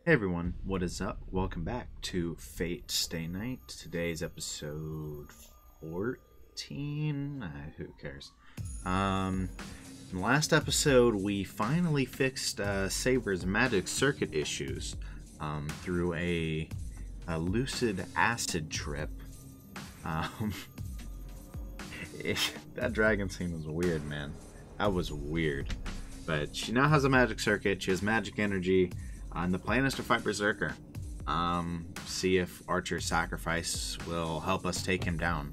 Hey everyone, what is up? Welcome back to Fate Stay Night. Today's episode 14. Who cares? In the last episode, we finally fixed Saber's magic circuit issues through a lucid acid trip. That dragon scene was weird, man. That was weird. But she now has a magic circuit. She has magic energy. And the plan is to fight Berserker. See if Archer's sacrifice will help us take him down.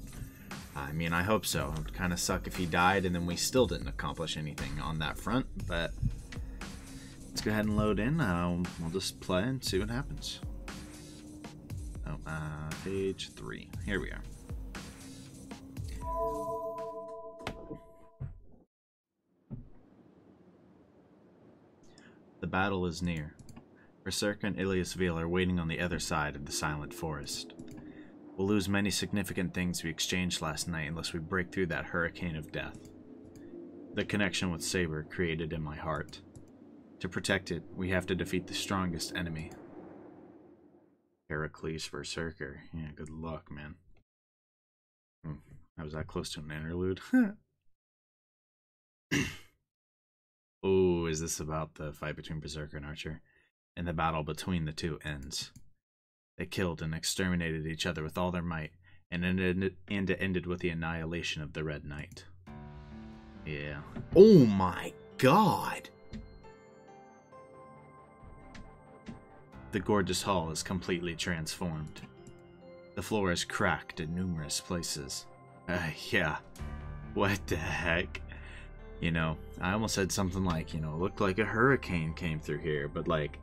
I mean, I hope so. It would kind of suck if he died and then we still didn't accomplish anything on that front. But let's go ahead and load in. We'll just play and see what happens. Oh, page 3. Here we are. The battle is near. Berserker and Illya are waiting on the other side of the silent forest. We'll lose many significant things we exchanged last night unless we break through that hurricane of death. The connection with Saber created in my heart. To protect it, we have to defeat the strongest enemy. Heracles Berserker. Yeah, good luck, man. I was that close to an interlude. Oh, is this about the fight between Berserker and Archer? And the battle between the two ends. They killed and exterminated each other with all their might, and it ended with the annihilation of the Red Knight. Yeah. Oh my god! The gorgeous hall is completely transformed. The floor is cracked in numerous places. Yeah. What the heck? You know, I almost said something like, it looked like a hurricane came through here, but like,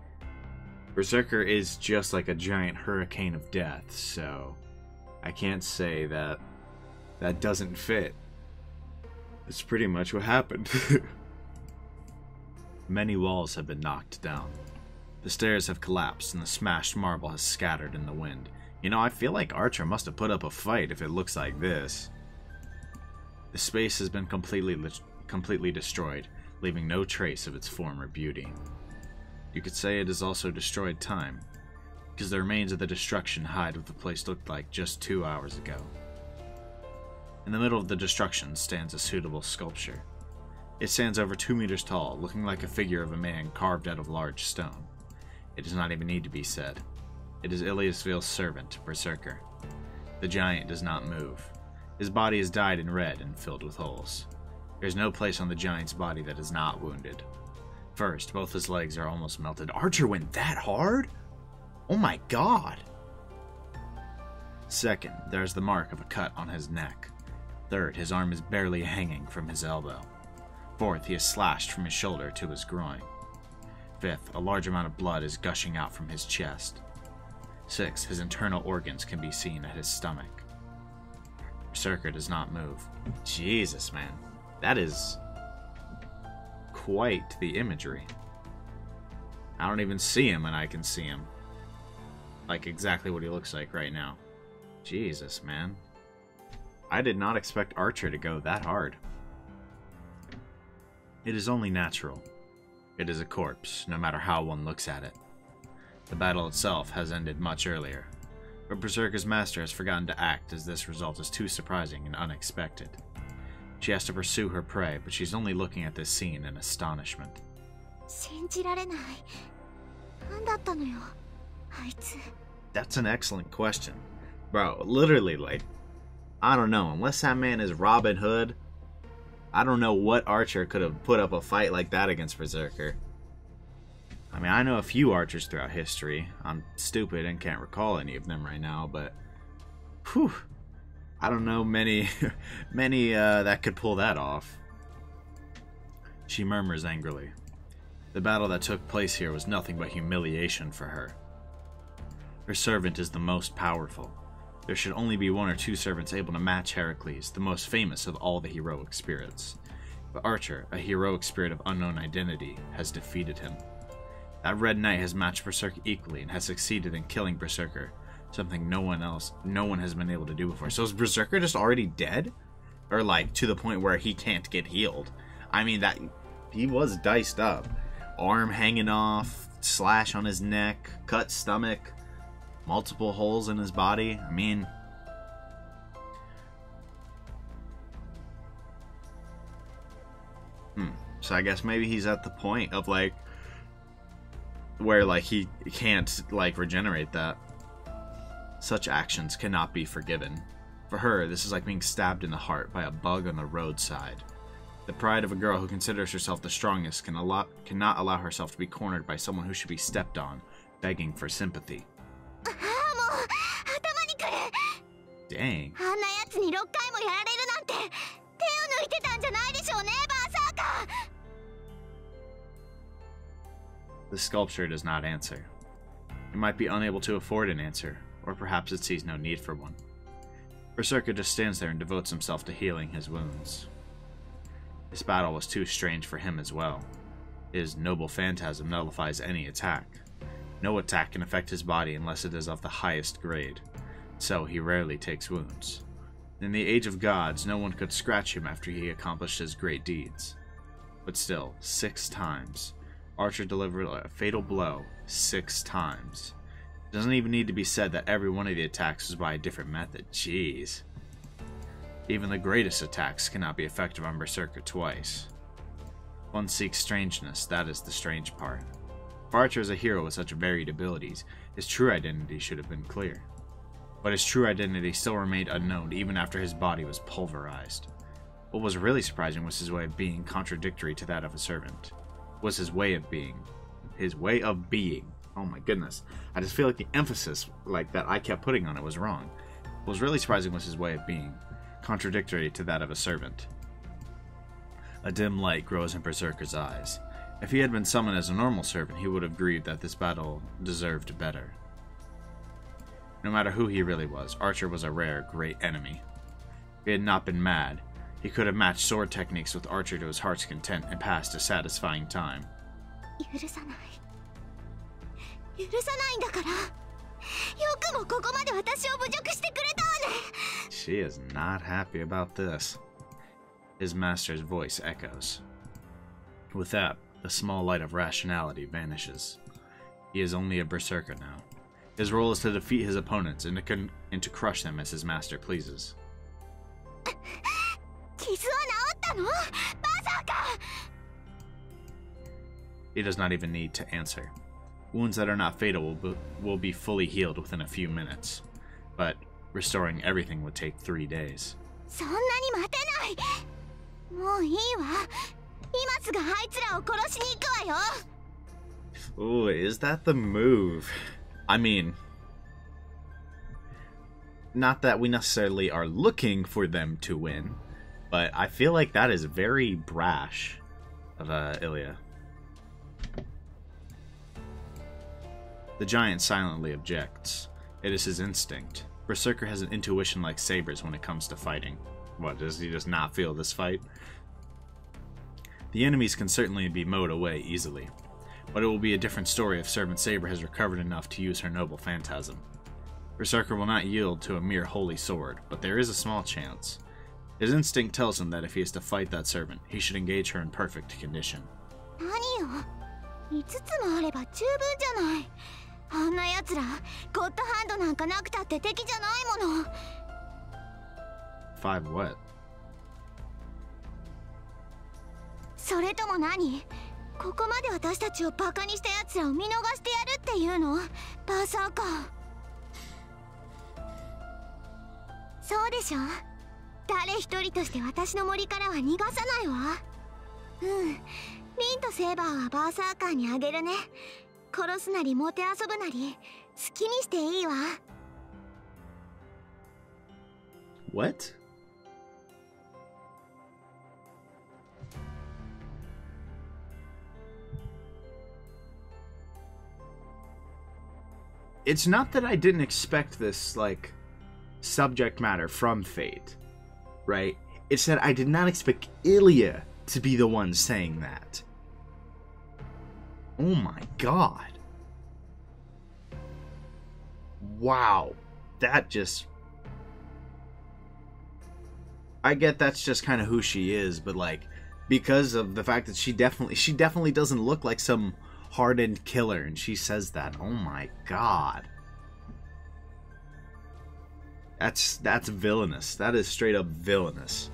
Berserker is just like a giant hurricane of death, so I can't say that that doesn't fit. It's pretty much what happened. Many walls have been knocked down. The stairs have collapsed and the smashed marble has scattered in the wind. I feel like Archer must have put up a fight if it looks like this. The space has been completely destroyed, leaving no trace of its former beauty. You could say it has also destroyed time, because the remains of the destruction hide what the place looked like just 2 hours ago. In the middle of the destruction stands a suitable sculpture. It stands over 2 meters tall, looking like a figure of a man carved out of large stone. It does not even need to be said. It is Illya's servant, Berserker. The giant does not move. His body is dyed in red and filled with holes. There is no place on the giant's body that is not wounded. First, both his legs are almost melted. Archer went that hard? Oh my god! Second, there's the mark of a cut on his neck. Third, his arm is barely hanging from his elbow. Fourth, he is slashed from his shoulder to his groin. Fifth, a large amount of blood is gushing out from his chest. Sixth, his internal organs can be seen at his stomach. Berserker does not move. Jesus, man. That is quite the imagery. I don't even see him and I can see him. Like exactly what he looks like right now. Jesus, man. I did not expect Archer to go that hard. It is only natural. It is a corpse, no matter how one looks at it. The battle itself has ended much earlier, but Berserker's master has forgotten to act as this result is too surprising and unexpected. She has to pursue her prey, but she's only looking at this scene in astonishment. That's an excellent question. Bro, literally, like, I don't know. Unless that man is Robin Hood, I don't know what Archer could have put up a fight like that against Berserker. I mean, I know a few archers throughout history. I'm stupid and can't recall any of them right now, but whew. I don't know many that could pull that off. She murmurs angrily. The battle that took place here was nothing but humiliation for her. Her servant is the most powerful. There should only be 1 or 2 servants able to match Heracles, the most famous of all the heroic spirits. But Archer, a heroic spirit of unknown identity, has defeated him. That Red Knight has matched Berserker equally and has succeeded in killing Berserker. Something no one has been able to do before. So is Berserker just already dead? Or like to the point where he can't get healed? I mean, that he was diced up. Arm hanging off, slash on his neck, cut stomach, multiple holes in his body. I mean, so I guess maybe he's at the point of like where like he can't like regenerate that. Such actions cannot be forgiven. For her, this is like being stabbed in the heart by a bug on the roadside. The pride of a girl who considers herself the strongest cannot allow herself to be cornered by someone who should be stepped on, begging for sympathy. Dang. The sculpture does not answer. It might be unable to afford an answer, or perhaps it sees no need for one. Berserker just stands there and devotes himself to healing his wounds. This battle was too strange for him as well. His noble phantasm nullifies any attack. No attack can affect his body unless it is of the highest grade, so he rarely takes wounds. In the age of gods, no one could scratch him after he accomplished his great deeds. But still, 6 times. Archer delivered a fatal blow 6 times. It doesn't even need to be said that every one of the attacks was by a different method. Jeez. Even the greatest attacks cannot be effective on Berserker twice. One seeks strangeness, that is the strange part. If Archer is a hero with such varied abilities, his true identity should have been clear. But his true identity still remained unknown even after his body was pulverized. What was really surprising was his way of being contradictory to that of a servant. Was his way of being. His way of being. Oh my goodness. I just feel like the emphasis like that I kept putting on it was wrong. What was really surprising was his way of being. Contradictory to that of a servant. A dim light grows in Berserker's eyes. If he had been summoned as a normal servant, he would have grieved that this battle deserved better. No matter who he really was, Archer was a rare, great enemy. If he had not been mad, he could have matched sword techniques with Archer to his heart's content and passed a satisfying time. She is not happy about this. His master's voice echoes. With that, the small light of rationality vanishes. He is only a berserker now. His role is to defeat his opponents and to crush them as his master pleases. He does not even need to answer. Wounds that are not fatal will be fully healed within a few minutes, but restoring everything would take 3 days. Ooh, is that the move? I mean, not that we necessarily are looking for them to win, but I feel like that is very brash of Illya. The giant silently objects. It is his instinct. Berserker has an intuition like Saber's when it comes to fighting. What, does he just not feel this fight? The enemies can certainly be mowed away easily, but it will be a different story if Servant Saber has recovered enough to use her noble phantasm. Berserker will not yield to a mere holy sword, but there is a small chance. His instinct tells him that if he is to fight that servant, he should engage her in perfect condition. 5 what? それとも何？ここまで私たちをバカにした奴らを見逃してやるっていうの？バーサーカー。そうでしょ？誰一人として私の森からは逃がさないわ。うん。リンとセーバーはバーサーカーにあげるね。殺すなりもてあそぶなり好きにしていいわ。What? It's not that I didn't expect this, like, subject matter from Fate, right? It's that I did not expect Illya to be the one saying that. Oh my god. Wow. That just... I get that's just kind of who she is, but, like, because of the fact that she definitely doesn't look like some hardened killer, and she says that. Oh my god. That's villainous. That is straight up villainous.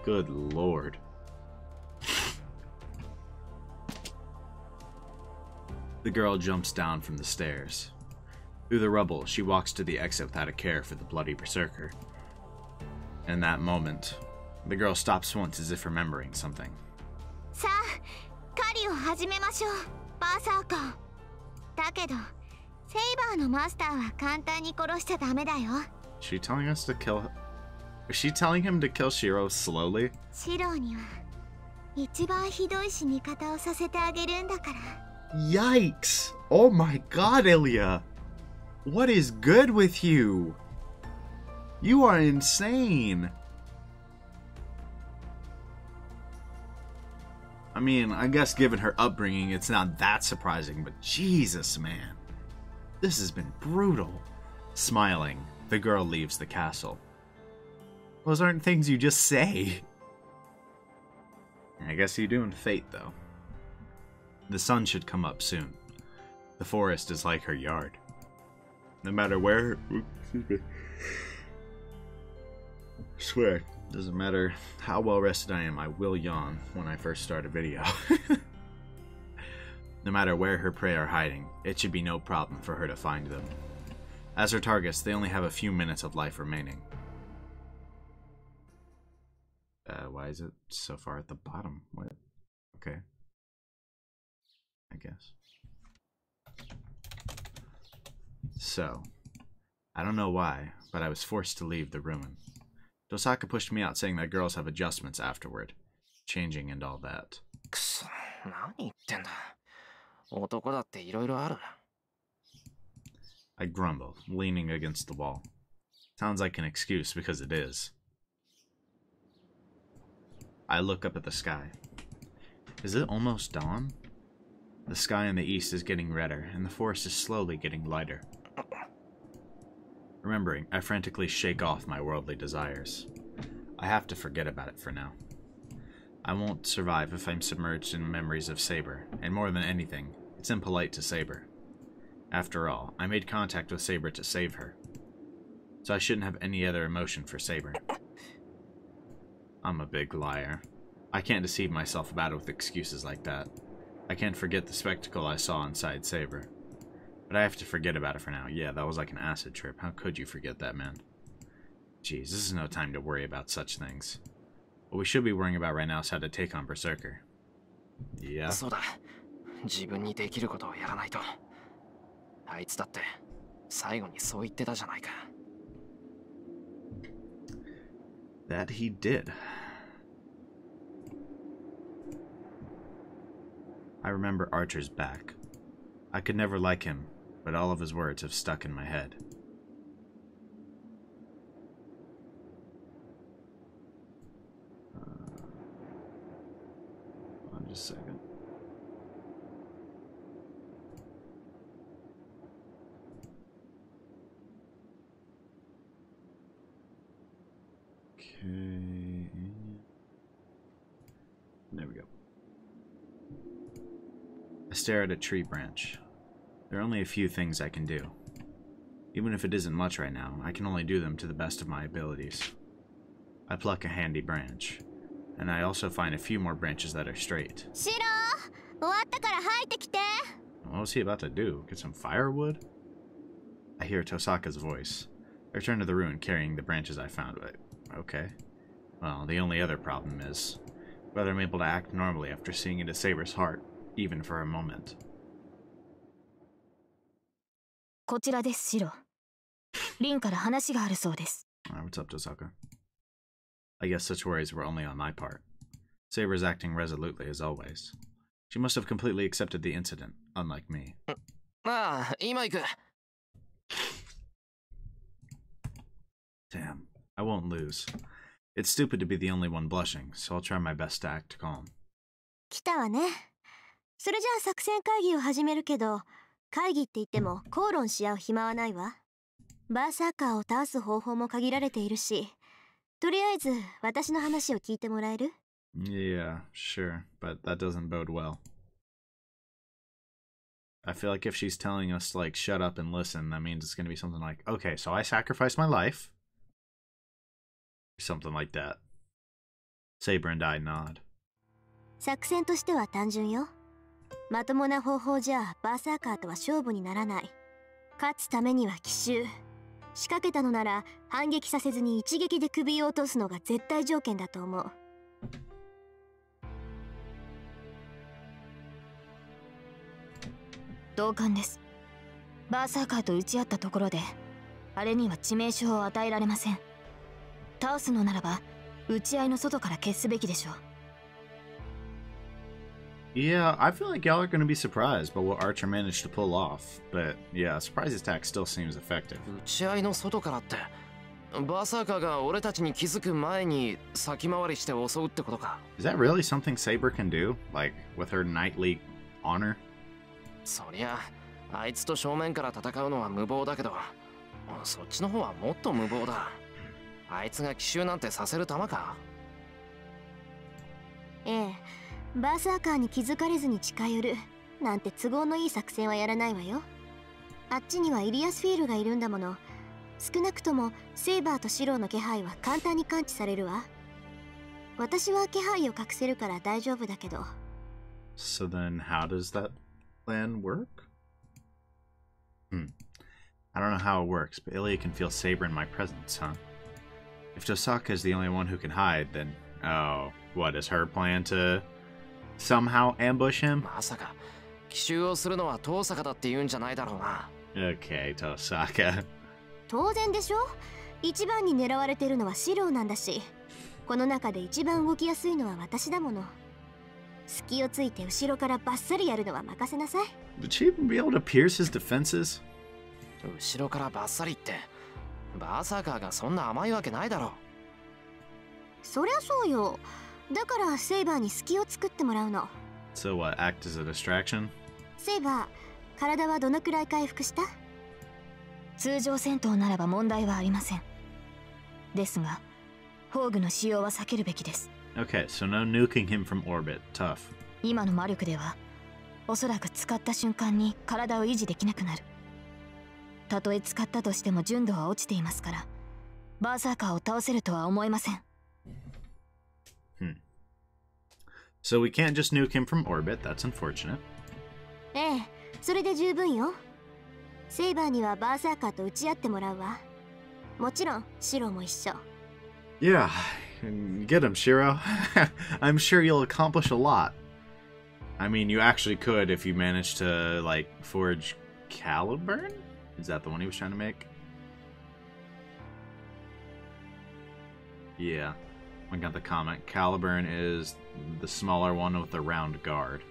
Good lord. The girl jumps down from the stairs. Through the rubble, she walks to the exit without a care for the bloody berserker. In that moment, the girl stops once as if remembering something. さあ、狩りを始めましょう、バーサーカー。だけど、セイバーのマスターは簡単に殺しちゃダメだよ。Is she telling us to kill? Is she telling him to kill Shiro slowly? シロには一番ひどい死に方をさせてあげるんだから。Yikes! Oh my god, Illya! What is good with you? You are insane! I mean, I guess given her upbringing, it's not that surprising, but Jesus, man. This has been brutal. Smiling, the girl leaves the castle. Those aren't things you just say. I guess you do in Fate, though. The sun should come up soon. The forest is like her yard. No matter where... Excuse me. I swear, doesn't matter how well rested I am, I will yawn when I first start a video. No matter where her prey are hiding, it should be no problem for her to find them. As her targets, they only have a few minutes of life remaining. Why is it so far at the bottom? What? Okay. I guess. So, I don't know why, but I was forced to leave the ruin. Dosaka pushed me out saying that girls have adjustments afterward. Changing and all that. I grumble, leaning against the wall. Sounds like an excuse because it is. I look up at the sky. Is it almost dawn? The sky in the east is getting redder, and the forest is slowly getting lighter. Remembering, I frantically shake off my worldly desires. I have to forget about it for now. I won't survive if I'm submerged in memories of Saber, and more than anything, it's impolite to Saber. After all, I made contact with Saber to save her. So I shouldn't have any other emotion for Saber. I'm a big liar. I can't deceive myself about it with excuses like that. I can't forget the spectacle I saw inside Saber. But I have to forget about it for now. Yeah, that was like an acid trip. How could you forget that, man? Jeez, this is no time to worry about such things. What we should be worrying about right now is how to take on Berserker. Yeah. That he did. I remember Archer's back. I could never like him, but all of his words have stuck in my head. Hold on just a second. Okay. There we go. I stare at a tree branch. There are only a few things I can do. Even if it isn't much right now, I can only do them to the best of my abilities. I pluck a handy branch, and I also find a few more branches that are straight. What was he about to do? Get some firewood? I hear Tosaka's voice. I return to the ruin carrying the branches I found. Okay. Well, the only other problem is whether I'm able to act normally after seeing into Saber's heart, even for a moment. What's up, Tosaka? I guess such worries were only on my part. Saber is acting resolutely as always. She must have completely accepted the incident, unlike me. Damn, I won't lose. It's stupid to be the only one blushing, so I'll try my best to act calm. 来たわね。それじゃあ作戦会議を始めるけど、会議って言っても口論し合う暇はないわ。バーサーカーを倒す方法も限られているし、とりあえず私の話を聞いてもらえる？ Yeah, sure, but that doesn't bode well. I feel like if she's telling us to, like, shut up and listen, that means it's going to be something like, okay, so I sacrificed my life. Something like that. Saber and I nod. 作戦としては単純よ。まともな方法じゃバーサーカーとは勝負にならない。勝つためには奇襲。仕掛けたのなら反撃させずに一撃で首を落とすのが絶対条件だと思う。同感です。バーサーカーと打ち合ったところであれには致命傷を与えられません。倒すのならば打ち合いの外から消すべきでしょう。Yeah, I feel like y'all are going to be surprised by what Archer managed to pull off. But yeah, surprise attack still seems effective. 打ち合いの外からって、バーサーカーが俺たちに気づく前に先回りして襲うってことか。Is that really something Saber can do? Like, with her knightly honor? そりゃ、あいつと正面から戦うのは無謀だけど、そっちの方はもっと無謀だ。あいつが奇襲なんてさせる玉か。ええ、バーサーカーに気づかれずに近寄るなんて都合のいい作戦はやらないわよ。あっちにはイリアスフィールがいるんだもの。少なくともセイバーとシローの気配は簡単に感知されるわ。私は気配を隠せるから大丈夫だけど。So then how does that plan work? I don't know how it works, but Illya can feel Saber in my presence, huh? If Tosaka is the only one who can hide, then... Oh, what is her plan to somehow ambush him? まさか奇襲をするのは遠坂だって言うんじゃないだろうな。Okay, Tosaka. 当然でしょ。一番に狙われてるのはシローなんだし、この中で一番動きやすいのは私だもの。隙をついて後ろからバッサリやるのは任せなさい。Would she even be able to pierce his defenses? 後ろからバッサリって、バーサーカーがそんな甘いわけないだろう。そりゃそうよ。だからセイバーに隙を作ってもらうの。So what, act as a distraction? セイバー、体はどのくらい回復した？通常戦闘ならば問題はありません。ですが、宝具の使用は避けるべきです。Okay, so no nuking him from orbit. Tough. 今の魔力では、おそらく使った瞬間に体を維持できなくなる。たとえ使ったとしても純度は落ちていますから、バーサーカーを倒せるとは思えません。So we can't just nuke him from orbit. That's unfortunate. ええ、それで十分よ。セイバーにはバーサーカーと打ち合ってもらうわ。もちろん、シロも一緒。Yeah, get him, Shiro. I'm sure you'll accomplish a lot. I mean, you actually could if you managed to, like, forge Caliburn? Is that the one he was trying to make? Yeah, I got the comment. Caliburn is the smaller one with the round guard.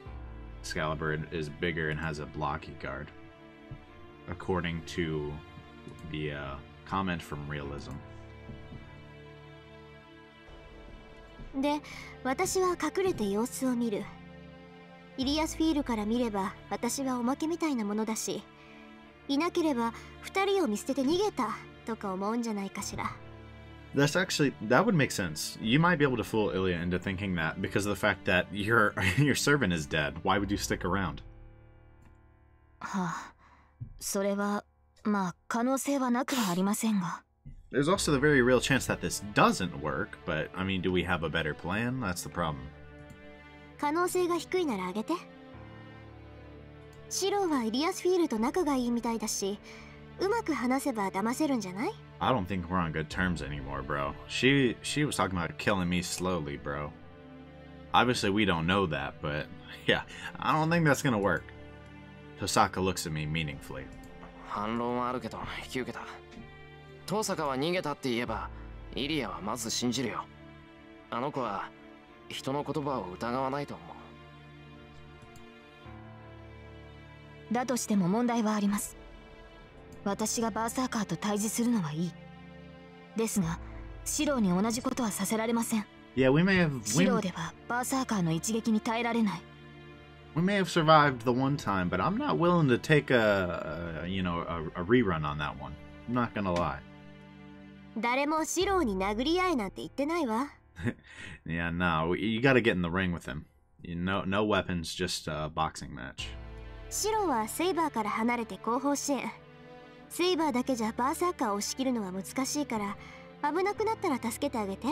Excalibur is bigger and has a blocky guard, according to the comment from Realism. で、私は隠れて様子を見る。イリアスフィールから見れば私はおまけみたいなものだし、いなければ二人を見捨てて逃げたとか思うんじゃないかしら。That would make sense. You might be able to fool Illya into thinking that because of the fact that your servant is dead. Why would you stick around? はあ、それはまあ可能性はなくはありませんが。There's also the very real chance that this doesn't work, but I mean, do we have a better plan? That's the problem. 可能性が低いならあげて。シローはイリアスフィールと仲がいいみたいだし、うまく話せば騙せるんじゃない？ I don't think we're on good terms anymore, bro. She was talking about killing me slowly, bro. Obviously, we don't know that, but yeah, I don't think that's gonna work. Tosaka looks at me meaningfully. 反論はあるけど引き受けた。遠坂は逃げたって言えば、イリアはまず信じるよ。あの子は人の言葉を疑わないと思う。だとしても問題はあります。私がバーサーカーと対峙するのはいい。ですが、シローに同じことはさせられません。Yeah, we may have. シローではバーサーカーの一撃に耐えられない。We may have survived the one time, but I'm not willing to take a rerun on that one. I'm not gonna lie. 誰もシローに殴り合えなんて言ってないわ。Yeah, no, you gotta get in the ring with him. No weapons, just a boxing match. シロはセイバーから離れて後方支援。セイバーだけじゃバーサーカーを押し切るのは難しいから、危なくなったら助けてあげて。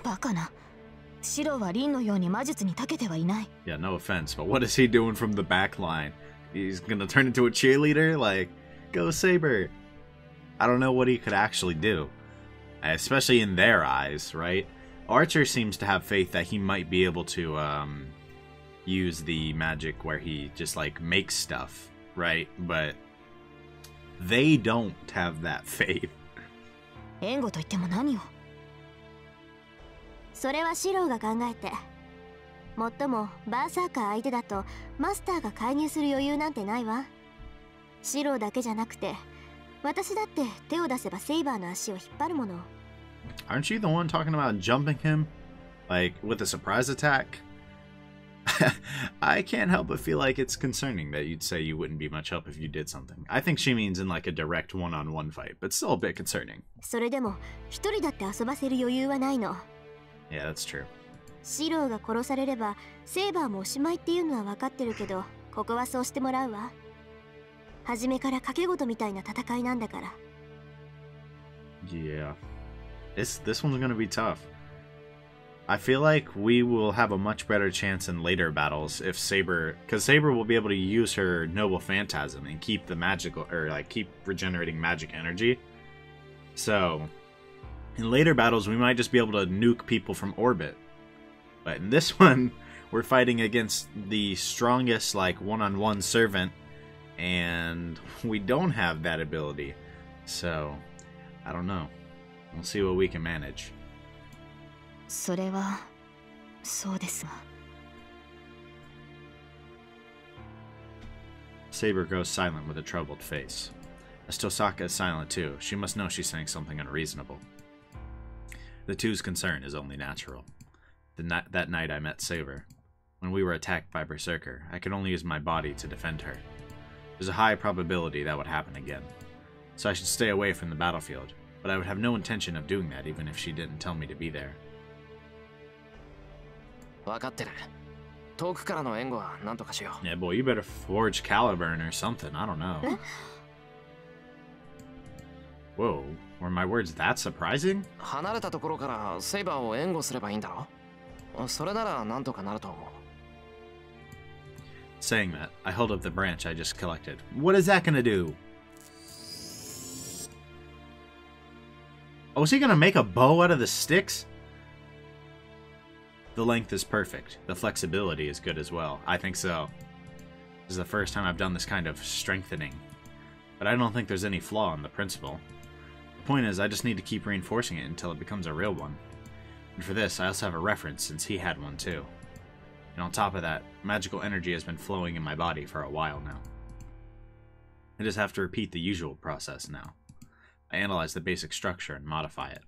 バカな。シロはリンのように魔術に長けてはいない。Yeah, no offense, but what is he doing from the back line? He's gonna turn into a cheerleader? Like, go Saber! I don't know what he could actually do. Especially in their eyes, right? Archer seems to have faith that he might be able to, use the magic where he just, like, makes stuff, right? But they don't have that faith. 援護と言っても何を。それはシロが考えて。もっともバーサーカー相手だとマスターが介入する余裕なんてないわ。シロだけじゃなくて、私だって手を出せばセイバーの足を引っ張るもの。Aren't you the one talking about jumping him? Like, with a surprise attack? I can't help but feel like it's concerning that you'd say you wouldn't be much help if you did something. I think she means in like a direct one-on-one fight, but still a bit concerning. それでも一人だって遊ばせる余裕はないの。Yeah, that's true. シロが殺されればセイバーもおしまいっていうのは分かってるけど、ここはそうしてもらうわ。初めから賭け事みたいな戦いなんだから。Yeah. This one's gonna be tough. I feel like we will have a much better chance in later battles if Saber, because Saber will be able to use her Noble Phantasm and keep the magical, or like keep regenerating magic energy. So, in later battles, we might just be able to nuke people from orbit. But in this one, we're fighting against the strongest, like, one-on-one servant, and we don't have that ability. So, I don't know. We'll see what we can manage. それはそうですが。Saber grows silent with a troubled face. Astosaka is silent too. She must know she's saying something unreasonable. The two's concern is only natural. That night I met Saber. When we were attacked by Berserker, I could only use my body to defend her. There's a high probability that would happen again. So I should stay away from the battlefield, but I would have no intention of doing that even if she didn't tell me to be there. 分かってる。遠くからの援護は何とかしよう。Yeah, boy, you better forge Caliburn or something. I don't know. Whoa, were my words that surprising? 離れたところからセイバーを援護すればいいんだろ。それなら何とかなると思う。Saying that, I held up the branch I just collected. What is that gonna do? Oh, is he gonna make a bow out of the sticks? The length is perfect. The flexibility is good as well. I think so. This is the first time I've done this kind of strengthening. But I don't think there's any flaw in the principle. The point is, I just need to keep reinforcing it until it becomes a real one. And for this, I also have a reference since he had one too. And on top of that, magical energy has been flowing in my body for a while now. I just have to repeat the usual process now. I analyze the basic structure and modify it.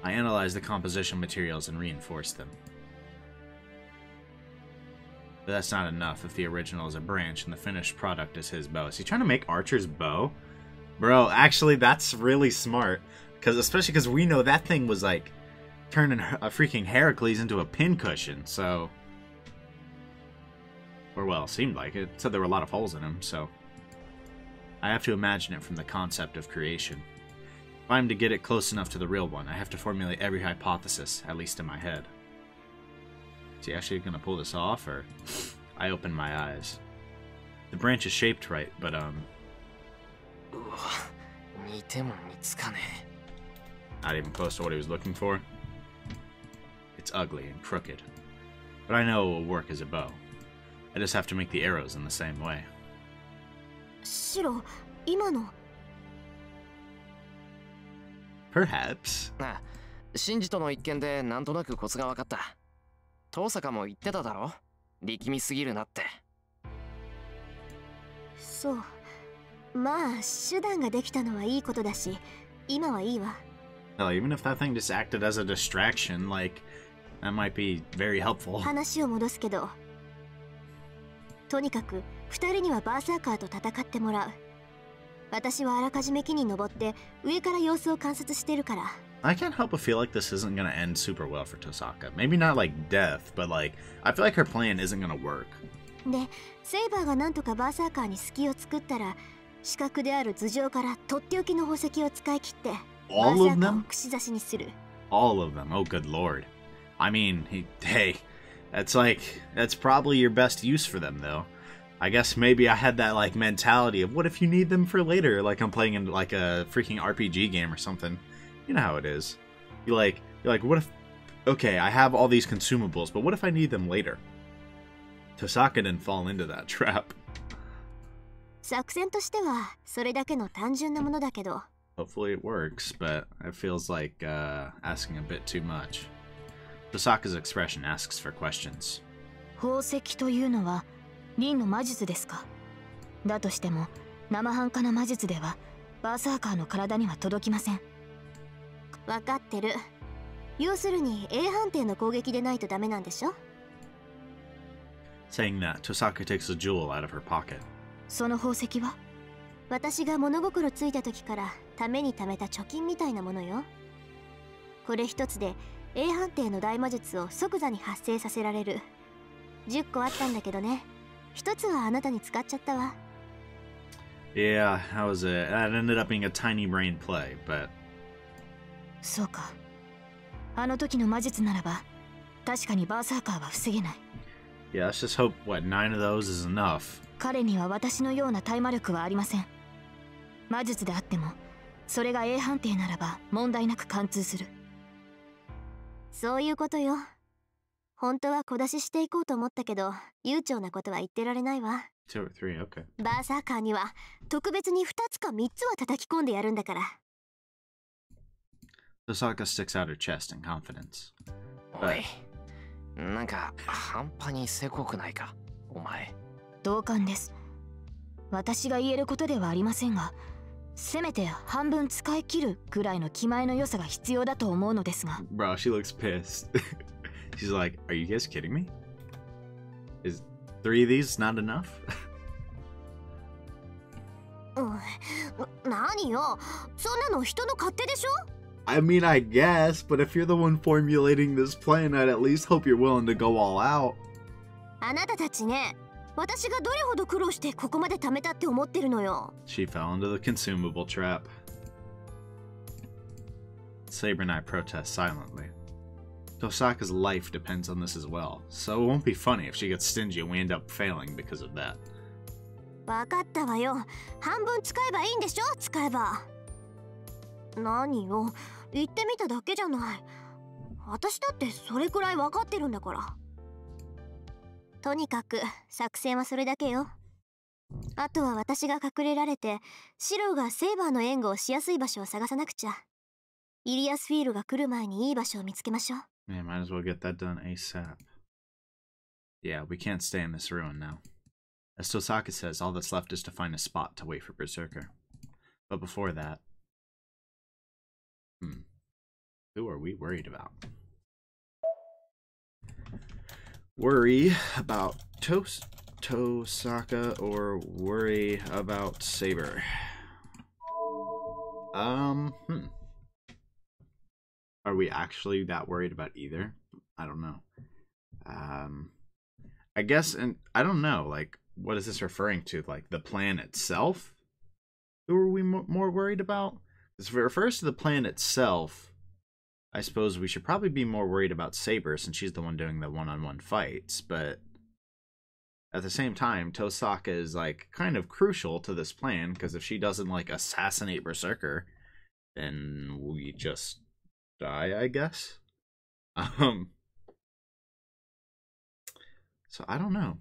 I analyze the composition materials and reinforce them. But that's not enough if the original is a branch and the finished product is his bow. Is he trying to make Archer's bow? Bro, actually, that's really smart. Especially because we know that thing was like turning a freaking Heracles into a pincushion, so... Or well, seemed like it. It said there were a lot of holes in him, so... I have to imagine it from the concept of creation. If I'm to get it close enough to the real one, I have to formulate every hypothesis, at least in my head. Is he actually gonna pull this off, or... I open my eyes. The branch is shaped right, but, not even close to what he was looking for. It's ugly and crooked. But I know it will work as a bow. I just have to make the arrows in the same way. シロ、今の Perhaps. ああ、シンジとの一件でなんとなくコツが分かった。遠坂も言ってただろ。力みすぎるなって。そう。まあ、手段ができたのはいいことだし、今はいいわ。Hell, even if that thing just acted as a distraction, like, that might be very helpful. 話を戻すけど、とにかく二人にはバーサーカーと戦ってもらう。私はあらかじめ木に登って上から様子を観察してるから I can't help but feel like this isn't going to end super well for Tosaka. Maybe not like death, but like, I feel like her plan isn't going to work. で、セイバーがなんとかバーサーカーに隙を作ったら、死角である頭上からとっておきの宝石を使い切って、バーサーカーを串刺しにする。All of them? Oh, good lord. I mean, hey, that's probably your best use for them, though. I guess maybe I had that, like, mentality of what if you need them for later, like I'm playing in, like, a freaking RPG game or something. You know how it is. You're like, what if... Okay, I have all these consumables, but what if I need them later? Tosaka didn't fall into that trap. 作戦としてはそれだけの単純なものだけど。Hopefully it works, but it feels like asking a bit too much. Tosaka's expression asks for questions. 宝石というのはリンの魔術ですか？だとしても生半可な魔術ではバーサーカーの体には届きません。分かってる。要するに A 判定の攻撃でないとダメなんでしょ？ Saying that, Tosaka takes a jewel out of her pocket. その宝石は？私が物心ついた時からために貯めた貯金みたいなものよ。これ一つで A 判定の大魔術を即座に発生させられる。10個あったんだけどね。一つはあなたに使っちゃったわ。Yeah, that ended up being a tiny brain play, but... そうか。あの時の魔術ならば、確かにバーサーカーは防げない。Yeah, let's just hope, 9 of those is enough. 彼には私のような対魔力はありません。魔術であっても、それが A 判定ならば問題なく貫通する。そういうことよ。本当は小出ししていこうと思ったけど、悠長なことは言ってられないわ。2 or 3, okay. バーサーカーには特別に2つか3つは叩き込んでやるんだから。Tosaka sticks out her chest in confidence. おい、なんか半端にせこくないか、お前。同感です。私が言えることではありませんが、せめて半分使い切るぐらいの気前の良さが必要だと思うのですが。Bro, she looks pissed. She's like, are you guys kidding me? Is 3 of these not enough? 何よ、そんなの人の勝手でしょ？ I mean, I guess, but if you're the one formulating this plan, I'd at least hope you're willing to go all out. あなたたちね、私がどれほど苦労してここまで貯めたって思ってるのよ。She fell into the consumable trap. Saber and I protest silently. Tosaka's life depends on this as well, so it won't be funny if she gets stingy and we end up failing because of that. わかったわよ。半分使えばいいんでしょ？使えば。何よ、言ってみただけじゃない。私だってそれくらいわかってるんだから。とにかく作戦はそれだけよ。あとは私が隠れられて、シローがセイバーの援護をしやすい場所を探さなくちゃ。イリアスフィールが来る前にいい場所を見つけましょう。Yeah, might as well get that done ASAP. Yeah, we can't stay in this ruin now. As Tosaka says, all that's left is to find a spot to wait for Berserker. But before that... Who are we worried about? Worry about Tosaka or worry about Saber? Are we actually that worried about either? I don't know. I guess, and I don't know, like, what is this referring to? Like, the plan itself? Who are we more worried about? Because if it refers to the plan itself, I suppose we should probably be more worried about Saber since she's the one doing the one-on-one fights, but at the same time, Tosaka is, like, kind of crucial to this plan, because if she doesn't, like, assassinate Berserker, then we just die, I guess. So I don't know.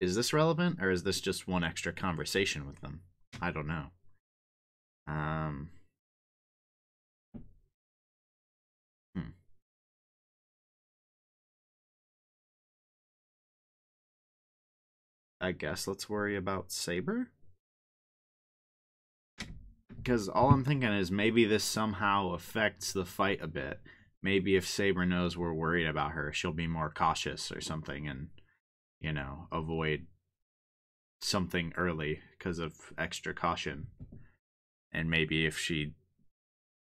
Is this relevant, or is this just one extra conversation with them? I don't know. I guess let's worry about Saber? Because all I'm thinking is maybe this somehow affects the fight a bit. Maybe if Saber knows we're worried about her, she'll be more cautious or something and, you know, avoid something early because of extra caution. And maybe if she,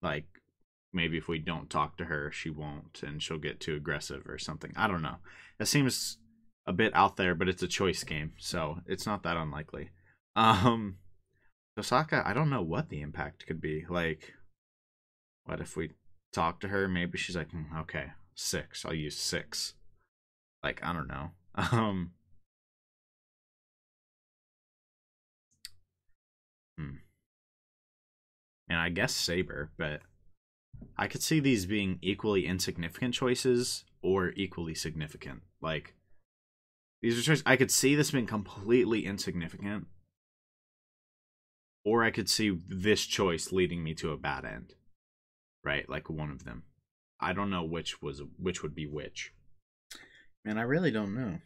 like, maybe if we don't talk to her, she won't, and she'll get too aggressive or something. I don't know. It seems a bit out there, but it's a choice game, so it's not that unlikely. Tosaka, I don't know what the impact could be. Like, what if we talk to her? Maybe she's like, okay, 6. I'll use 6. Like, I don't know. And I guess Saber, but I could see these being equally insignificant choices or equally significant. Like, these are choices. I could see this being completely insignificant, or I could see this choice leading me to a bad end. Right? Like one of them. I don't know which would be which. Man, I really don't know.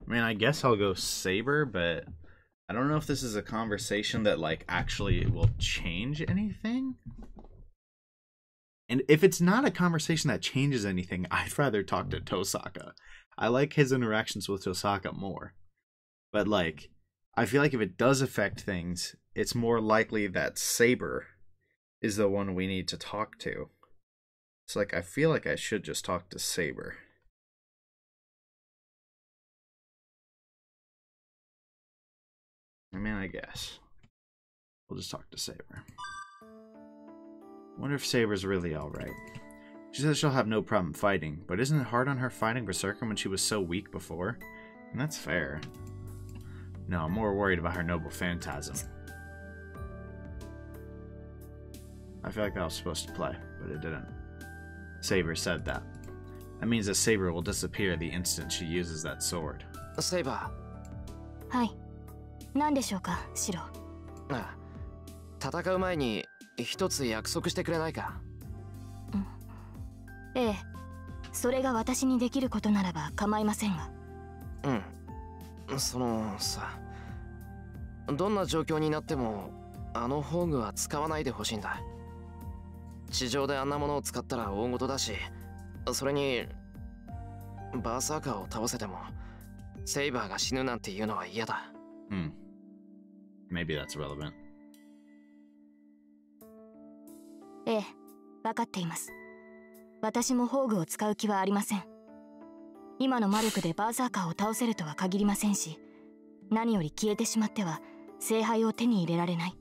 I mean, I guess I'll go Saber, but I don't know if this is a conversation that, like, actually will change anything. And if it's not a conversation that changes anything, I'd rather talk to Tosaka. I like his interactions with Tosaka more. But, like, I feel like if it does affect things, it's more likely that Saber is the one we need to talk to. It's like, I feel like I should just talk to Saber. I mean, I guess. We'll just talk to Saber. Wonder if Saber's really alright. She says she'll have no problem fighting, but isn't it hard on her fighting Berserker when she was so weak before? And that's fair. No, I'm more worried about her noble phantasm. I feel like that was supposed to play, but it didn't. Saber said that. That means that Saber will disappear the instant she uses that sword. Saber. はい。何でしょうか、シロ。ああ、戦う前に一つ約束してくれないか。ええ、それが私にできることならば構いませんが。そのさ、どんな状況になってもあの宝具は使わないでほしいんだ。地上であんなものを使ったら大事だし、それにバーサーカーを倒せてもセイバーが死ぬなんていうのは嫌だ。Maybe that's relevant. ええ、分かっています。私も宝具を使う気はありません。今の魔力でバーサーカーを倒せるとは限りませんし、何より消えてしまっては聖杯を手に入れられない。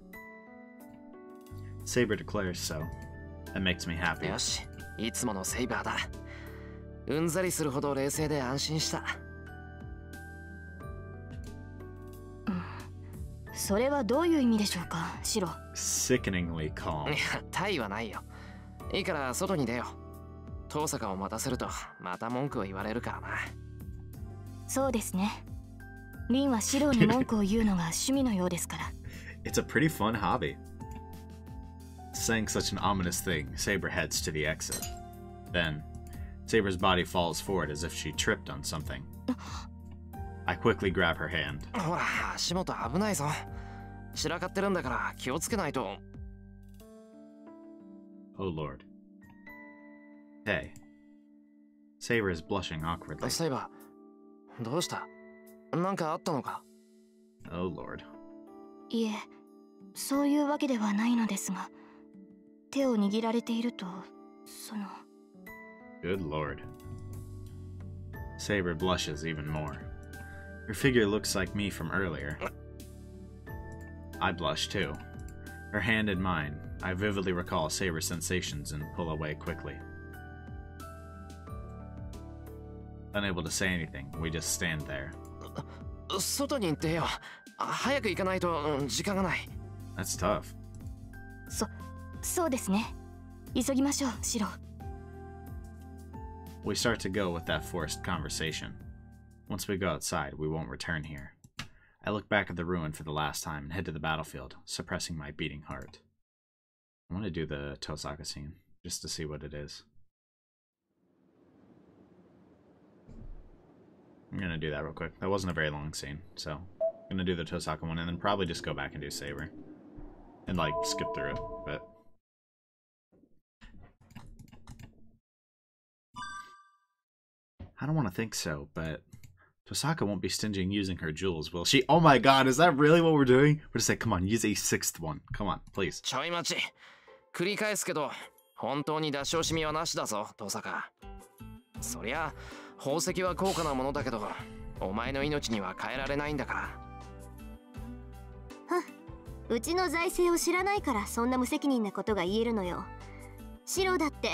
Saber declares so. That makes me happy. よし、いつものセイバーだ。うんざりするほど冷静で安心した。それはどういう意味でしょうか、シロ。Sickeningly calm. いや、タイはないよ。いいから外に出よう。遠坂を待たせるとまた文句を言われるからな。そうですね。リンはシロに文句を言うのが趣味のようですから。It's a pretty fun hobby. Saying such an ominous thing, Saber heads to the exit. Then, Saber's body falls forward as if she tripped on something. I quickly grab her hand. ほら、足元危ないぞ。散らかってるんだから気をつけないと。Oh lord. Hey. Saber is blushing awkwardly. セイバー、どうした？なんかあったのか？ Oh lord. いえ、そういうわけではないのですが、手を握られていると、その。Good lord. Saber blushes even more. Her figure looks like me from earlier. I blush too. Her hand in mine, I vividly recall Saber's sensations and pull away quickly. Unable to say anything, we just stand there. 外に出よう。早く行かないと時間がない。That's tough. そうですね。急ぎましょう、シロ。We start to go with that forced conversation. Once we go outside, we won't return here. I look back at the ruin for the last time and head to the battlefield, suppressing my beating heart. I want to do the Tosaka scene, just to see what it is. I'm going to do that real quick. That wasn't a very long scene, so I'm going to do the Tosaka one and then probably just go back and do Saber. And, like, skip through it, but... I don't want to think so, but Tosaka won't be stingy in using her jewels, will she? Oh my god, is that really what we're doing? We're just like, come on, use a 6th one. Come on, please. ちょい待ち。繰り返すけど、本当に出し惜しみはなしだぞ、登坂。そりゃ宝石は高価なものだけど、お前の命には変えられないんだから。うちの財政を知らないからそんな無責任なことが言えるのよ。白だって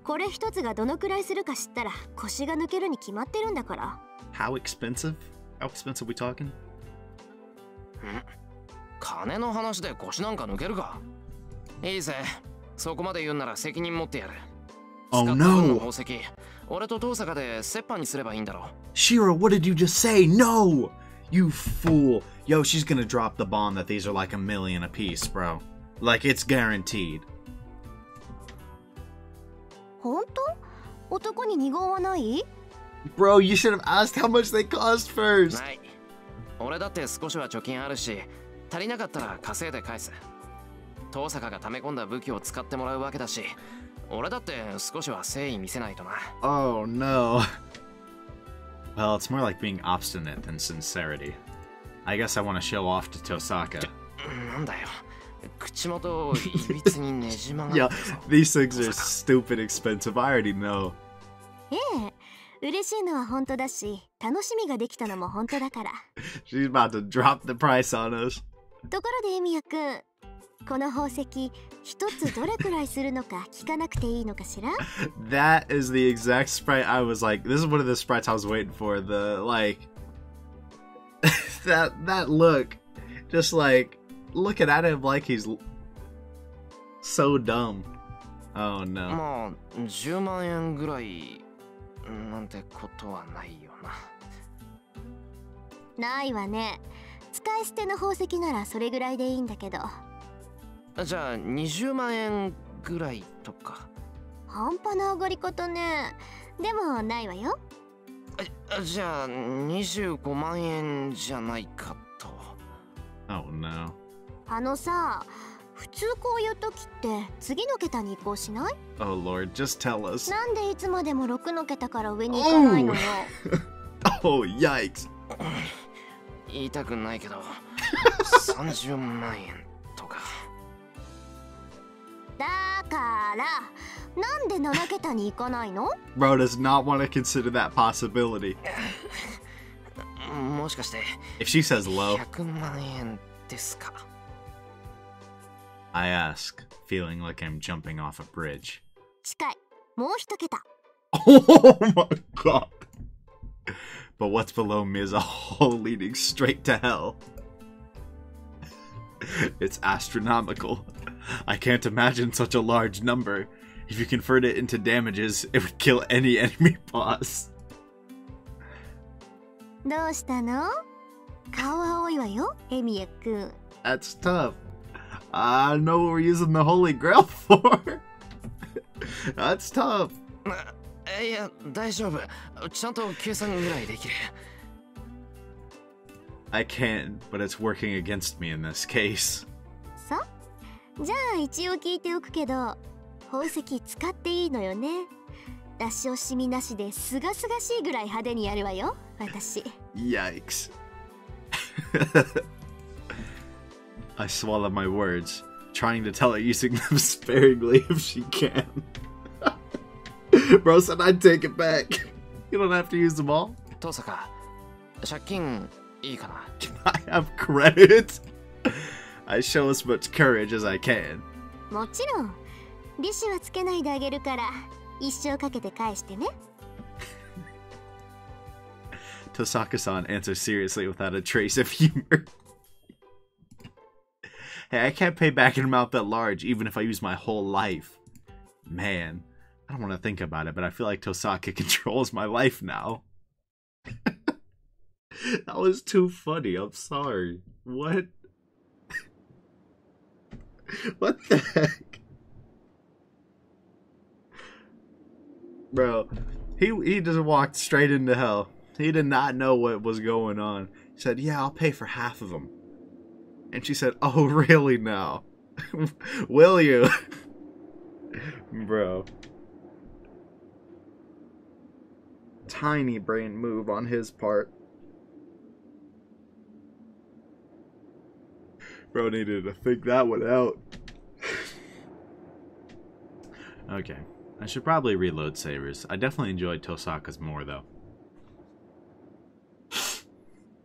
これ一つがどのくらいするか知ったら腰が抜けるに決まってるんだから。 How expensive? How expensive we talking? 金の話で腰なんか抜けるか。いいぜ、そこまで言うなら責任持ってやる。 Oh 使った分の no! 宝石、俺と登坂で折半にすればいいんだろう。 Shira, what did you just say? No! You fool! Yo, she's gonna drop the bomb that these are like $1 million a piece, bro. Like, it's guaranteed. 本当？男に二言はない？ Bro, you should have asked how much they cost first! ない。俺だって少しは貯金あるし、足りなかったら稼いで返す。登坂が溜め込んだ武器を使ってもらうわけだし、俺だって少しは誠意見せないとな。 Oh no. Well, it's more like being obstinate than sincerity. I guess I want to show off to Tosaka. なんだよ。口元をいびつにねじ曲が Yeah, ってさ。 these things are stupid expensive. I already know. ええ、嬉しいのは本当だし、楽しみができたのも本当だから。She's about to drop the price on us. ところでエミヤくん、この宝石一つどれくらいするのか聞かなくていいのかしら？ That is the exact sprite I was like, this is one of the sprites I was waiting for. The, like, that look. Just like, looking at him like he's so dumb. Oh no. まあ10万円ぐらいなんてことはないよな。ないわね。使い捨ての宝石ならそれぐらいでいいんだけど。じゃあ20万円ぐらいとか。半端な上がり方ね。でもないわよ。じゃあ25万円じゃないかと。 Oh no. あのさ、普通こういう時って次の桁に移行しない？ Oh lord, just tell us. なんでいつまでも6の桁から上に行かないのよ。Oh yikes. 言いたくないけど30万円とか。だからなんで7桁に行かないの？ Bro does not want to consider that possibility. もしかして If she says low, 100万円ですか？ I ask, feeling like I'm jumping off a bridge. 近い。もう一桁。Oh my god. But what's below me is a hole leading straight to hell. It's astronomical. I can't imagine such a large number. If you convert it into damages, it would kill any enemy boss. どうしたの？顔青いわよ、エミヤくん。 That's tough. I know what we're using the Holy Grail for. That's tough. いや大丈夫。ちゃんと計算ぐらいできる。 I can, but it's working against me in this case. さ、じゃあ一応聞いておくけど、宝石使っていいのよね。出し惜しみなしですがすがしいぐらい派手にやるわよ、私。 Yikes. I swallow my words, trying to tell her using them sparingly if she can. Bro said I'd take it back. You don't have to use them all. 登坂、借金いいかな？ Can I have credit? I show as much courage as I can. もちろん、利子はつけないであげるから、一生かけて返してね。Tosaka-san answers seriously without a trace of humor. Hey, I can't pay back an amount that large, even if I use my whole life. Man, I don't want to think about it, but I feel like Tosaka controls my life now. That was too funny. I'm sorry. What? What the heck? Bro, he just walked straight into hell. He did not know what was going on. He said, yeah, I'll pay for half of them. And she said, oh, really now? Will you? Bro. Tiny brain move on his part. Bro needed to think that one out. Okay. I should probably reload Sabers. I definitely enjoyed Tosaka's more, though.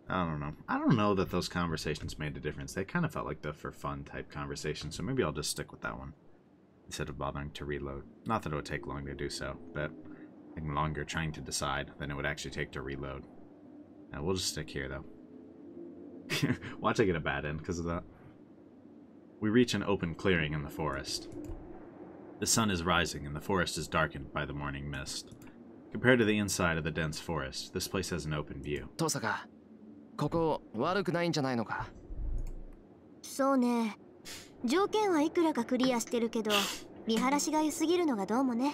I don't know. I don't know that those conversations made a difference. They kind of felt like the for fun type conversations, so maybe I'll just stick with that one instead of bothering to reload. Not that it would take long to do so, but I think longer trying to decide than it would actually take to reload. And we'll just stick here, though. Watch I get a bad end because of that. We reach an open clearing in the forest. The sun is rising and the forest is darkened by the morning mist. Compared to the inside of the dense forest, this place has an open view. Tosaka, ここ悪くないんじゃないのか? そうね。条件はいくらかクリアしてるけど、見晴らしが良すぎるのがどうもね。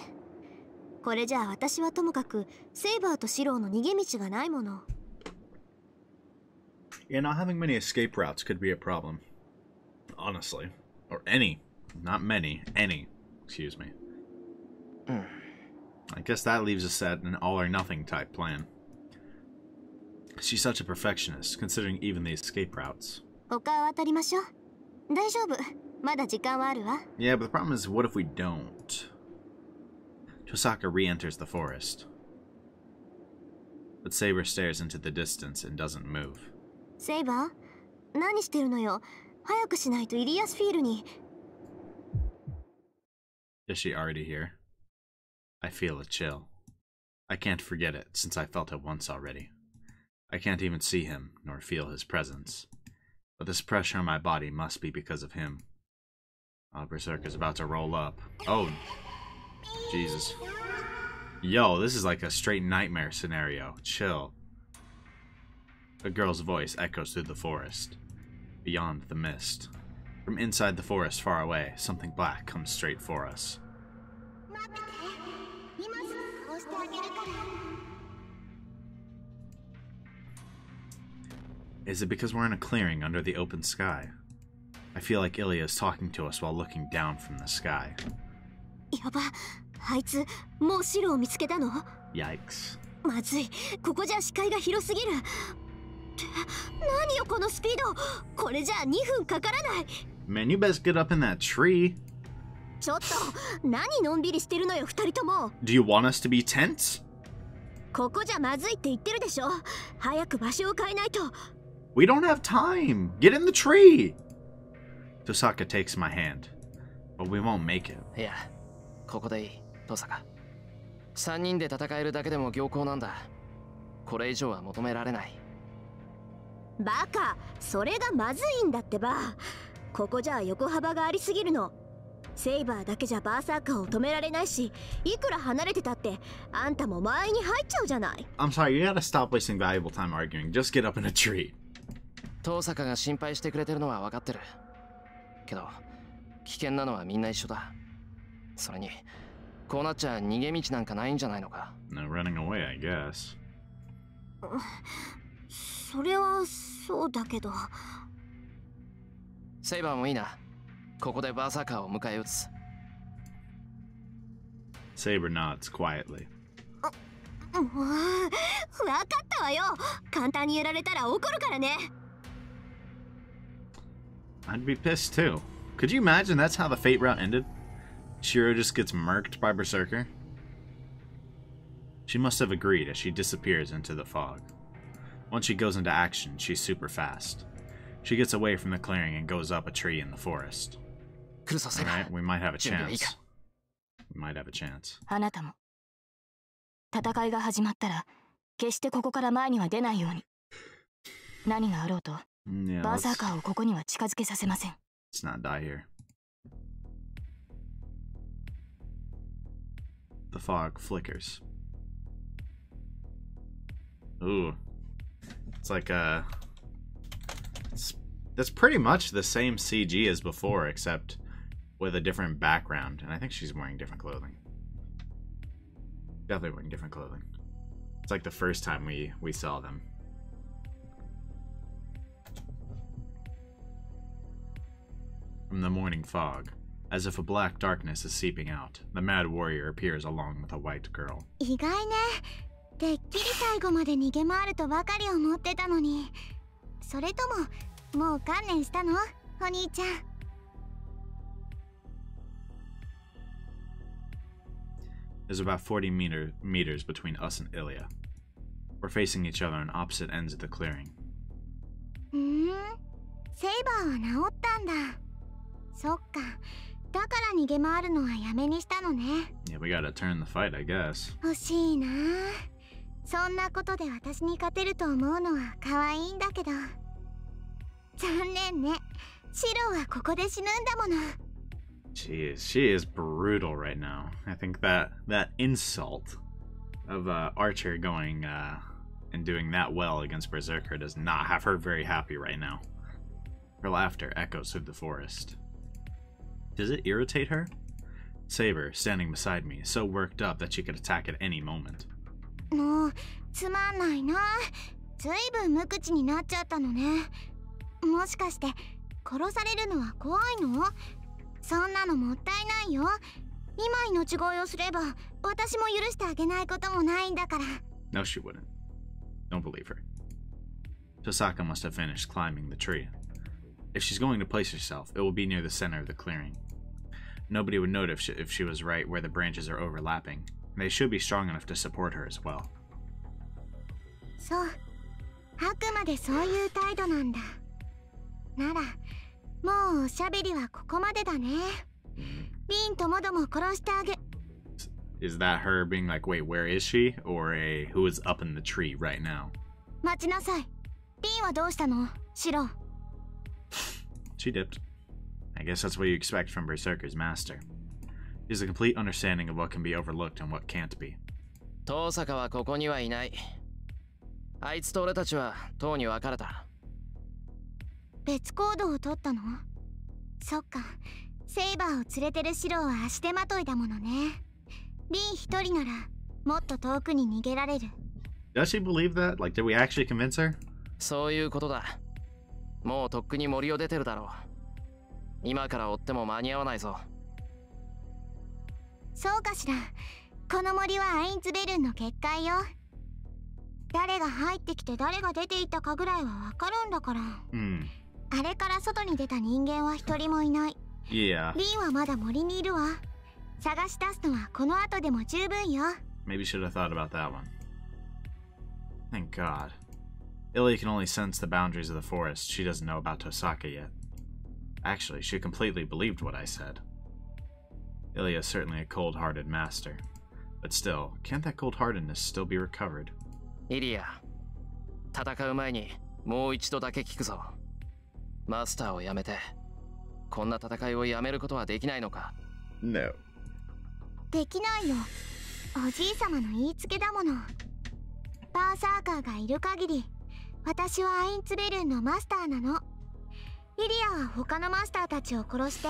これじゃあ私はともかくセイバーとシローの逃げ道がないもの。Yeah, not having many escape routes could be a problem. Honestly. Or any. Not many. Any. Excuse me. I guess that leaves us at an all-or-nothing type plan. She's such a perfectionist, considering even the escape routes. 他は渡りましょう。大丈夫。まだ時間はあるわ。Yeah, but the problem is, what if we don't? Tosaka re-enters the forest. But Saber stares into the distance and doesn't move. セイバー、何してるのよ。早くしないとイリアスフィールに。Is she already here? I feel a chill. I can't forget it, since I felt it once already. I can't even see him, nor feel his presence. But this pressure on my body must be because of him. Oh, Berserker's about to roll up. Oh, Jesus. Yo, this is like a straight nightmare scenario. Chill. A girl's voice echoes through the forest. Beyond the mist. From inside the forest far away, something black comes straight for us. Is it because we're in a clearing under the open sky? I feel like Illya is talking to us while looking down from the sky. やば、あいつもうシロを見つけたの? Yikes. まずい、ここじゃ視界が広すぎる。何よこのスピード。これじゃ2分かからない。 Man, you best get up in that tree. ちょっと、何のんびりしてるのよ、2人とも。Do you want us to be tense? ここじゃまずいって言ってるでしょ。早く場所を変えないと。We don't have time. Get in the tree. Tosaka takes my hand, but we won't make it. いや、ここでいい、Tosaka。3人で戦えるだけでも僥倖なんだ。これ以上は求められない。バカ、それがまずいんだってば。ここじゃ横幅がありすぎるの。セイバーだけじゃバーサーカーを止められないし、いくら離れてたってあんたも前に入っちゃうじゃない。I'm sorry, you gotta stop wasting valuable time arguing. Just get up in a tree. Tosakaが心配してくれてるのは分かってる。けど、危険なのはみんな一緒だ。それに、こうなっちゃ逃げ道なんかないんじゃないのか。No running away, I guess. それはそうだけど。セイバーもいいな。ここでバーサーカーを迎え撃つ。Saber nods quietly. 分かったわよ。簡単にやられたら怒るからね。I'd be pissed too. Could you imagine that's how the fate route ended? Shiro just gets murked by Berserker? She must have agreed as she disappears into the fog. Once she goes into action, she's super fast. She gets away from the clearing and goes up a tree in the forest. Alright, we might have a chance. We might have a chance. あなたも戦いが始まったら決してここから前には出ないように。何があろうと、バーサーカーをここには近づけさせません。Let's not die here. The fog flickers. Ooh. It's like that's pretty much the same CG as before, except with a different background. And I think she's wearing different clothing. Definitely wearing different clothing. It's like the first time we saw them. From the morning fog, as if a black darkness is seeping out, the mad warrior appears along with a white girl. 意外ね。てっきり最後まで逃げ回るとばかり思ってたのに。それとももう観念したの？お兄ちゃん。There's about 40 meters between us and Illya. We're facing each other on opposite ends of the clearing. セイバーは治ったんだ。そっか。だから逃げ回るのはやめにしたのね。Yeah, we gotta turn the fight, I guess. 欲しいな。そんなことで私に勝てると思うのは可愛いんだけど。残念ね。シロはここで死ぬんだもの。She is brutal right now. I think that insult of Archer going and doing that well against Berserker does not have her very happy right now. Her laughter echoes through the forest. Does it irritate her? Saber, standing beside me, is so worked up that she could attack at any moment. もうつまんないな。ずいぶん無口になっちゃったのね。もしかして殺されるのは怖いの？そんなのもったいないよ。今命乞いをすれば私も許してあげないこともないんだから。No, she wouldn't. Don't believe her. Tosaka must have finished climbing the tree. If she's going to place herself, it will be near the center of the clearing. Nobody would notice if she was right where the branches are overlapping. They should be strong enough to support her as well. そう。あくまでそういう態度なんだ。なら、もうおしゃべりはここまでだね。リンとモドも殺してあげ。Is that her being like, wait, where is she? Or a who is up in the tree right now? 待ちなさい。リンはどうしたの？シロ。She dipped. I guess that's what you expect from Berserker's master. He has a complete understanding of what can be overlooked and what can't be. 遠坂はここにはいない。あいつと俺たちは塔に別れた。別行動を取ったの？そっか。セイバーを連れてるシロは足手まといだものね。リン一人ならもっと遠くに逃げられる。Does she believe that? Like, did we actually convince her? そういうことだ。もうとっくに森を出てるだろう。今から追っても間に合わないぞ。そうかしら。この森はアインツベルンの結界よ。誰が入ってきて誰が出ていったかぐらいはわかるんだから。あれから外に出た人間は一人もいない。Yeah. リンはまだ森にいるわ。探し出すのはこの後でも十分よ。Maybe should have thought about that one. Thank God. Illya can only sense the boundaries of the forest. She doesn't know about Tosaka yet. Actually, she completely believed what I said. Illya is certainly a cold-hearted master. But still, can't that cold-heartedness still be recovered? イリア、戦う前にもう一度だけ聞くぞ。マスターを辞めて、こんな戦いをやめることはできないのか？ No. できないよ。おじいさまの言いつけだもの。バーサーカーがいる限り、私はアインツベルンのマスターなの。イリアは他のマスターたちを殺して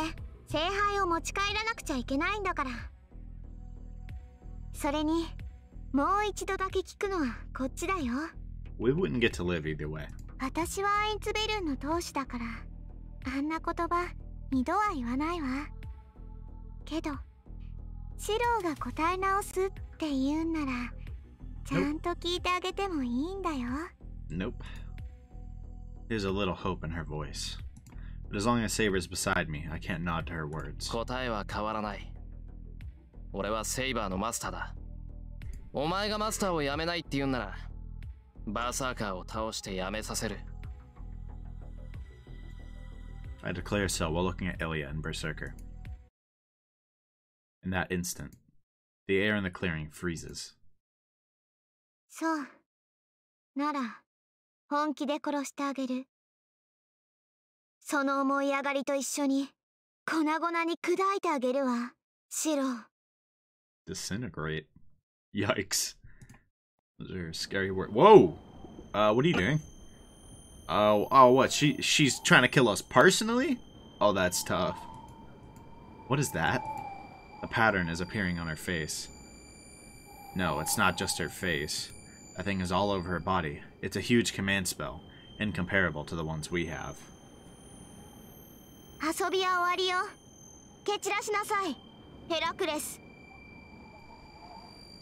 聖杯を持ち帰らなくちゃいけないんだから。それにもう一度だけ聞くのはこっちだよ。 We wouldn't get to live either way. 私はアインツベルンの当主だから、あんな言葉二度は言わないわ。けどシローが答え直すって言うんなら、ちゃんと聞いてあげてもいいんだよ。Nope. There's a little hope in her voice. But as long as Saber's beside me, I can't nod to her words. 答えは変わらない。俺はセイバーのマスターだ。お前がマスターを辞めないって言うんなら、バーサーカーを倒して辞めさせる。I declare so while looking at Illya and Berserker. In that instant, the air in the clearing freezes. そう。なら、本気で殺してあげる。その思い上がりと一緒に、粉々に砕いてあげるわ、シロ。Disintegrate? Yikes. Those are scary words. Whoa! What are you doing? Oh, what? She's trying to kill us personally? Oh, that's tough. What is that? A pattern is appearing on her face. No, it's not just her face. That thing is all over her body. It's a huge command spell, incomparable to the ones we have. 遊びは終わりよ。蹴散らしなさい、ヘラクレス。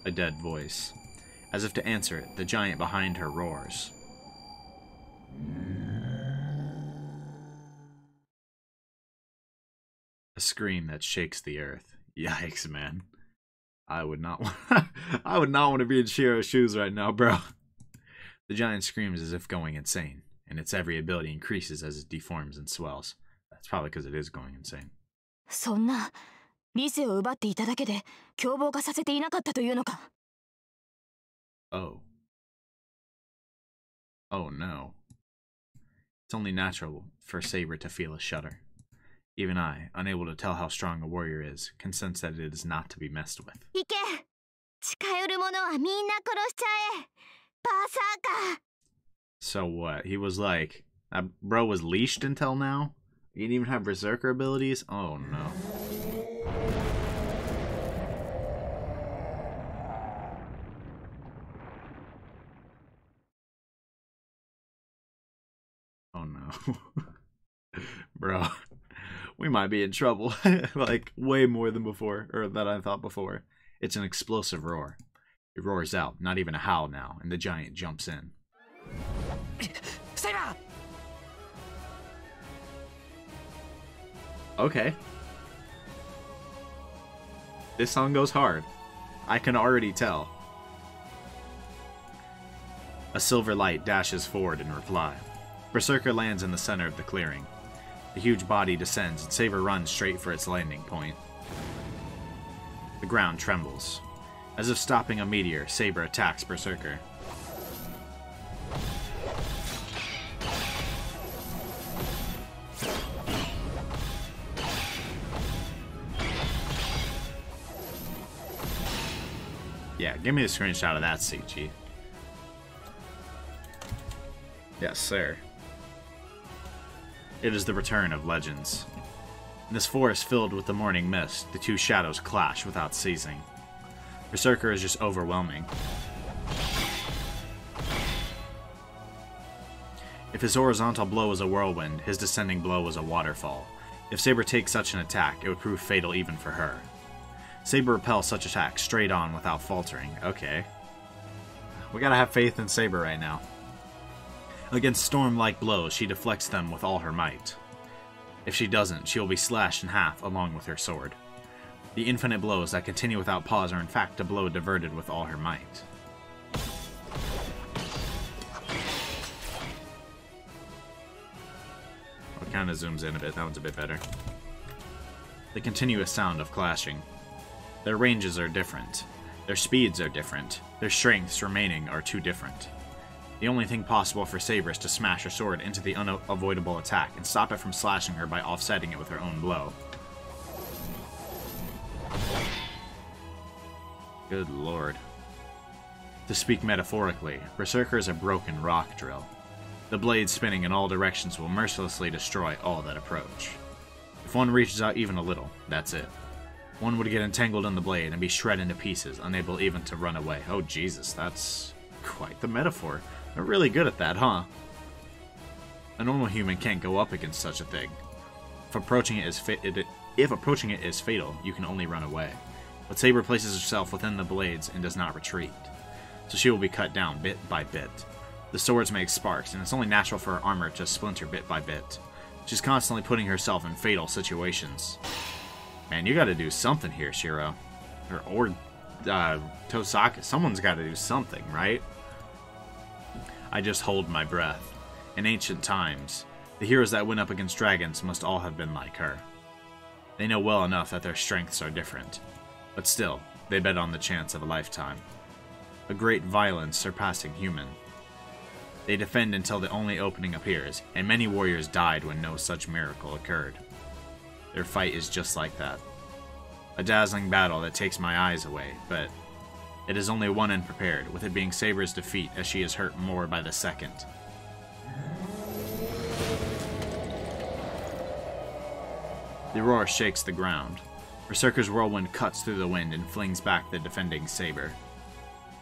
A dead voice. As if to answer it, the giant behind her roars. A scream that shakes the earth. Yikes, man. I would not I would not want to be in Shiro's shoes right now, bro. The giant screams as if going insane, and its every ability increases as it deforms and swells. That's probably because it is going insane. そんな理性を奪っていただけで凶暴化させていなかったというのか。 Oh. Oh no. It's only natural for Saber to feel a shudder. Even I, unable to tell how strong a warrior is, can sense that it is not to be messed with. 行け。近寄る者はみんな殺しちゃえ。バーサーカー。 So what? He was like, that bro was leashed until now? He didn't even have Berserker abilities? Oh no. Oh no. Bro, we might be in trouble. Like, way more than before, or than I thought before. It's an explosive roar. It roars out, not even a howl now, and the giant jumps in. Saber! Okay. This song goes hard. I can already tell. A silver light dashes forward in reply. Berserker lands in the center of the clearing. The huge body descends and Saber runs straight for its landing point. The ground trembles. As if stopping a meteor, Saber attacks Berserker. Yeah, give me a screenshot of that, CG. Yes, sir. It is the return of legends. In this forest filled with the morning mist, the two shadows clash without ceasing. Berserker is just overwhelming. If his horizontal blow was a whirlwind, his descending blow was a waterfall. If Saber takes such an attack, it would prove fatal even for her. Saber repels such attacks straight on without faltering. Okay. We gotta have faith in Saber right now. Against storm-like blows, she deflects them with all her might. If she doesn't, she will be slashed in half along with her sword. The infinite blows that continue without pause are in fact a blow diverted with all her might. It kind of zooms in a bit. That one's a bit better. The continuous sound of clashing. Their ranges are different. Their speeds are different. Their strengths remaining are too different. The only thing possible for Saber is to smash her sword into the unavoidable attack and stop it from slashing her by offsetting it with her own blow. Good lord. To speak metaphorically, Berserker is a broken rock drill. The blades spinning in all directions will mercilessly destroy all that approach. If one reaches out even a little, that's it. One would get entangled in the blade and be shredded into pieces, unable even to run away. Oh Jesus, that's quite the metaphor. They're really good at that, huh? A normal human can't go up against such a thing. If approaching it is fatal, you can only run away. But Saber places herself within the blades and does not retreat. So she will be cut down bit by bit. The swords make sparks, and it's only natural for her armor to splinter bit by bit. She's constantly putting herself in fatal situations. Man, you gotta do something here, Shiro. Or Tosaka. Someone's gotta do something, right? I just hold my breath. In ancient times, the heroes that went up against dragons must all have been like her. They know well enough that their strengths are different. But still, they bet on the chance of a lifetime. A great violence surpassing human. They defend until the only opening appears, and many warriors died when no such miracle occurred. Their fight is just like that. A dazzling battle that takes my eyes away, but it is only one unprepared, with it being Saber's defeat as she is hurt more by the second. The roar shakes the ground. Berserker's whirlwind cuts through the wind and flings back the defending Saber.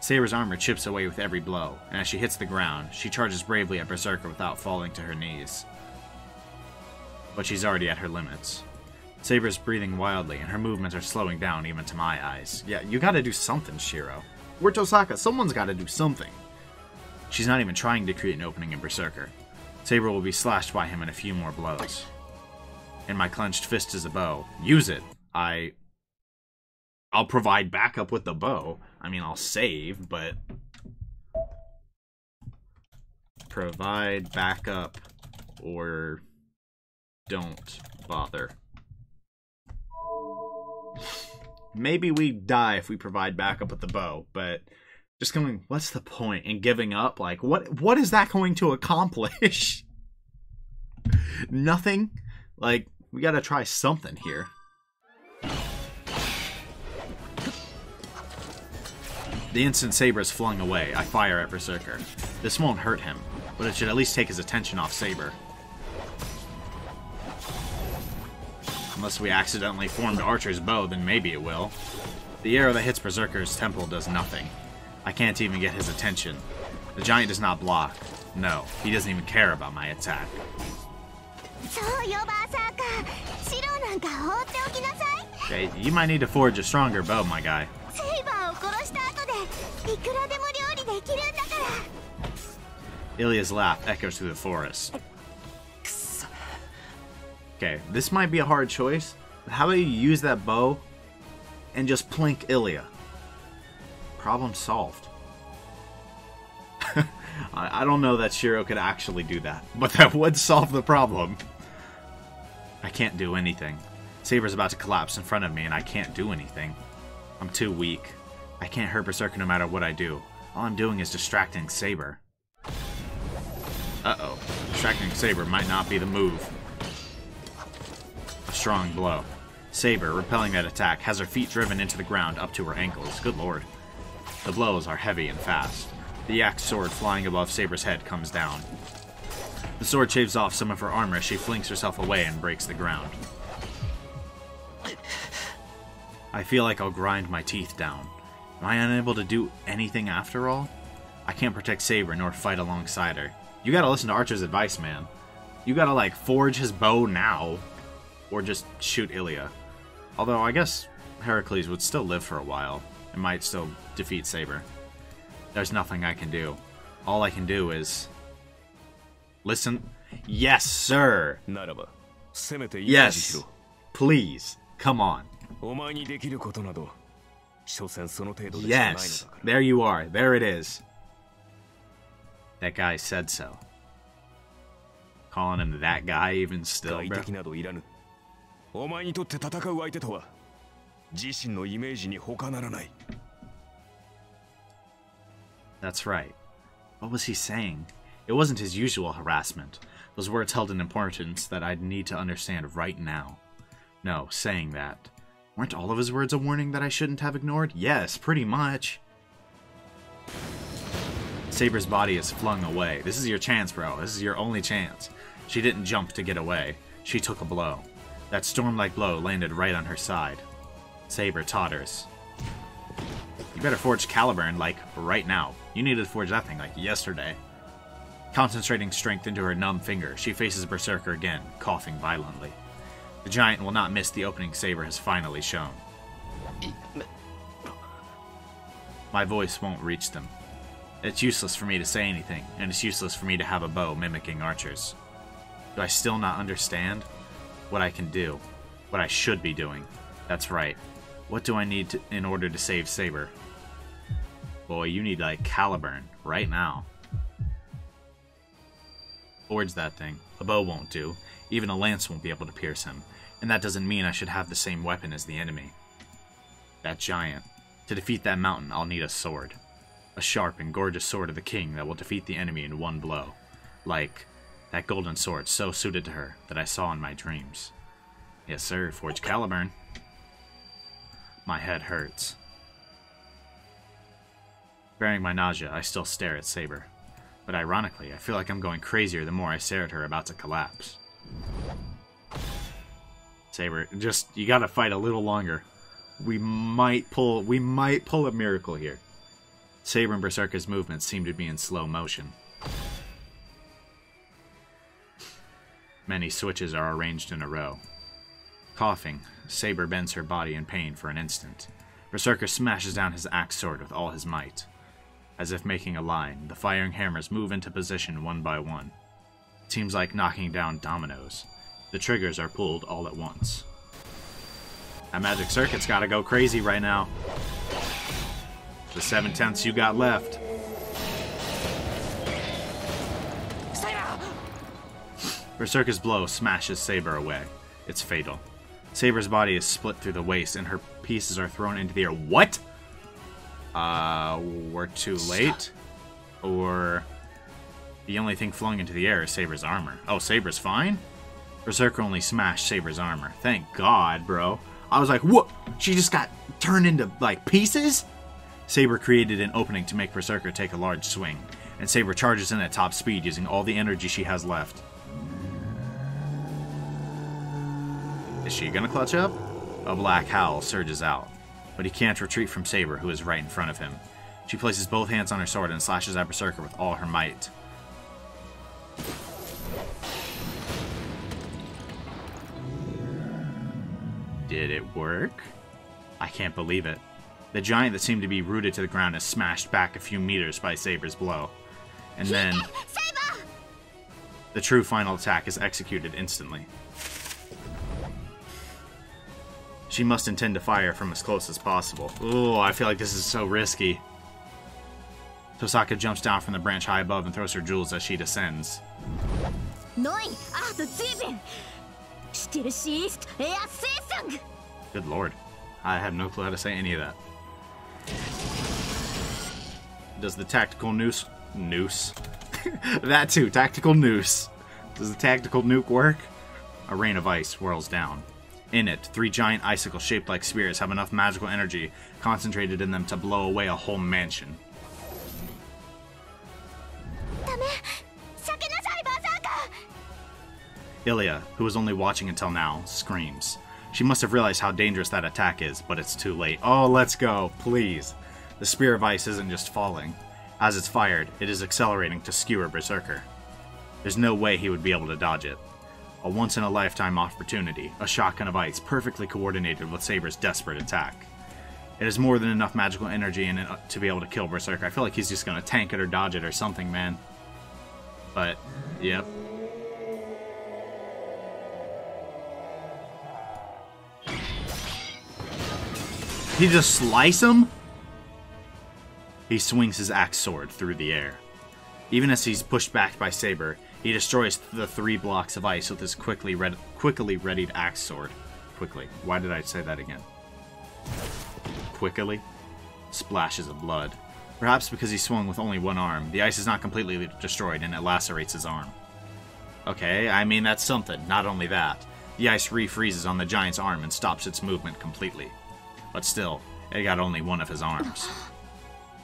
Saber's armor chips away with every blow, and as she hits the ground, she charges bravely at Berserker without falling to her knees. But she's already at her limits. Saber's breathing wildly, and her movements are slowing down even to my eyes. Yeah, you gotta do something, Shiro. We're Tosaka, someone's gotta do something. She's not even trying to create an opening in Berserker. Saber will be slashed by him in a few more blows. And my clenched fist is a bow. Use it! I'll provide backup with the bow. I mean, I'll save, but... Provide backup or don't bother. Maybe we die if we provide backup with the bow, but just going, what's the point in giving up? Like, what is that going to accomplish? Nothing? Like, we gotta try something here. The instant Saber is flung away, I fire at Berserker. This won't hurt him, but it should at least take his attention off Saber. Unless we accidentally formed Archer's bow, then maybe it will. The arrow that hits Berserker's temple does nothing. I can't even get his attention. The giant does not block. No, he doesn't even care about my attack. Okay, you might need to forge a stronger bow, my guy. Illya's laugh echoes through the forest. Okay, this might be a hard choice, but how about you use that bow and just plink Illya? Problem solved. I don't know that Shiro could actually do that, but that would solve the problem. I can't do anything. Saber's about to collapse in front of me and I can't do anything. I'm too weak. I can't hurt Berserker no matter what I do. All I'm doing is distracting Saber. Uh-oh. Distracting Saber might not be the move. A strong blow. Saber, repelling that attack, has her feet driven into the ground up to her ankles. Good lord. The blows are heavy and fast. The axe sword flying above Saber's head comes down. The sword shaves off some of her armor as she flings herself away and breaks the ground. I feel like I'll grind my teeth down. Am I unable to do anything after all? I can't protect Saber nor fight alongside her. You gotta listen to Archer's advice, man. You gotta, like, forge his bow now. Or just shoot Illya. Although, I guess Heracles would still live for a while. And might still defeat Saber. There's nothing I can do. All I can do is... listen. Yes, sir! Yes! Please, come on. Yes! There you are. There it is. That guy said so. Calling him that guy even still, bro. That's right. What was he saying? It wasn't his usual harassment. Those words held an importance that I'd need to understand right now. No, saying that. Weren't all of his words a warning that I shouldn't have ignored? Yes, pretty much. Saber's body is flung away. This is your chance, bro. This is your only chance. She didn't jump to get away. She took a blow. That storm-like blow landed right on her side. Saber totters. You better forge Caliburn, like, right now. You needed to forge that thing, like, yesterday. Concentrating strength into her numb finger, she faces Berserker again, coughing violently. The giant will not miss the opening Saber has finally shown. My voice won't reach them. It's useless for me to say anything, and it's useless for me to have a bow mimicking Archer's. Do I still not understand? What I can do. What I should be doing. That's right. What do I need in order to save Saber? Boy, you need, like, Caliburn, right now. Forge that thing. A bow won't do. Even a lance won't be able to pierce him. And that doesn't mean I should have the same weapon as the enemy. That giant. To defeat that mountain, I'll need a sword. A sharp and gorgeous sword of the king that will defeat the enemy in one blow. Like that golden sword so suited to her that I saw in my dreams. Yes, sir, forge Caliburn. My head hurts. Bearing my nausea, I still stare at Saber. But ironically, I feel like I'm going crazier the more I stare at her about to collapse. Saber, just, you gotta fight a little longer. We might pull a miracle here. Saber and Berserker's movements seem to be in slow motion. Many switches are arranged in a row. Coughing, Saber bends her body in pain for an instant. Berserker smashes down his axe sword with all his might. As if making a line, the firing hammers move into position one by one. It seems like knocking down dominoes. The triggers are pulled all at once. That magic circuit's gotta go crazy right now. The 7/10 you got left. Berserker's blow smashes Saber away. It's fatal. Saber's body is split through the waist, and her pieces are thrown into the air. What? We're too late? Or... the only thing flowing into the air is Saber's armor. Oh, Saber's fine? Berserker only smashed Saber's armor. Thank God, bro. I was like, what? She just got turned into, like, pieces? Saber created an opening to make Berserker take a large swing, and Saber charges in at top speed using all the energy she has left. Is she gonna clutch up? A black howl surges out, but he can't retreat from Saber, who is right in front of him. She places both hands on her sword and slashes at Berserker with all her might. Did it work? I can't believe it. The giant that seemed to be rooted to the ground is smashed back a few meters by Saber's blow. And then... the true final attack is executed instantly. She must intend to fire from as close as possible. Ooh, I feel like this is so risky. Tosaka jumps down from the branch high above and throws her jewels as she descends. Good lord. I have no clue how to say any of that. Does the tactical noose... that too, tactical noose. Does the tactical nuke work? A rain of ice swirls down. In it, 3 giant icicle shaped like spears have enough magical energy concentrated in them to blow away a whole mansion. Illya, who was only watching until now, screams. She must have realized how dangerous that attack is, but it's too late. Oh, let's go, please. The spear of ice isn't just falling. As it's fired, it is accelerating to skewer Berserker. There's no way he would be able to dodge it. A once-in-a-lifetime opportunity, a shotgun of ice perfectly coordinated with Saber's desperate attack. It has more than enough magical energy in it to be able to kill Berserker. I feel like he's just gonna tank it or dodge it or something, man. But, yep. He just slice him? He swings his axe sword through the air. Even as he's pushed back by Saber, he destroys the 3 blocks of ice with his quickly readied axe sword. Quickly. Why did I say that again? Quickly? Splashes of blood. Perhaps because he swung with only one arm, the ice is not completely destroyed and it lacerates his arm. Okay, I mean that's something. Not only that, the ice refreezes on the giant's arm and stops its movement completely. But still, it got only one of his arms.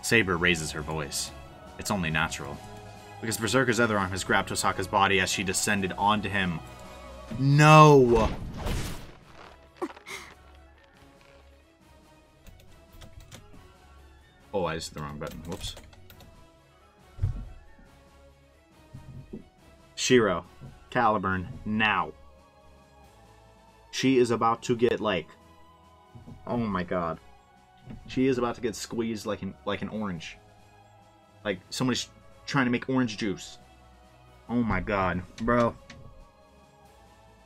Saber raises her voice. It's only natural. Because Berserker's other arm has grabbed Tosaka's body as she descended onto him. No! Oh, I just hit the wrong button. Whoops. Shiro, Caliburn, now. She is about to get, like... oh my god. She is about to get squeezed like an orange. Like somebody's trying to make orange juice. Oh my god. Bro.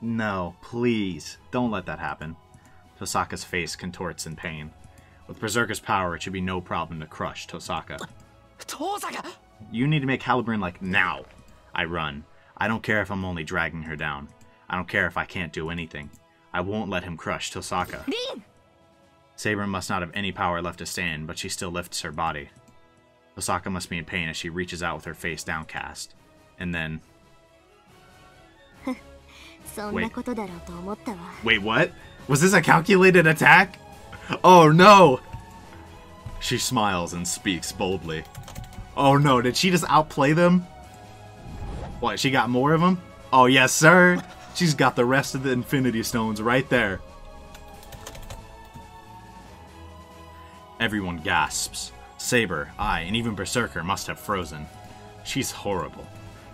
No, please. Don't let that happen. Tosaka's face contorts in pain. With Berserker's power, it should be no problem to crush Tosaka. You need to make Caliburn like now. I run. I don't care if I'm only dragging her down. I don't care if I can't do anything. I won't let him crush Tosaka. Saber must not have any power left to stand, but she still lifts her body. Tosaka must be in pain as she reaches out with her face downcast. And then... Wait, what? Was this a calculated attack? Oh no! She smiles and speaks boldly. Oh no, did she just outplay them? What, she got more of them? Oh yes, sir! She's got the rest of the Infinity Stones right there. Everyone gasps. Saber, I, and even Berserker must have frozen. She's horrible.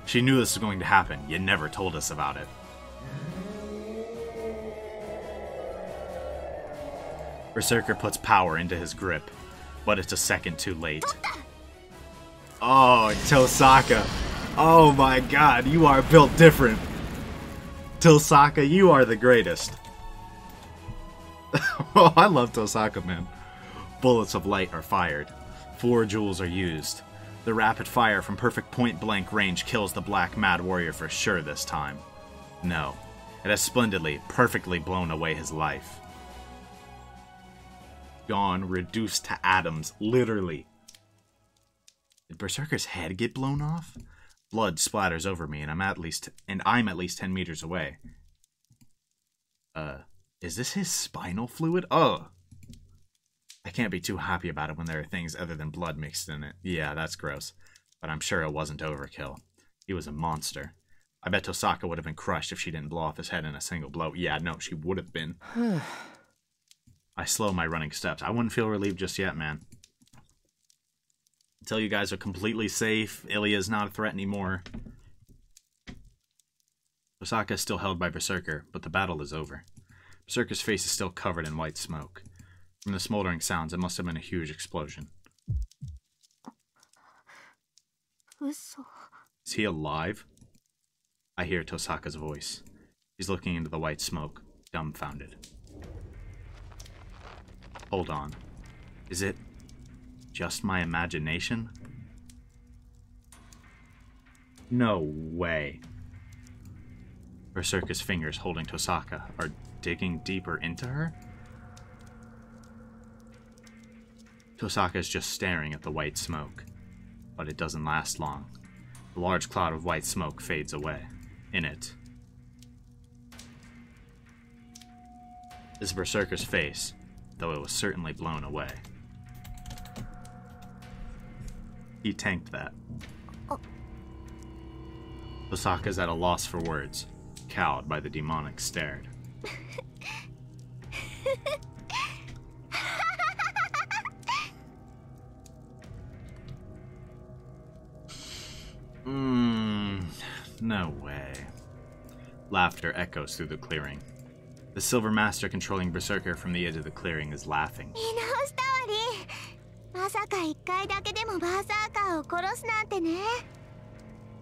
She knew this was going to happen, yet never told us about it. Berserker puts power into his grip, but it's a second too late. Oh, Tosaka. Oh my god, you are built different. Tosaka, you are the greatest. Oh, I love Tosaka, man. Bullets of light are fired. 4 jewels are used. The rapid fire from perfect point-blank range kills the Black Mad Warrior for sure this time. No, it has splendidly, perfectly blown away his life. Gone, reduced to atoms, literally. Did Berserker's head get blown off? Blood splatters over me, and I'm at least 10 meters away. Is this his spinal fluid? Oh! I can't be too happy about it when there are things other than blood mixed in it. Yeah, that's gross. But I'm sure it wasn't overkill. He was a monster. I bet Tosaka would have been crushed if she didn't blow off his head in a single blow. Yeah, no, she would have been. I slow my running steps. I wouldn't feel relieved just yet, man. Until you guys are completely safe, Illya's not a threat anymore. Tosaka is still held by Berserker, but the battle is over. Berserker's face is still covered in white smoke. From the smoldering sounds, it must have been a huge explosion. Is he alive? I hear Tosaka's voice. He's looking into the white smoke, dumbfounded. Hold on. Is it just my imagination? No way. Berserker's fingers holding Tosaka are digging deeper into her? Tosaka is just staring at the white smoke, but it doesn't last long. The large cloud of white smoke fades away. In it is Berserker's face, though it was certainly blown away. He tanked that. Tosaka's at a loss for words, cowed by the demonic stare. No way. Laughter echoes through the clearing. The Silver Master controlling Berserker from the edge of the clearing is laughing.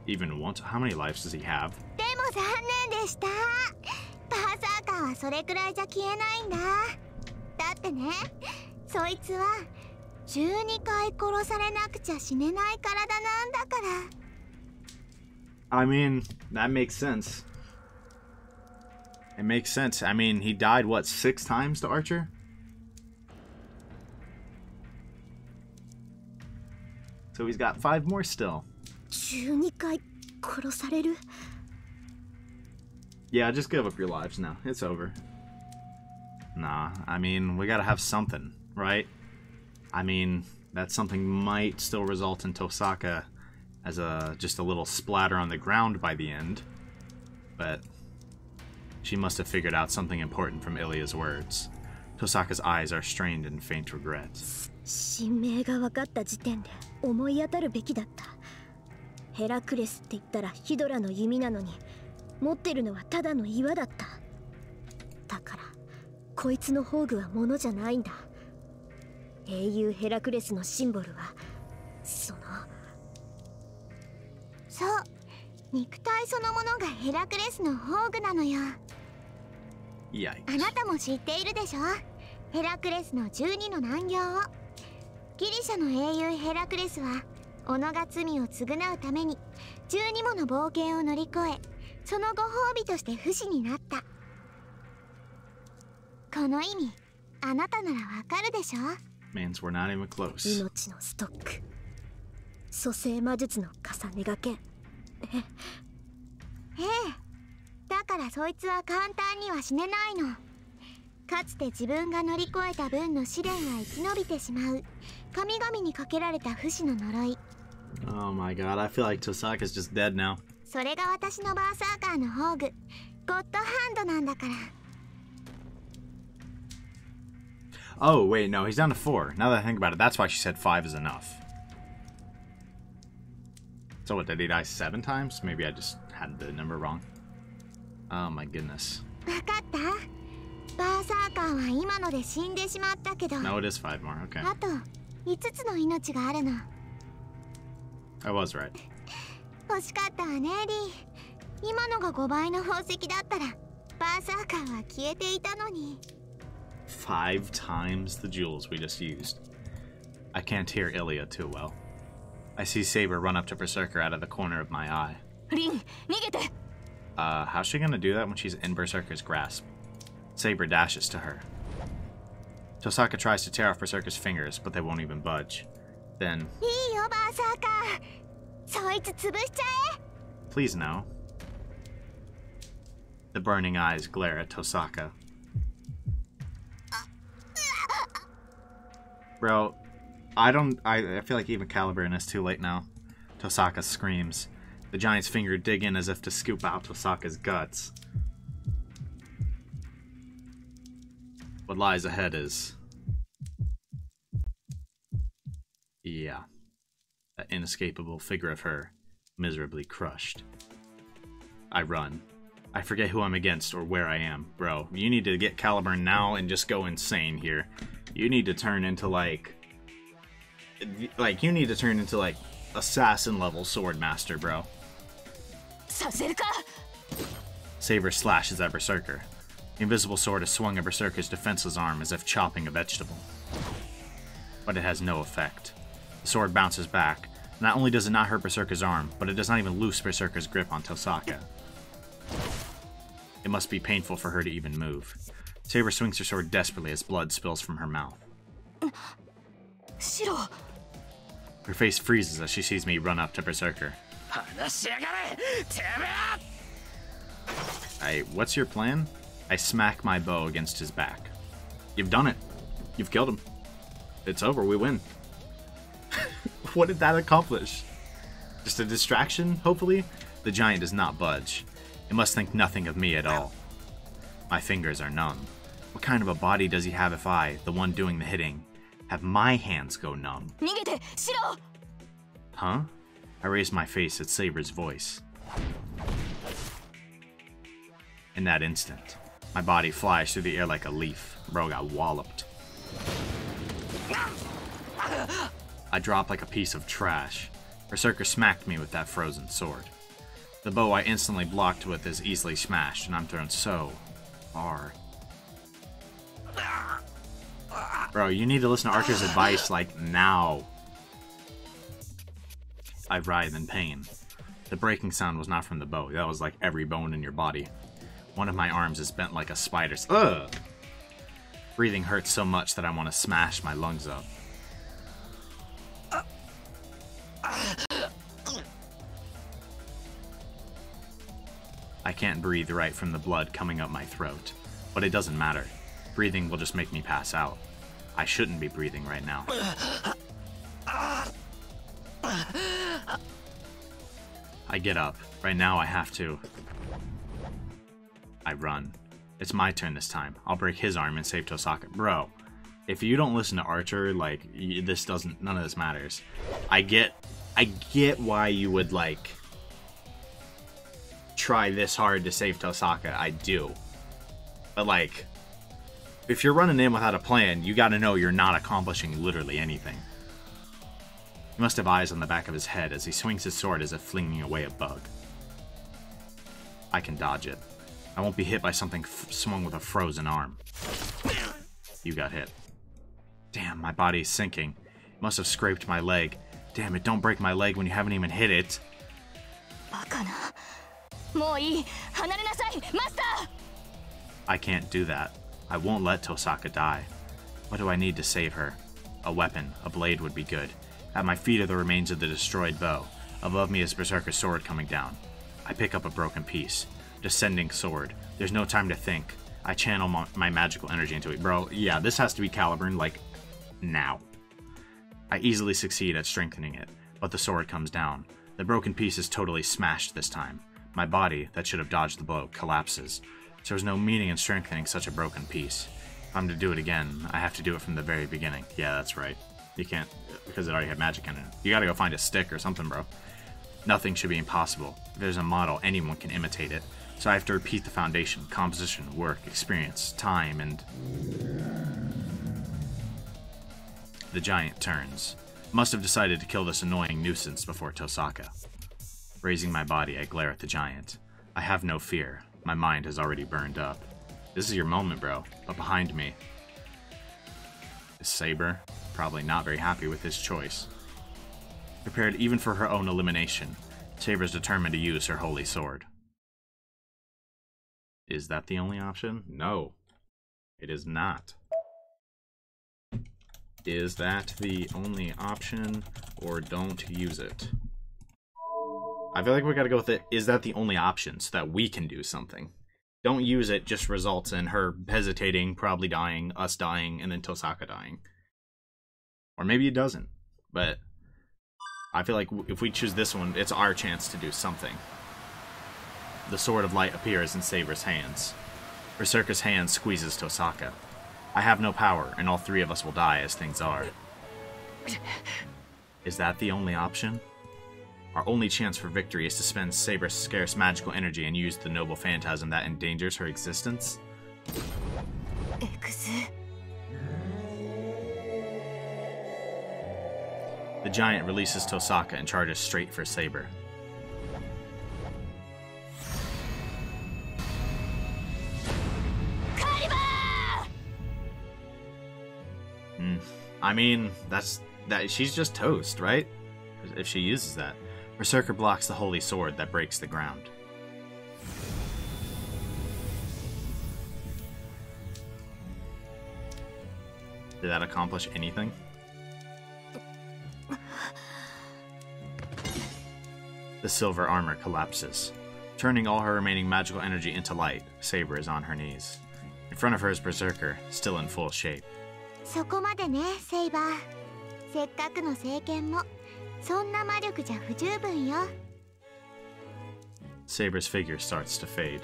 Even once? How many lives does he have? I mean, that makes sense. It makes sense. I mean, he died, what, 6 times to Archer? So he's got 5 more still. Yeah, just give up your lives now. It's over. Nah, I mean, we gotta have something, right? I mean, that something might still result in Tosaka as just a little splatter on the ground by the end. But she must have figured out something important from Illya's words. Tosaka's eyes are strained in faint regret. Yikes. あなたも知っているでしょ？ヘラクレスの12の難行を。ギリシャの英雄ヘラクレスは己が罪を償うために12もの冒険を乗り越え、そのご褒美として不死になった。この意味、あなたならわかるでしょ？ Means we're not even close. 命のストック、蘇生魔術の重ねがけ。ええ。だからそいつは簡単には死ねないの。かつて自分が乗り越えた分の試練が生き延びてしまう神々にかけられた不死の呪い。Oh my god, I feel like Tosaka's just dead now. それが私のバーサーカーの宝具、ゴッドハンドなんだから。Oh, wait, no, he's down to 4. Now that I think about it, that's why she said 5 is enough. So what, did he die 7 times? Maybe I just had the number wrong. Oh my goodness. わかった？バーサーカーは今ので死んでしまったけど。No, it is 5 more, okay. あと5つの命があるの。I was right. 欲しかったわね、リー。今のが5倍の宝石だったら、バーサーカーは消えていたのに。5 times the jewels we just used. I can't hear Illya too well. I see Saber run up to Berserker out of the corner of my eye. Rin, nigete! How's she gonna do that when she's in Berserker's grasp? Saber dashes to her. Tosaka tries to tear off Berserker's fingers, but they won't even budge. Then... いいよバーサーカー。そいつ潰しちゃえ。 Please no. The burning eyes glare at Tosaka. Bro, I feel like even Caliburn is too late now. Tosaka screams. The giant's finger dig in as if to scoop out Tosaka's guts. What lies ahead is... yeah. That inescapable figure of her, miserably crushed. I run. I forget who I'm against or where I am. Bro, you need to get Caliburn now and just go insane here. You need to turn into like you need to turn into like assassin level sword master, bro. Saber slashes at Berserker. The invisible sword is swung at Berserker's defenseless arm as if chopping a vegetable. But it has no effect. The sword bounces back. Not only does it not hurt Berserker's arm, but it does not even loose Berserker's grip on Tosaka. It must be painful for her to even move. Saber swings her sword desperately as blood spills from her mouth. Shiro. Her face freezes as she sees me run up to Berserker. What's your plan? I smack my bow against his back. You've done it. You've killed him. It's over, we win. What did that accomplish? Just a distraction, hopefully? The giant does not budge. It must think nothing of me at all. My fingers are numb. What kind of a body does he have if I, the one doing the hitting, have my hands go numb? Nigete, Shiro! Huh? I raise my face at Saber's voice. In that instant, my body flies through the air like a leaf. Bro got walloped. I drop like a piece of trash. Berserker smacked me with that frozen sword. The bow I instantly blocked with is easily smashed, and I'm thrown so far. Bro, you need to listen to Archer's advice, like, now. I writhe in pain. The breaking sound was not from the bow. That was like every bone in your body. One of my arms is bent like a spider's. Ugh! Breathing hurts so much that I want to smash my lungs up. I can't breathe right from the blood coming up my throat, but it doesn't matter. Breathing will just make me pass out. I shouldn't be breathing right now. I get up. Right now I have to. I run. It's my turn this time. I'll break his arm and save Tosaka. Bro, if you don't listen to Archer, like, this doesn't, none of this matters. I get why you would, like, try this hard to save Tosaka. I do. But, like, if you're running in without a plan, you gotta know you're not accomplishing literally anything. He must have eyes on the back of his head as he swings his sword as if flinging away a bug. I can dodge it. I won't be hit by something swung with a frozen arm. You got hit. Damn, my body's sinking. It must have scraped my leg. Damn it, don't break my leg when you haven't even hit it. I can't do that. I won't let Tosaka die. What do I need to save her? A weapon, a blade would be good. At my feet are the remains of the destroyed bow. Above me is Berserker's sword coming down. I pick up a broken piece. Descending sword. There's no time to think. I channel my magical energy into it. Bro, yeah, this has to be Caliburn, like, now. I easily succeed at strengthening it, but the sword comes down. The broken piece is totally smashed this time. My body, that should have dodged the blow, collapses. There's no meaning in strengthening such a broken piece. If I'm to do it again, I have to do it from the very beginning. Yeah, that's right. You can't, because it already had magic in it. You gotta go find a stick or something, bro. Nothing should be impossible. If there's a model, anyone can imitate it. So I have to repeat the foundation, composition, work, experience, time, and... The giant turns. Must have decided to kill this annoying nuisance before Tosaka. Raising my body, I glare at the giant. I have no fear. My mind has already burned up. This is your moment, bro. But behind me, Saber, probably not very happy with his choice. Prepared even for her own elimination, Saber's determined to use her holy sword. Is that the only option? No, it is not. Is that the only option, or don't use it? I feel like we gotta go with it. Is that the only option, so that we can do something? Don't use it just results in her hesitating, probably dying, us dying, and then Tosaka dying. Or maybe it doesn't. But I feel like if we choose this one, it's our chance to do something. The Sword of Light appears in Saber's hands. Berserker's hand squeezes Tosaka. I have no power, and all three of us will die as things are. Is that the only option? Our only chance for victory is to spend Saber's scarce magical energy and use the noble phantasm that endangers her existence? The giant releases Tosaka and charges straight for Saber. I mean, she's just toast, right? If she uses that. Berserker blocks the holy sword that breaks the ground. Did that accomplish anything? The silver armor collapses. Turning all her remaining magical energy into light, Saber is on her knees. In front of her is Berserker, still in full shape. そこまでね、セイバー。せっかくの聖剣もそんな魔力じゃ不十分よ。Saber's figure starts to fade.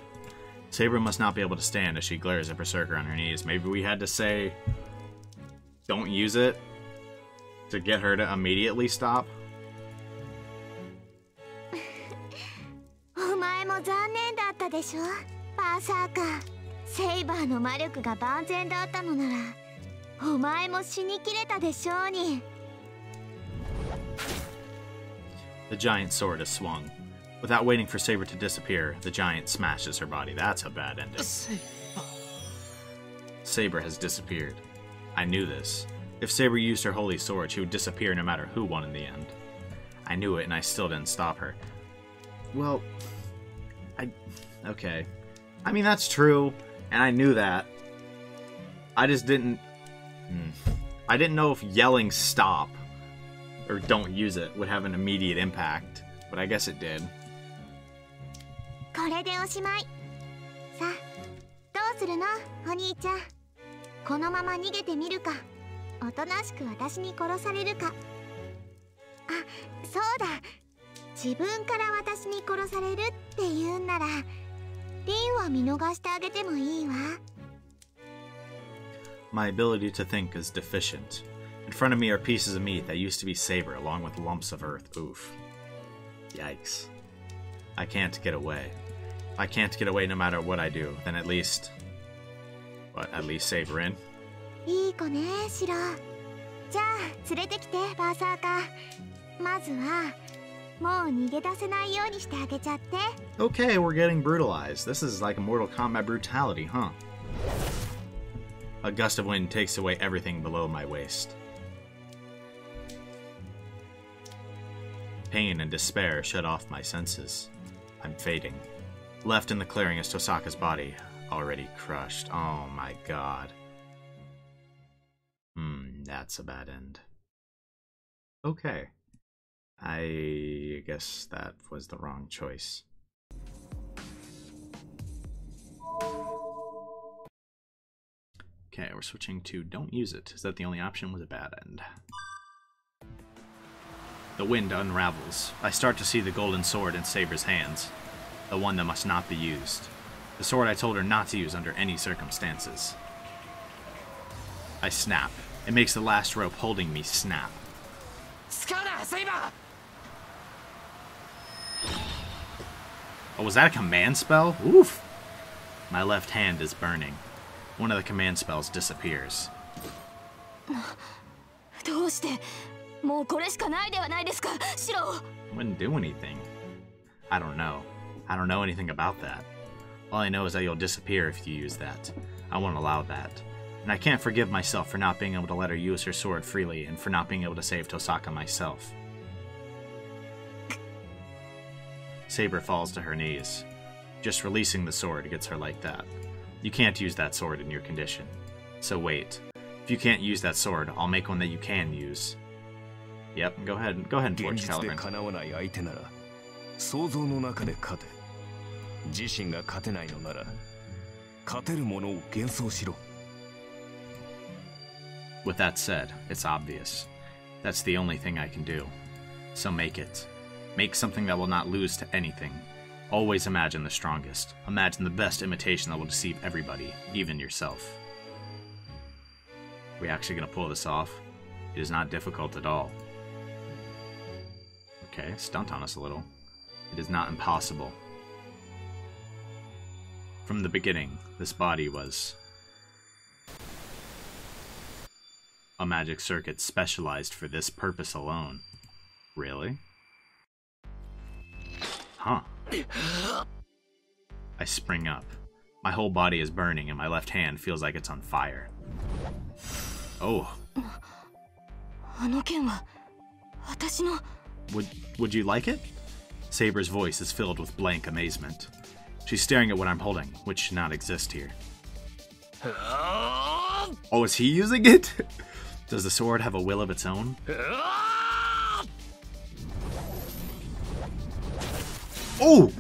Saber must not be able to stand as she glares at Berserker on her knees. Maybe we had to say, don't use it, to get her to immediately stop. お前も残念だったでしょ、バーサーカー。セイバーの魔力が万全だったのなら、お前も死にきれたでしょうに。The giant sword is swung. Without waiting for Saber to disappear, the giant smashes her body. That's a bad ending. Saber has disappeared. I knew this. If Saber used her holy sword, she would disappear no matter who won in the end. I knew it, and I still didn't stop her. Well, okay. I mean, that's true, and I knew that. I just didn't... I didn't know if yelling stop or don't use it would have an immediate impact, but I guess it did. これでおしまい。さあ、どうするの、お兄ちゃん。このまま逃げてみるか、おとなしく私に殺されるか。あ、そうだ。自分から私に殺されるって言うんなら、リンは見逃してあげてもいいわ。My ability to think is deficient. In front of me are pieces of meat that used to be Saber, along with lumps of earth. Oof. Yikes. I can't get away. If I can't get away no matter what I do, then at least... What, at least Saber in? いい子ね、シロ。じゃあ、連れてきて、バーサーカー。まずは、もう逃げ出せないようにしてあげちゃって。Okay, we're getting brutalized. This is like a Mortal Kombat brutality, huh? A gust of wind takes away everything below my waist. Pain and despair shut off my senses. I'm fading. Left in the clearing is Tosaka's body, already crushed. Oh my god. That's a bad end. Okay. I guess that was the wrong choice. Okay, we're switching to don't use it. Is that the only option? Was a bad end. The wind unravels. I start to see the golden sword in Saber's hands. The one that must not be used. The sword I told her not to use under any circumstances. I snap. It makes the last rope holding me snap. Oh, was that a command spell? Oof! My left hand is burning. One of the command spells disappears. どうしてもうこれしかないではないですか、シロ。 Wouldn't do anything. I don't know. I don't know anything about that. All I know is that you'll disappear if you use that. I won't allow that. And I can't forgive myself for not being able to let her use her sword freely and for not being able to save Tosaka myself. Saber falls to her knees. Just releasing the sword gets her like that. You can't use that sword in your condition. So wait. If you can't use that sword, I'll make one that you can use. Yep, go ahead and forge Caliburn. 想像の中で勝て。自身が勝てないのなら、勝てるものを幻想しろ。With that said, it's obvious. That's the only thing I can do. So make it. Make something that will not lose to anything. Always imagine the strongest. Imagine the best imitation that will deceive everybody, even yourself. Are we actually going to pull this off? It is not difficult at all. Okay, stunt on us a little. It is not impossible. From the beginning, this body was a magic circuit specialized for this purpose alone. Really? Huh. I spring up. My whole body is burning and my left hand feels like it's on fire. Oh. Would you like it? Saber's voice is filled with blank amazement. She's staring at what I'm holding, which should not exist here. Oh, is he using it? Does the sword have a will of its own? Oh!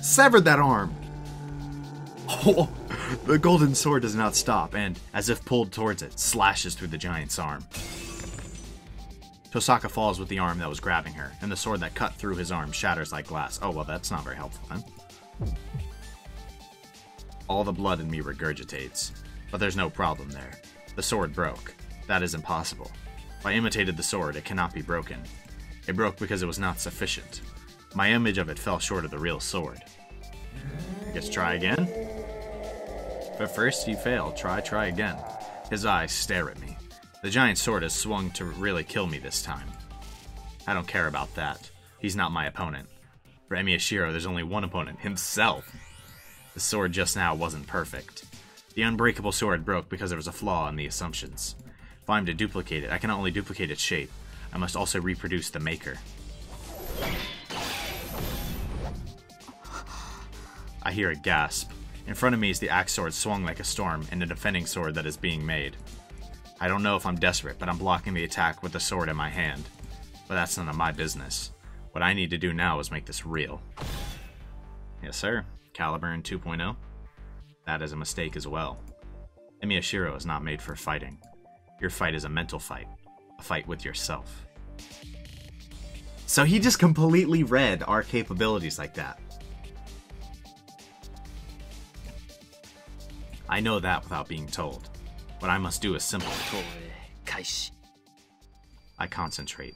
Severed that arm! Oh, the golden sword does not stop and, as if pulled towards it, slashes through the giant's arm. Tosaka falls with the arm that was grabbing her, and the sword that cut through his arm shatters like glass. Oh, well, that's not very helpful then. All the blood in me regurgitates, but there's no problem there. The sword broke. That is impossible. If I imitated the sword, it cannot be broken. It broke because it was not sufficient. My image of it fell short of the real sword. I guess try again? But first you fail. Try again. His eyes stare at me. The giant sword has swung to really kill me this time. I don't care about that. He's not my opponent. For Emiyashiro, there's only one opponent, himself. The sword just now wasn't perfect. The unbreakable sword broke because there was a flaw in the assumptions. If I'm to duplicate it, I can only duplicate its shape. I must also reproduce the maker. I hear a gasp. In front of me is the axe sword swung like a storm and a defending sword that is being made. I don't know if I'm desperate, but I'm blocking the attack with the sword in my hand. But that's none of my business. What I need to do now is make this real. Yes, sir. Caliburn 2.0. That is a mistake as well. Emiyashiro is not made for fighting. Your fight is a mental fight. A fight with yourself. So he just completely read our capabilities like that. I know that without being told. What I must do is simple. I concentrate.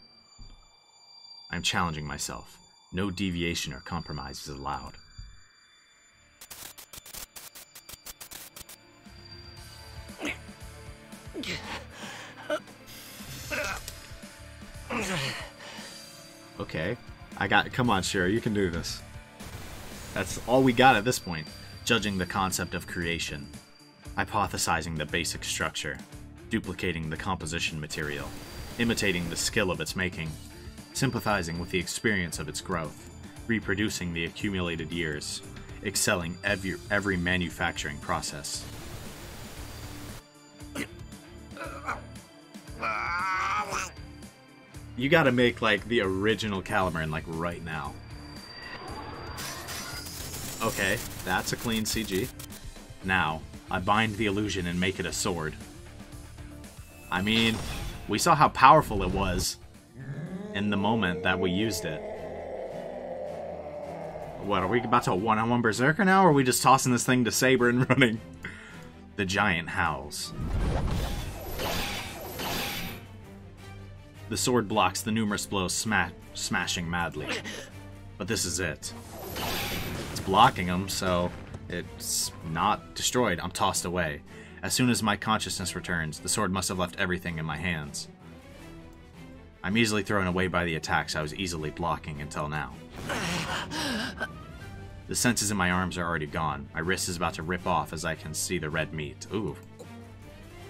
I'm challenging myself. No deviation or compromise is allowed. Okay. Come on, Shiro, you can do this. That's all we got at this point. Judging the concept of creation. Hypothesizing the basic structure, duplicating the composition material, imitating the skill of its making, sympathizing with the experience of its growth, reproducing the accumulated years, excelling every manufacturing process. You gotta make, like, the original Caliburn, like, right now. Okay, that's a clean CG. Now, I bind the illusion and make it a sword. I mean, we saw how powerful it was in the moment that we used it. What, are we about to one-on-one Berserker now, or are we just tossing this thing to Saber and running? The giant howls. The sword blocks the numerous blows smashing madly. But this is it. It's blocking them, so it's not destroyed. I'm tossed away. As soon as my consciousness returns, the sword must have left everything in my hands. I'm easily thrown away by the attacks I was easily blocking until now. The senses in my arms are already gone. My wrist is about to rip off as I can see the red meat. Ooh.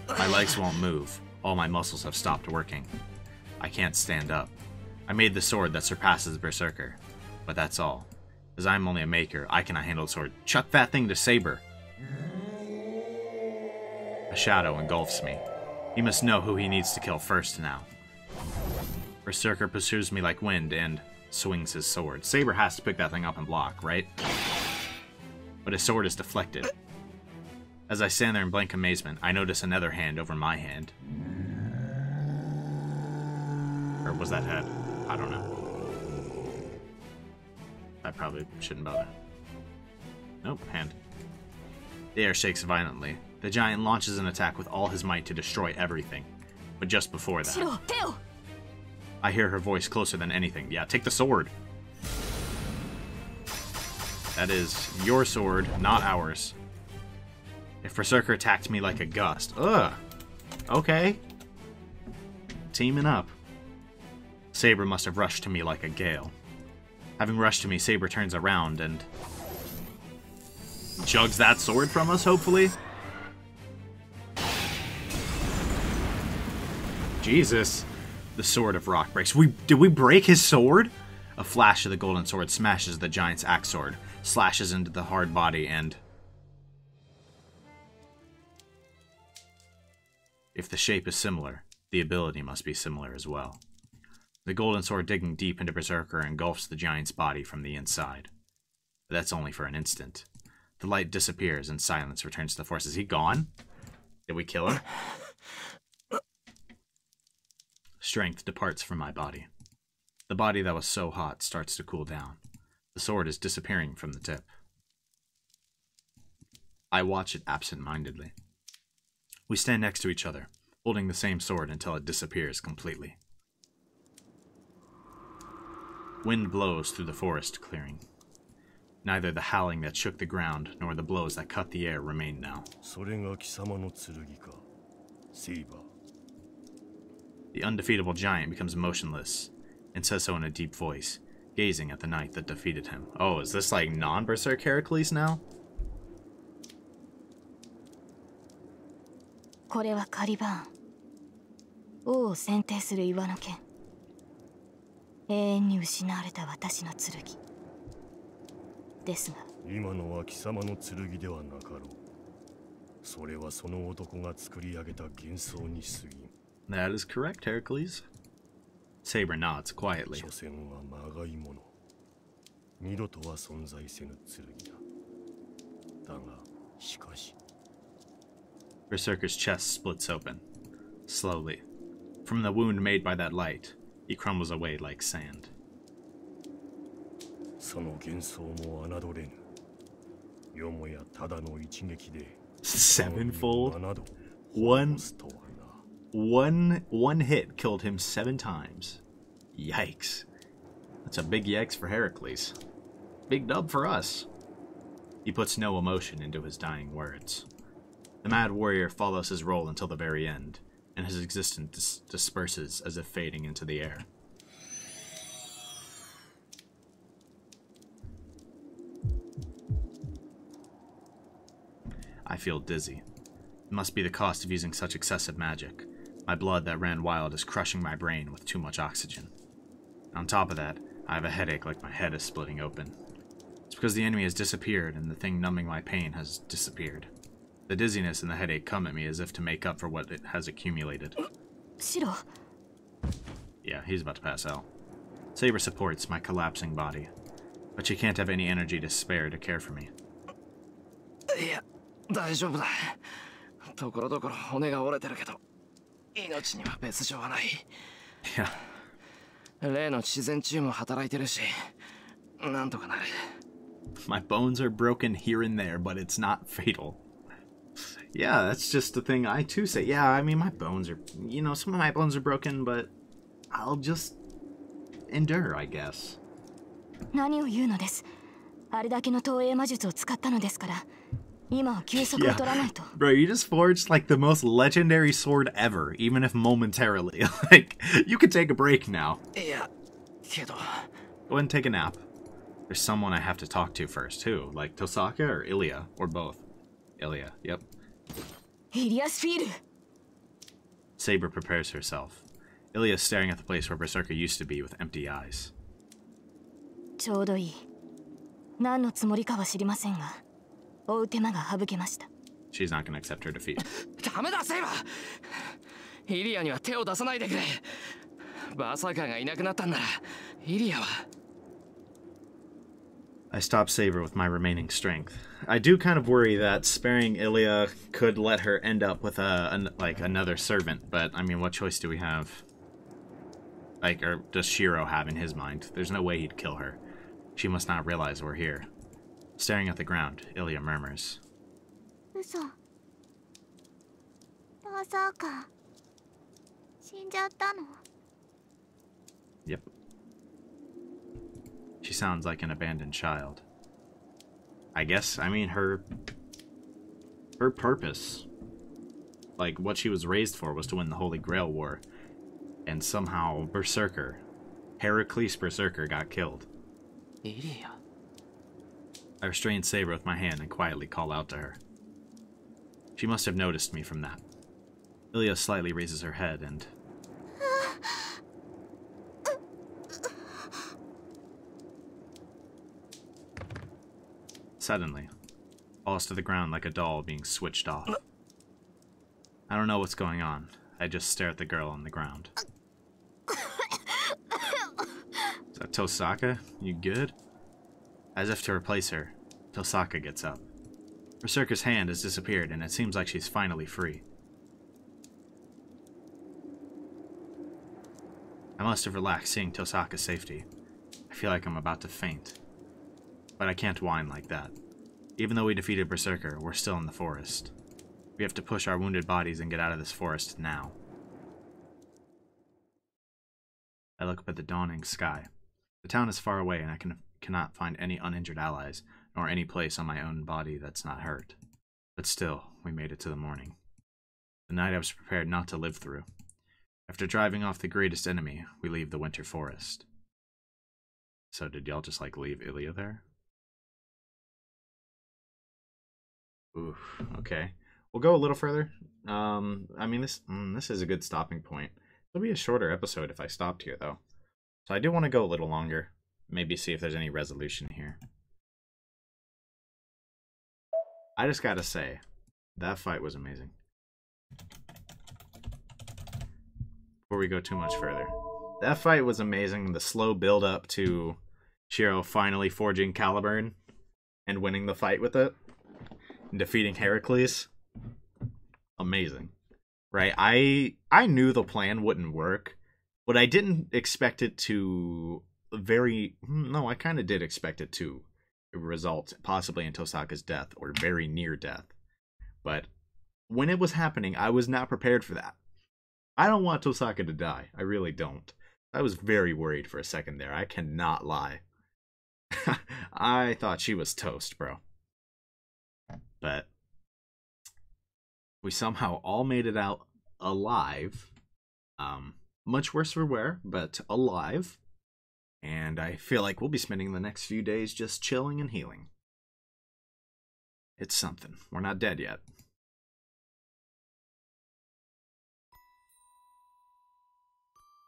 My legs won't move. All my muscles have stopped working. I can't stand up. I made the sword that surpasses Berserker. But that's all. As I'm only a maker, I cannot handle the sword. Chuck that thing to Saber. A shadow engulfs me. He must know who he needs to kill first now. Berserker pursues me like wind and swings his sword. Saber has to pick that thing up and block, right? But his sword is deflected. As I stand there in blank amazement, I notice another hand over my hand. Or was that head? I don't know. I probably shouldn't bother. Nope, hand. The air shakes violently. The giant launches an attack with all his might to destroy everything. But just before that, I hear her voice closer than anything. Yeah, take the sword. That is your sword, not ours. If Berserker attacked me like a gust. Ugh. Okay. Teaming up. Saber must have rushed to me like a gale. Having rushed to me, Saber turns around and jugs that sword from us, hopefully. Jesus. The sword of rock breaks. Did we break his sword? A flash of the golden sword smashes the giant's axe sword, slashes into the hard body, and if the shape is similar, the ability must be similar as well. The golden sword digging deep into Berserker engulfs the giant's body from the inside. But that's only for an instant. The light disappears and silence returns to the force. Is he gone? Did we kill him? Strength departs from my body. The body that was so hot starts to cool down. The sword is disappearing from the tip. I watch it absent-mindedly. We stand next to each other, holding the same sword until it disappears completely. Wind blows through the forest clearing. Neither the howling that shook the ground nor the blows that cut the air remain now. The undefeatable giant becomes motionless and says so in a deep voice, gazing at the knight that defeated him. Oh, is this like non-Berserk Heracles now? これはカリバーン。王を選定する岩の剣。永遠に失われた私の剣。ですが。今のは貴様の剣ではなかろう。それはその男が作り上げた幻想に過ぎん。 That is correct, Heracles. Saber nods quietly. Berserker's chest splits open. Slowly. From the wound made by that light, he crumbles away like sand. Sevenfold? One hit killed him 7 times. Yikes. That's a big yikes for Heracles. Big dub for us. He puts no emotion into his dying words. The mad warrior follows his role until the very end, and his existence disperses as if fading into the air. I feel dizzy. It must be the cost of using such excessive magic. My blood that ran wild is crushing my brain with too much oxygen. On top of that, I have a headache like my head is splitting open. It's because the enemy has disappeared and the thing numbing my pain has disappeared. The dizziness and the headache come at me as if to make up for what it has accumulated. Shiro. Yeah, he's about to pass out. Saber supports my collapsing body, but she can't have any energy to spare to care for me. いや、大丈夫だ。ところどころ骨が折れてるけど。 命には別状はない。Yeah. 例の自然治癒も働いてるし、なんとかなる。My bones are broken here and there, but it's not fatal. Yeah, that's just the thing I too say. Yeah, I mean, my bones are, you know, some of my bones are broken, but I'll just endure, I guess. 何を言うのです。あれだけの投影魔術を使ったのですから。 Yeah. Bro, you just forged like the most legendary sword ever, even if momentarily. Like, you could take a break now. Go ahead and take a nap. There's someone I have to talk to first, too. Like Tosaka or Illya, or both. Illya, yep. Saber prepares herself. Illya is staring at the place where Berserker used to be with empty eyes. ちょうどいい。何のつもりかは知りませんが、追う手間が省けました。 She's not gonna accept her defeat. ダメだセイバー。イリアには手を出さないでくれ。バーサーカーがいなくなったんなら、イリアは。I stop Saber with my remaining strength. I do kind of worry that sparing Illya could let her end up with like another servant, but I mean, what choice do we have? Like, or does Shiro have in his mind? There's no way he'd kill her. She must not realize we're here. Staring at the ground, Illya murmurs. 嘘。バーサーカー死んじゃったの？ Yep. She sounds like an abandoned child. I guess, I mean, her purpose, like what she was raised for, was to win the Holy Grail War. And somehow Berserker, Heracles Berserker, got killed. Illya. I restrain Saber with my hand and quietly call out to her. She must have noticed me from that. Illya slightly raises her head and... Suddenly, falls to the ground like a doll being switched off. I don't know what's going on. I just stare at the girl on the ground. Is that Tosaka? You good? As if to replace her, Tosaka gets up. Berserker's hand has disappeared, and it seems like she's finally free. I must have relaxed seeing Tosaka's safety. I feel like I'm about to faint. But I can't whine like that. Even though we defeated Berserker, we're still in the forest. We have to push our wounded bodies and get out of this forest now. I look up at the dawning sky. The town is far away, and I cannot find any uninjured allies, nor any place on my own body that's not hurt. But still, we made it to the morning. The night I was prepared not to live through. After driving off the greatest enemy, we leave the winter forest. So did y'all just, like, leave Illya there? Oof, okay. We'll go a little further. I mean, this is a good stopping point. It'll be a shorter episode if I stopped here, though. So I do want to go a little longer. Maybe see if there's any resolution here. I just gotta say, that fight was amazing. Before we go too much further. That fight was amazing. The slow build up to Shiro finally forging Caliburn and winning the fight with it. And defeating Heracles. Amazing. Right? I knew the plan wouldn't work, but I didn't expect it to I kind of did expect it to result possibly in Tosaka's death or very near death. But when it was happening, I was not prepared for that. I don't want Tosaka to die. I really don't. I was very worried for a second there. I cannot lie. I thought she was toast, bro. But we somehow all made it out alive. Much worse for wear, but alive. And I feel like we'll be spending the next few days just chilling and healing. It's something. We're not dead yet.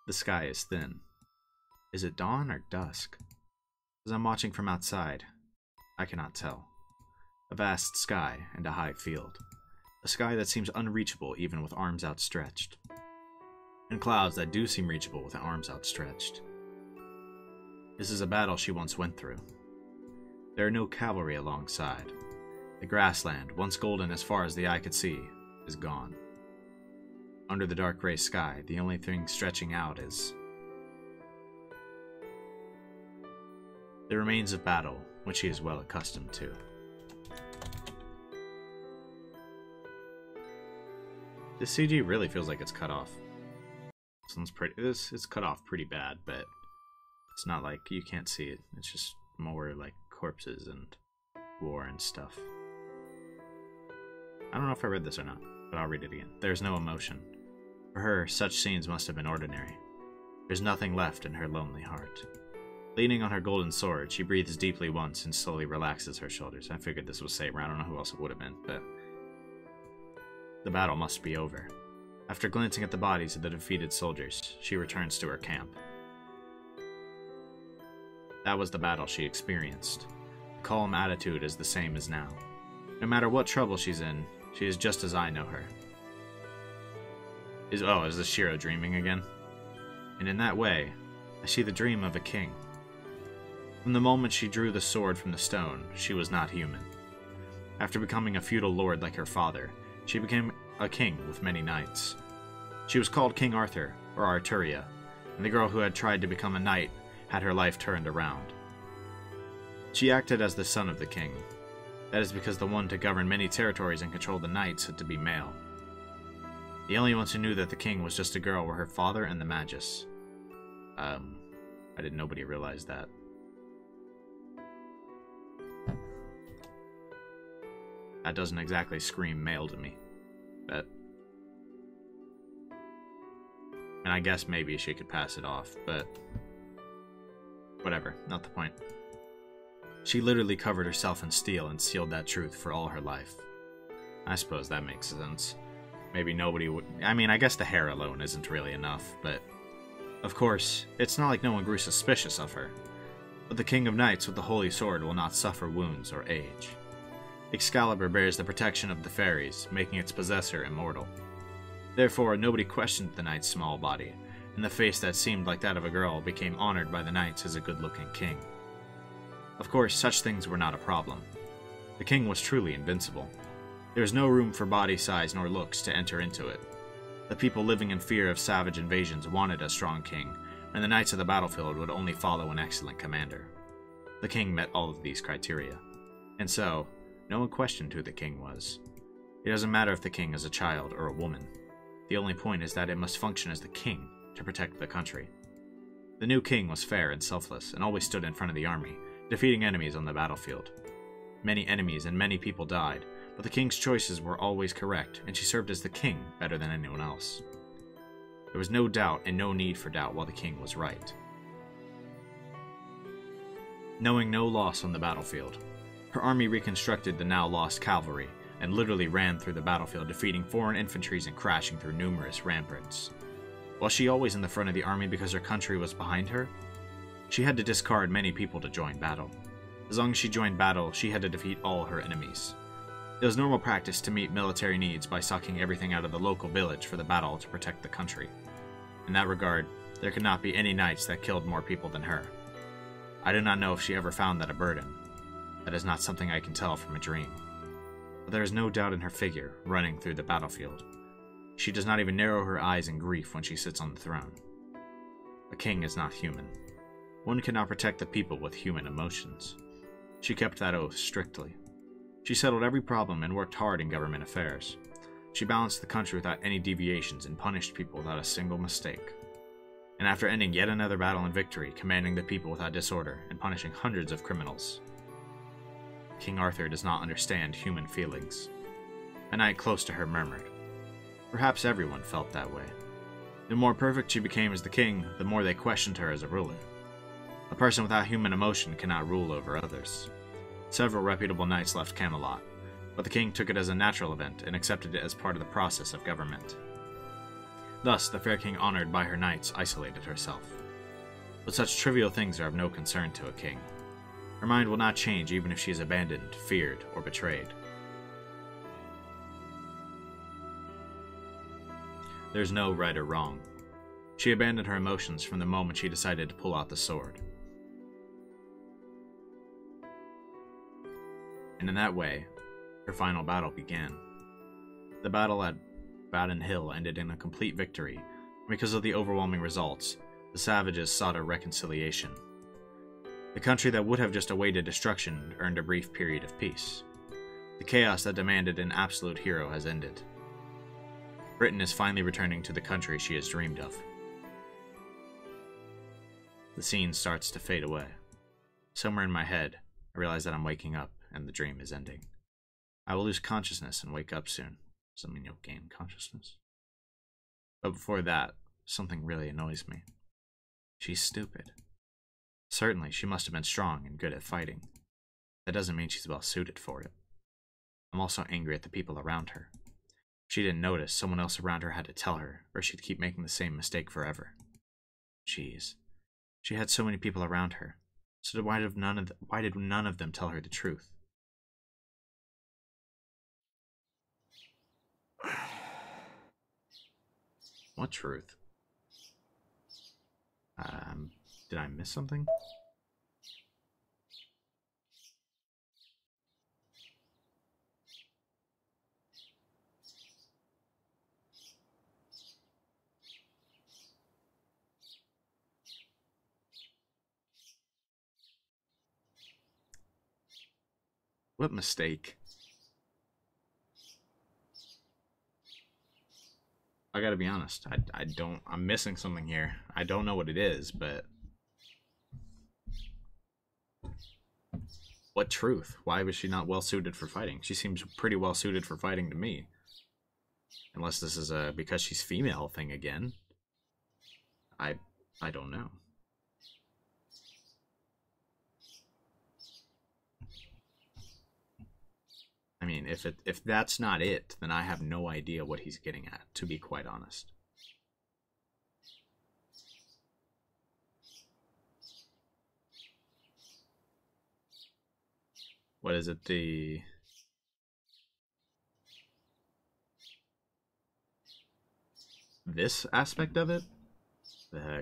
The sky is thin. Is it dawn or dusk? As I'm watching from outside, I cannot tell. A vast sky and a high field. A sky that seems unreachable even with arms outstretched. And clouds that do seem reachable with arms outstretched. This is a battle she once went through. There are no cavalry alongside. The grassland, once golden as far as the eye could see, is gone. Under the dark gray sky, the only thing stretching out is the remains of battle, which she is well accustomed to. This CG really feels like it's cut off. This one's it's cut off pretty bad, but it's not like you can't see it. It's just more like corpses and war and stuff. I don't know if I read this or not, but I'll read it again. There's no emotion. For her, such scenes must have been ordinary. There's nothing left in her lonely heart. Leaning on her golden sword, she breathes deeply once and slowly relaxes her shoulders. I figured this was Saber. I don't know who else it would have been, but the battle must be over. After glancing at the bodies of the defeated soldiers, she returns to her camp. That was the battle she experienced. The calm attitude is the same as now. No matter what trouble she's in, she is just as I know her. Is this Shiro dreaming again? And in that way, I see the dream of a king. From the moment she drew the sword from the stone, she was not human. After becoming a feudal lord like her father, she became a king with many knights. She was called King Arthur, or Arturia, and the girl who had tried to become a knight had her life turned around. She acted as the son of the king. That is because the one to govern many territories and control the knights had to be male. The only ones who knew that the king was just a girl were her father and the magus. Nobody realized that. That doesn't exactly scream male to me, but... And I guess maybe she could pass it off, but... Whatever, not the point. She literally covered herself in steel and sealed that truth for all her life. I suppose that makes sense. Maybe nobody would... I mean, I guess the hair alone isn't really enough, but... Of course, it's not like no one grew suspicious of her. But the King of Knights with the Holy Sword will not suffer wounds or age. Excalibur bears the protection of the fairies, making its possessor immortal. Therefore, nobody questioned the knight's small body, and the face that seemed like that of a girl became honored by the knights as a good-looking king. Of course, such things were not a problem. The king was truly invincible. There was no room for body size nor looks to enter into it. The people living in fear of savage invasions wanted a strong king, and the knights of the battlefield would only follow an excellent commander. The king met all of these criteria. And so, no one questioned who the king was. It doesn't matter if the king is a child or a woman. The only point is that it must function as the king to protect the country. The new king was fair and selfless, and always stood in front of the army, defeating enemies on the battlefield. Many enemies and many people died, but the king's choices were always correct, and she served as the king better than anyone else. There was no doubt and no need for doubt while the king was right. Knowing no loss on the battlefield, her army reconstructed the now lost cavalry and literally ran through the battlefield, defeating foreign infantries and crashing through numerous ramparts. Was she always in the front of the army because her country was behind her? She had to discard many people to join battle. As long as she joined battle, she had to defeat all her enemies. It was normal practice to meet military needs by sucking everything out of the local village for the battle to protect the country. In that regard, there could not be any knights that killed more people than her. I do not know if she ever found that a burden. That is not something I can tell from a dream. But there is no doubt in her figure, running through the battlefield. She does not even narrow her eyes in grief when she sits on the throne. A king is not human. One cannot protect the people with human emotions. She kept that oath strictly. She settled every problem and worked hard in government affairs. She balanced the country without any deviations and punished people without a single mistake. And after ending yet another battle and victory, commanding the people without disorder and punishing hundreds of criminals. King Arthur does not understand human feelings. A knight close to her murmured. Perhaps everyone felt that way. The more perfect she became as the king, the more they questioned her as a ruler. A person without human emotion cannot rule over others. Several reputable knights left Camelot, but the king took it as a natural event and accepted it as part of the process of government. Thus, the fair king honored by her knights isolated herself. But such trivial things are of no concern to a king. Her mind will not change even if she is abandoned, feared, or betrayed. There's no right or wrong. She abandoned her emotions from the moment she decided to pull out the sword. And in that way, her final battle began. The battle at Baden Hill ended in a complete victory, and because of the overwhelming results, the savages sought a reconciliation. The country that would have just awaited destruction earned a brief period of peace. The chaos that demanded an absolute hero has ended. Britain is finally returning to the country she has dreamed of. The scene starts to fade away. Somewhere in my head, I realize that I'm waking up and the dream is ending. I will lose consciousness and wake up soon. Does that mean you'll gain consciousness? But before that, something really annoys me. She's stupid. Certainly, she must have been strong and good at fighting. That doesn't mean she's well suited for it. I'm also angry at the people around her. She didn't notice, someone else around her had to tell her, or she'd keep making the same mistake forever. Jeez. She had so many people around her. So why did none of them tell her the truth? What truth? Did I miss something? What mistake? I gotta be honest. I'm missing something here. I don't know what it is, but... What truth? Why was she not well suited for fighting? She seems pretty well suited for fighting to me. Unless this is a because she's female thing again. I don't know. I mean, if that's not it, then I have no idea what he's getting at, to be quite honest. What is it, this aspect of it?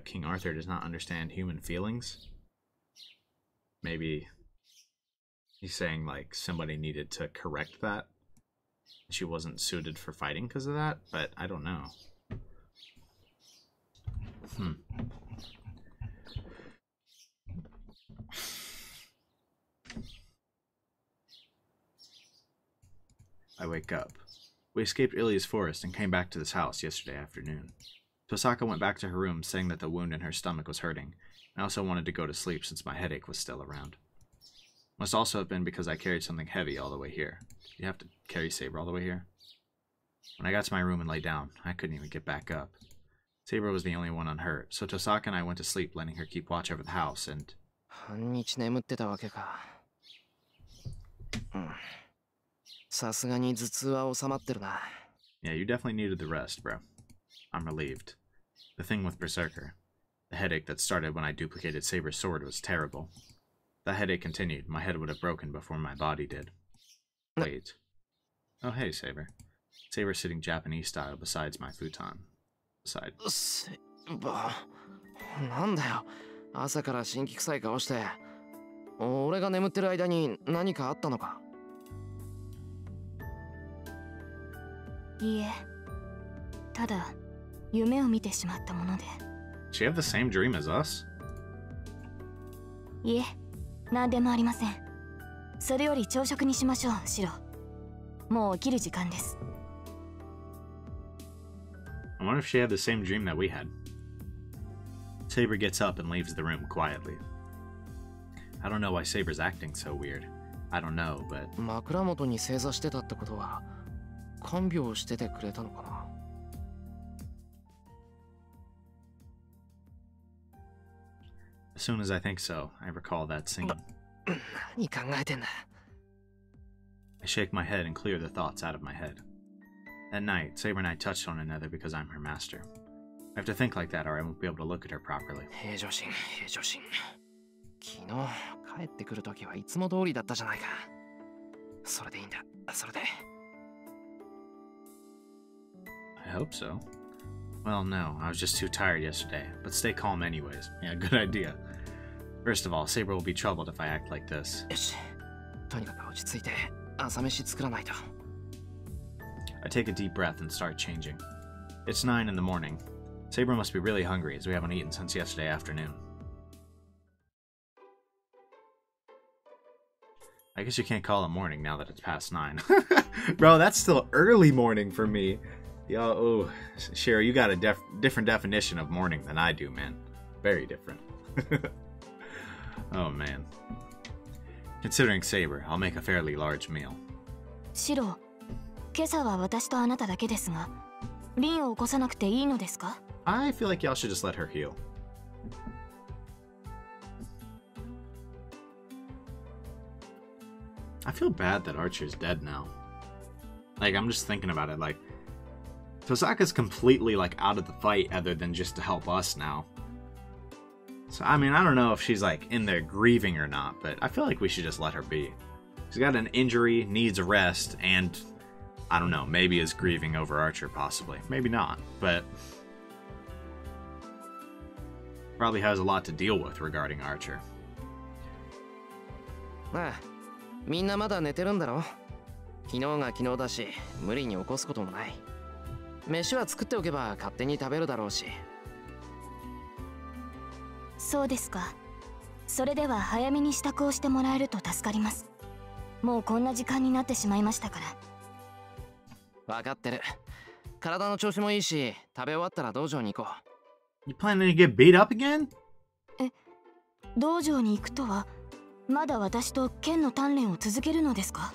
King Arthur does not understand human feelings? Maybe he's saying, like, somebody needed to correct that. She wasn't suited for fighting because of that, but I don't know. I wake up. We escaped Illya's forest and came back to this house yesterday afternoon. Tosaka went back to her room, saying that the wound in her stomach was hurting. I also wanted to go to sleep since my headache was still around. Must also have been because I carried something heavy all the way here. You have to carry Saber all the way here? When I got to my room and lay down, I couldn't even get back up. Saber was the only one unhurt, so Tosaka and I went to sleep, letting her keep watch over the house, and... Yeah, you definitely needed the rest, bro. I'm relieved. The thing with Berserker, the headache that started when I duplicated Saber's sword, was terrible. If that headache continued, my head would have broken before my body did. Wait. Oh, hey, Saber. Saber's sitting Japanese style beside my futon. Beside. Saber... なんだよ。朝から辛気臭い顔して。俺が眠ってる間に何かあったのか? いいえ、ただ夢を見てしまったもので。She have the same dream as us? いえ、何でもありません。それより朝食にしましょう、シロ。もう起きる時間です。I wonder if she had the same dream that we had. Saber gets up and leaves the room quietly. I don't know why Saber's acting so weird. I don't know, but... 枕元に正座してたってことは看病しててくれたのかな? As soon as I think so, I recall that scene. 何考えてんだ? I shake my head and clear the thoughts out of my head. That night, Saber and I touched on another because I'm her master. I have to think like that or I won't be able to look at her properly. 平常心、平常心。昨日帰ってくるときはいつも通りだったじゃないか。それでいいんだ。それで。I hope so. Well, no, I was just too tired yesterday, but stay calm anyways. Yeah, good idea. First of all, Saber will be troubled if I act like this. よし。とにかく落ち着いて朝飯作らないと。I take a deep breath and start changing. It's 9 in the morning. Saber must be really hungry as we haven't eaten since yesterday afternoon. I guess you can't call it morning now that it's past 9. Bro, that's still early morning for me. Yo, oh, Shira, you got a different definition of morning than I do, man. Very different. Oh, man. Considering Saber, I'll make a fairly large meal. シロ、今朝は私とあなただけですが、リンを起こさなくていいのですか? I feel like y'all should just let her heal. I feel bad that Archer's dead now. Like, I'm just thinking about it, like, Tosaka's completely like out of the fight other than just to help us now. So I mean, I don't know if she's like in there grieving or not, but I feel like we should just let her be. She's got an injury, needs a rest, and I don't know, maybe is grieving over Archer possibly. Maybe not, but probably has a lot to deal with regarding Archer. ああ、みんなまだ寝てるんだろ。昨日が昨日だし、無理に起こすこともない。飯は作っておけば勝手に食べるだろうし。そうですか。それでは早めに支度をしてもらえると助かります。もうこんな時間になってしまいましたから。分かってる。体の調子もいいし、食べ終わったら道場に行こう。You planning to get beat up again? 道場に行くとは、まだ私と剣の鍛錬を続けるのですか？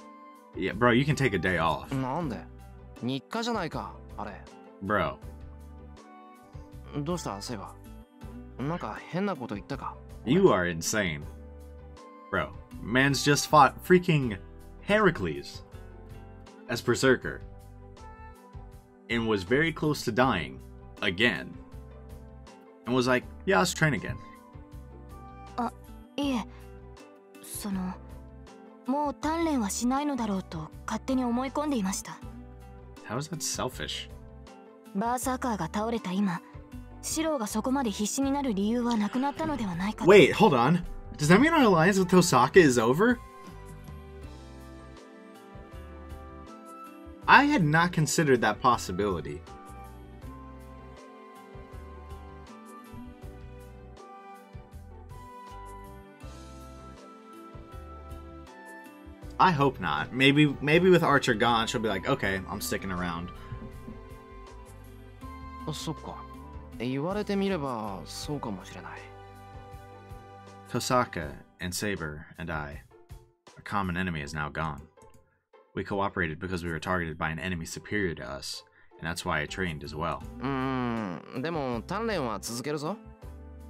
Yeah, bro, you can take a day off. なんで？日課じゃないか、あれ。Bro. どうしたセイバー？なんか変なこと言ったか？ You are insane. Bro, man's just fought freaking Heracles as Berserker and was very close to dying again and was like, yeah, let's train again. あ、いえ、もう鍛錬はしないのだろうと勝手に思い込んでいました。How is that selfish? バーサーカーが倒れた今、シローがそこまで必死になる理由はなくなったのではないかと。Wait, hold on. Does that mean our alliance with Tosaka is over? I had not considered that possibility. I hope not. Maybe with Archer gone, she'll be like, okay, I'm sticking around. そっか。言われてみればそうかもしれない。Tosaka and Saber and I, our common enemy is now gone. We cooperated because we were targeted by an enemy superior to us, and that's why I trained as well. でも鍛錬は続けるぞ。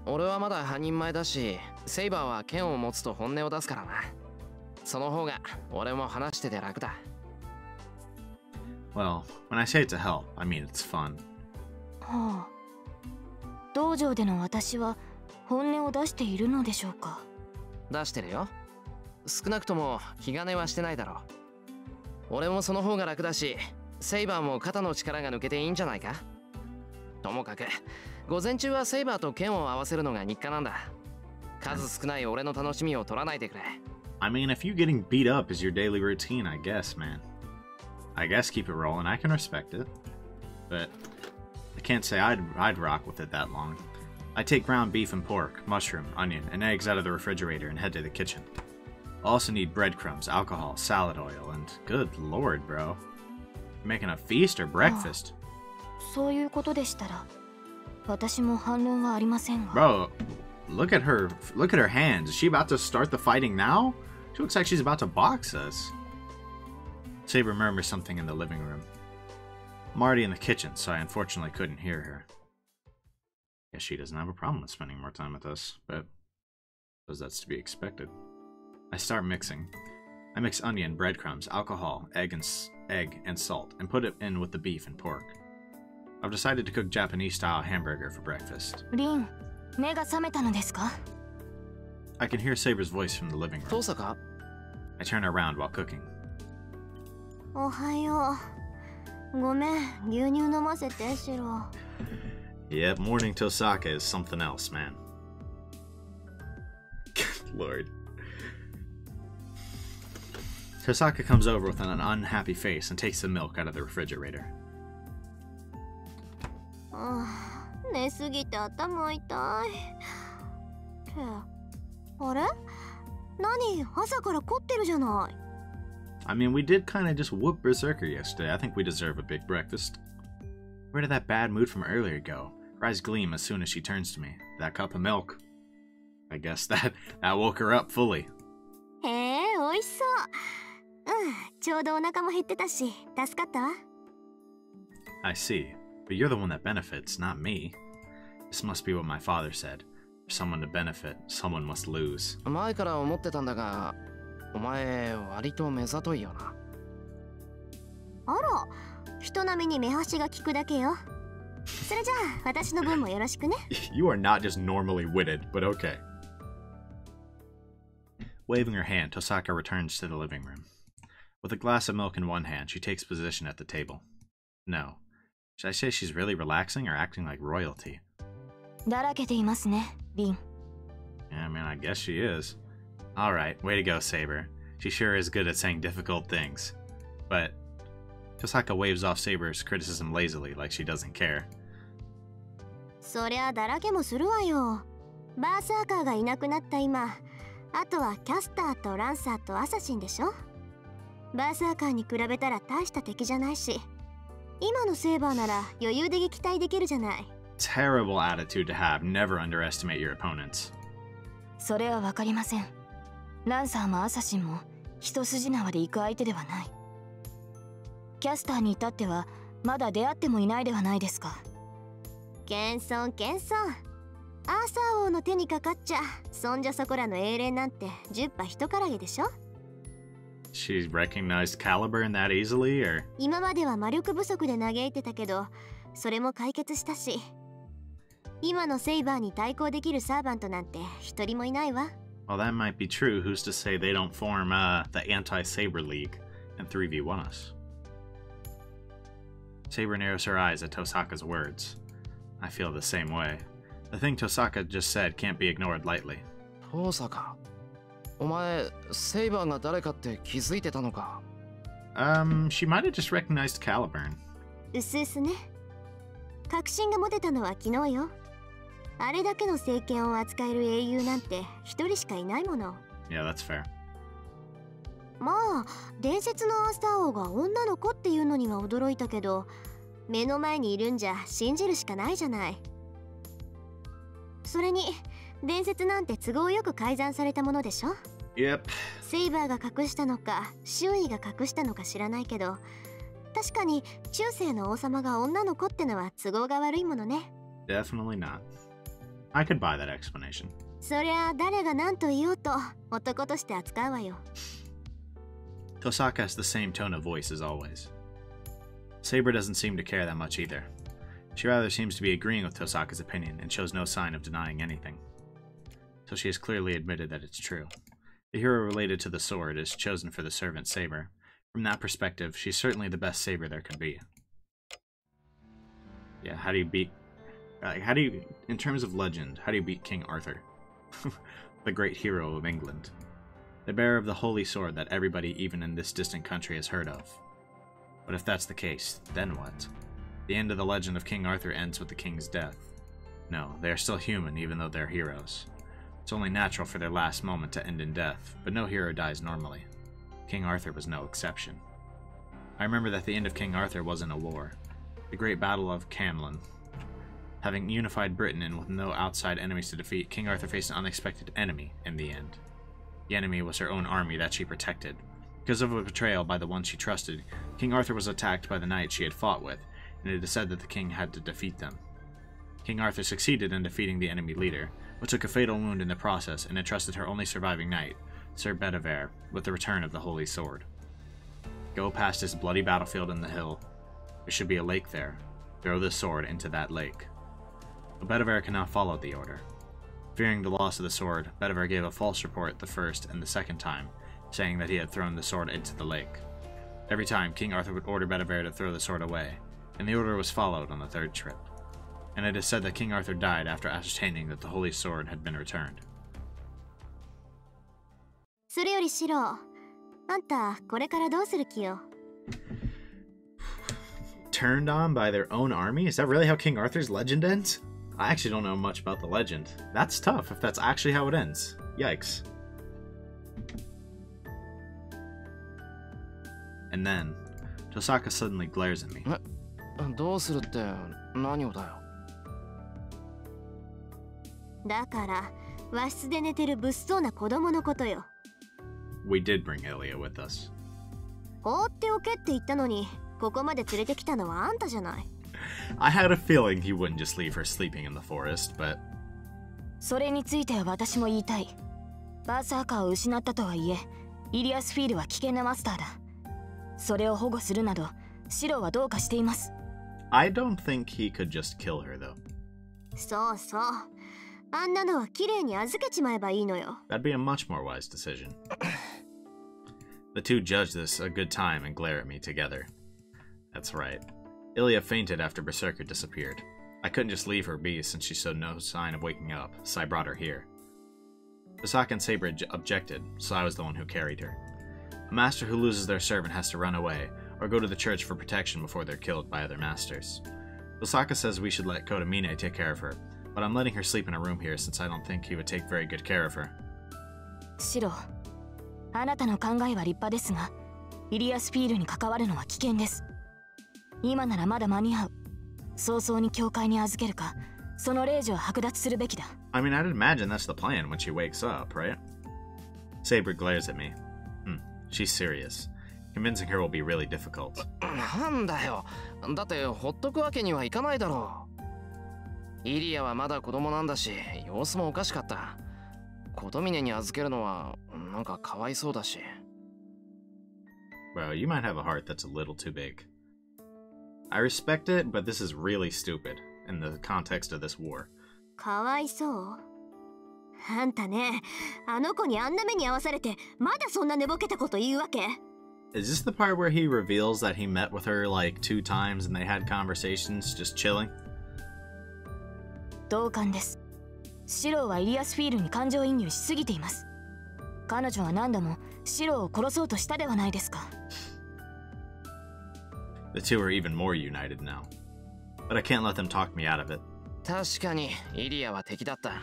俺はまだ半人前だし、セイバーは剣を持つと本音を出すからな。その方が俺も話してて楽だ。Well, when I say it to help, I mean it's fun. はあ、道場での私は本音を出しているのでしょうか？出してるよ。少なくとも気兼ねはしてないだろう。俺もその方が楽だし、セイバーも肩の力が抜けていいんじゃないか？ともかく、午前中はセイバーと剣を合わせるのが日課なんだ。数少ない俺の楽しみを取らないでくれ。I mean, if you getting beat up is your daily routine, I guess, man. I guess keep it rolling. I can respect it. But I can't say I'd rock with it that long. I take ground beef and pork, mushroom, onion, and eggs out of the refrigerator and head to the kitchen. I also need breadcrumbs, alcohol, salad oil, and good lord, bro. You making a feast or breakfast? そういうことでしたら、私も反論はありませんが。Bro, look at her hands. Is she about to start the fighting now? She looks like she's about to box us. Saber murmurs something in the living room. I'm already in the kitchen, so I unfortunately couldn't hear her. Guess she doesn't have a problem with spending more time with us, but I suppose that's to be expected. I start mixing. I mix onion, breadcrumbs, alcohol, egg and salt, and put it in with the beef and pork. I've decided to cook Japanese-style hamburger for breakfast. リン、目が覚めたのですか？ I can hear Saber's voice from the living room. 父さか？ I turn around while cooking. おはよう。ごめん、牛乳飲ませて、シロ。Yep, morning Tosaka is something else, man. Good lord. Tosaka comes over with an unhappy face and takes the milk out of the refrigerator. 寝すぎて頭痛い。あれ？何？朝から凝ってるじゃない。I mean, we did kind of just whoop Berserker yesterday. I think we deserve a big breakfast. Where did that bad mood from earlier go? Her eyes gleam as soon as she turns to me. That cup of milk. I guess that woke her up fully. へえ、美味しそう。ちょうどお腹も減ってたし、助かったわ。I see. But you're the one that benefits, not me. This must be what my father said. For someone to benefit, someone must lose. 前から思ってたんだが、お前割と目ざといよな。あら、一人並みに目端が利くだけよ。それじゃあ私の分もよろしくね。You are not just normally witted, but okay. Waving her hand, Tosaka returns to the living room. With a glass of milk in one hand, she takes position at the table. No. Should I say she's really relaxing or acting like royalty? だらけていますね、リン。Yeah, I mean, I guess she is. Alright, way to go, Saber. She sure is good at saying difficult things. But Tosaka waves off Saber's criticism lazily, like she doesn't care. そりゃだらけもするわよ。バーサーカーがいなくなった今、あとはキャスターとランサーとアサシンでしょ。バーサーカーに比べたら大した敵じゃないし、今のセーバーなら余裕で撃退できるじゃない。Terrible attitude to have. Never underestimate your opponents. それはわかりません。ランサーもアサシンも一筋縄で行く相手ではない。キャスターに至ってはまだ出会ってもいないではないですか。謙遜謙遜。アーサー王の手にかかっちゃそんじょそこらの英霊なんて10羽一からげでしょ。She's recognized Caliburn that easily, or? 今までは魔力不足で嘆いてたけど、それも解決したし、今のセイバーに対抗できるサーバントなんて一人もいないわ。Well, that might be true. Who's to say they don't form the anti-Saber League and 3v1 us? Saber narrows her eyes at Tosaka's words. I feel the same way. The thing Tosaka just said can't be ignored lightly. Tosaka, お前、セイバーが誰かって気づいてたのか？ She might have just recognized Caliburn. うすうすね。確信が持てたのは昨日よ。あれだけの聖剣を扱える英雄なんて一人しかいないもの。Yeah, that's fair. まあ、伝説のアーサー王が女の子っていうのには驚いたけど、目の前にいるんじゃ信じるしかないじゃない。それに、伝説なんて都合よく改ざんされたものでしょ。Yep. セイバーが隠したのか、周囲が隠したのか知らないけど、確かに中世の王様が女の子ってのは都合が悪いものね。Definitely not. I could buy that explanation. そりゃ誰が何と言おうと男として扱うわよ。Tosaka has the same tone of voice as always. Saber doesn't seem to care that much either. She rather seems to be agreeing with Tosaka's opinion and shows no sign of denying anything. So she has clearly admitted that it's true. The hero related to the sword is chosen for the servant Saber. From that perspective, she's certainly the best Saber there could be. Yeah, how do you beat... in terms of legend, how do you beat King Arthur? The great hero of England. The bearer of the holy sword that everybody, even in this distant country, has heard of. But if that's the case, then what? The end of the legend of King Arthur ends with the king's death. No, they are still human even though they're heroes. It's only natural for their last moment to end in death, but no hero dies normally. King Arthur was no exception. I remember that the end of King Arthur wasn't a war. The great battle of Camlan. Having unified Britain and with no outside enemies to defeat, King Arthur faced an unexpected enemy in the end. The enemy was her own army that she protected. Because of a betrayal by the one she trusted, King Arthur was attacked by the knights she had fought with, and it is said that the king had to defeat them. King Arthur succeeded in defeating the enemy leader, but took a fatal wound in the process and entrusted her only surviving knight, Sir Bedivere, with the return of the Holy Sword. Go past this bloody battlefield in the hill. There should be a lake there. Throw the sword into that lake. But Bedivere cannot follow the order. Fearing the loss of the sword, Bedivere gave a false report the first and the second time, saying that he had thrown the sword into the lake. Every time, King Arthur would order Bedivere to throw the sword away, and the order was followed on the third trip. And it is said that King Arthur died after ascertaining that the Holy Sword had been returned. それよりシロ、あんたこれからどうする気よ？ Turned on by their own army? Is that really how King Arthur's legend ends? I actually don't know much about the legend. That's tough if that's actually how it ends. Yikes. And then, Tosaka suddenly glares at me. どうするって何をだよ。だから和室で寝てる物騒な子供のことよ。We did bring Illya with us. 放っておけって言ったのに、ここまで連れてきたのはあんたじゃない。I had a feeling he wouldn't just leave her sleeping in the forest, but... それについては私も言いたい。バーサーカーを失ったとはいえ、イリアスフィールは危険なマスターだ。それを保護するなど、シロはどうかしています。 I don't think he could just kill her though. そうそう。あんなのは綺麗に預けちまえばいいのよ。That'd be a much more wise decision. The two judge this a good time and glare at me together. That's right. Illya fainted after Berserker disappeared. I couldn't just leave her be since she showed no sign of waking up, so I brought her here. Berserker and Saber objected, so I was the one who carried her. A master who loses their servant has to run away, or go to the church for protection before they're killed by other masters. Osaka says we should let Kodamine take care of her, but I'm letting her sleep in a room here since I don't think he would take very good care of her. シロ、あなたの考えは立派ですが、イリアスフィールに関わるのは危険です。今ならまだ間に合う。早々に教会に預けるか、その霊樹を剥奪するべきだ。I mean, I'd imagine that's the plan when she wakes up, right? Saber glares at me. She's serious. Convincing her will be really difficult. なんだよ。だってほっとくわけにはいかないだろう。イリアはまだ子供なんだし、様子もおかしかった。コトミネに預けるのはなんかかわいそうだし。Bro, you might have a heart that's a little too big. I respect it, but this is really stupid in the context of this war. かわいそう。あんたね、あの子にあんな目に遭わされて、まだそんな寝ぼけたこと言うわけ？ Is this the part where he reveals that he met with her like 2 times and they had conversations just chilling? 同感です。シロはイリアスフィールに感情移入しすぎています。彼女は何度もシロを殺そうとしたではないですか。The two are even more united now. But I can't let them talk me out of it. 確かにイリアは敵だった。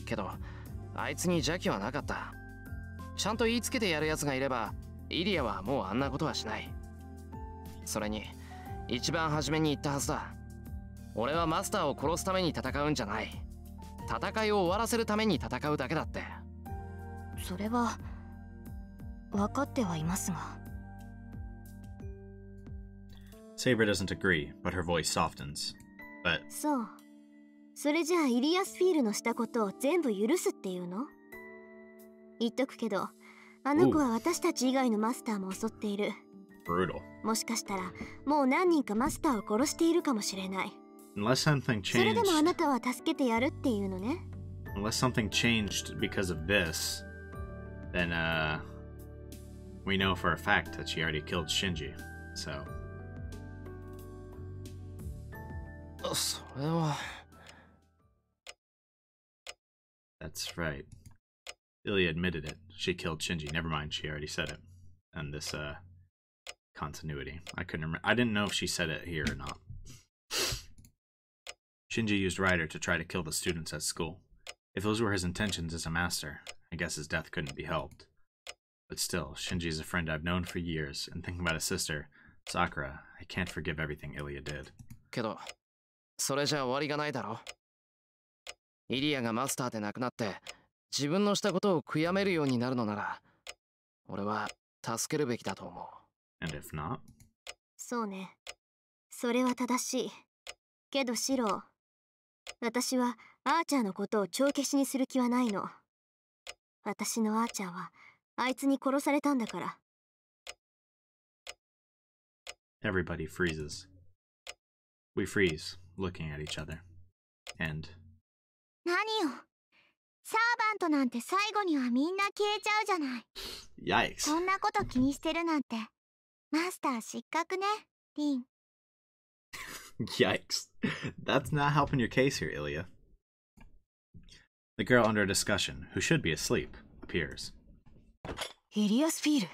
けど、あいつに邪気はなかった。ちゃんと言いつけてやるやつがいれば、イリアはもうあんなことはしない。それに、一番初めに言ったはずだ。俺はマスターを殺すために戦うんじゃない。戦いを終わらせるために戦うだけだって。それは分かってはいますが。Saber doesn't agree, but her voice softens. But そう。それじゃあイリアスフィールのしたことを全部許すっていうの？言っとくけど、あの子は私たち以外のマスターも襲っている。brutal. もしかしたらもう何人かマスターを殺しているかもしれない。Unless something それでもあ changed, なたは助けてやるっていうのね。unless something changed because of this, then we know for a fact that she already killed Shinji. So それは。that's right. Illya admitted it. She killed Shinji. Never mind, she already said it. And this continuity. I couldn't remember. I didn't know if she said it here or not. Shinji used Ryder to try to kill the students at school. If those were his intentions as a master, I guess his death couldn't be helped. But still, Shinji is a friend I've known for years, and thinking about his sister, Sakura, I can't forgive everything Illya did. けど、それじゃ終わりがないだろ。イリアがマスターで亡くなって、自分のしたことを悔やめるようになるのなら、俺は助けるべきだと思う。And if not? そうね。それは正しい。けどシロ、私はアーチャーのことを帳消しにする気はないの。私のアーチャーはあいつに殺されたんだから。Everybody freezes. We freeze, looking at each other. And 何よ。サーバントなんて最後にはみんな消えちゃうじゃない。yikes. そんなこと気にしてるなんて。マスター失格ね、リン。Yikes. That's not helping your case here, Illya. The girl under discussion, who should be asleep, appears. イリアスフィール。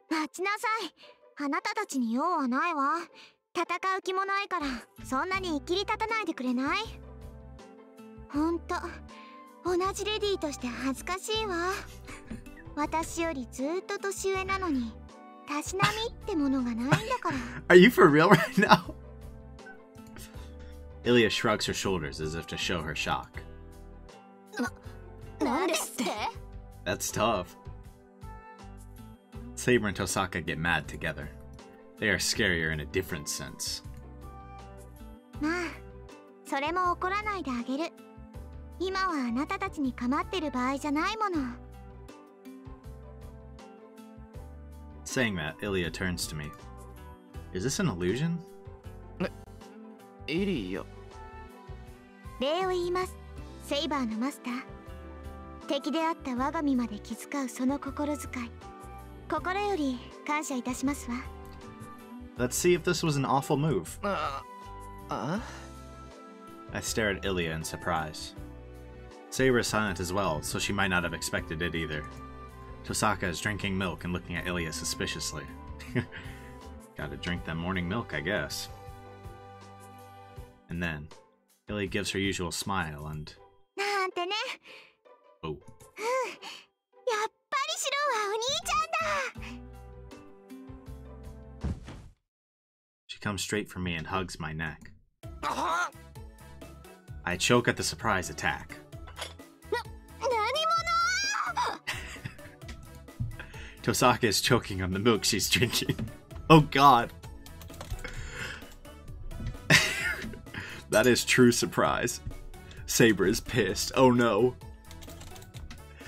待ちなさい。あなたたちに用はないわ。戦う気もないからそんなに生きり立たないでくれない？ほんと同じレディーとして恥ずかしいわ。私よりずっと年上なのにたしなみってものがないんだから。Are you for real right now? Illya shrugs her shoulders as if to show her shock. なんですって？ That's tough. Saber and Tosaka get mad together. They are scarier in a different sense. まあそれも怒らないであげる。今はあなたたちに構ってる場合じゃないもの。Saying that, Illya turns to me. Is this an illusion? イリア。礼を言います。セイバーのマスター。敵であった我が身まで気遣うその心遣い。心より感謝いたしますわ。Let's see if this was an awful move. I stare at Illya in surprise. Saber is silent as well, so she might not have expected it either. Tosaka is drinking milk and looking at Illya suspiciously. Gotta drink that morning milk, I guess. And then, Illya gives her usual smile and... なんてね。Oh. やっぱりシロはお兄ちゃんだ。 She comes straight for me and hugs my neck. I choke at the surprise attack. 何者 Tosaka is choking on the milk she's drinking. Oh god. That is true surprise. Saber is pissed. Oh no.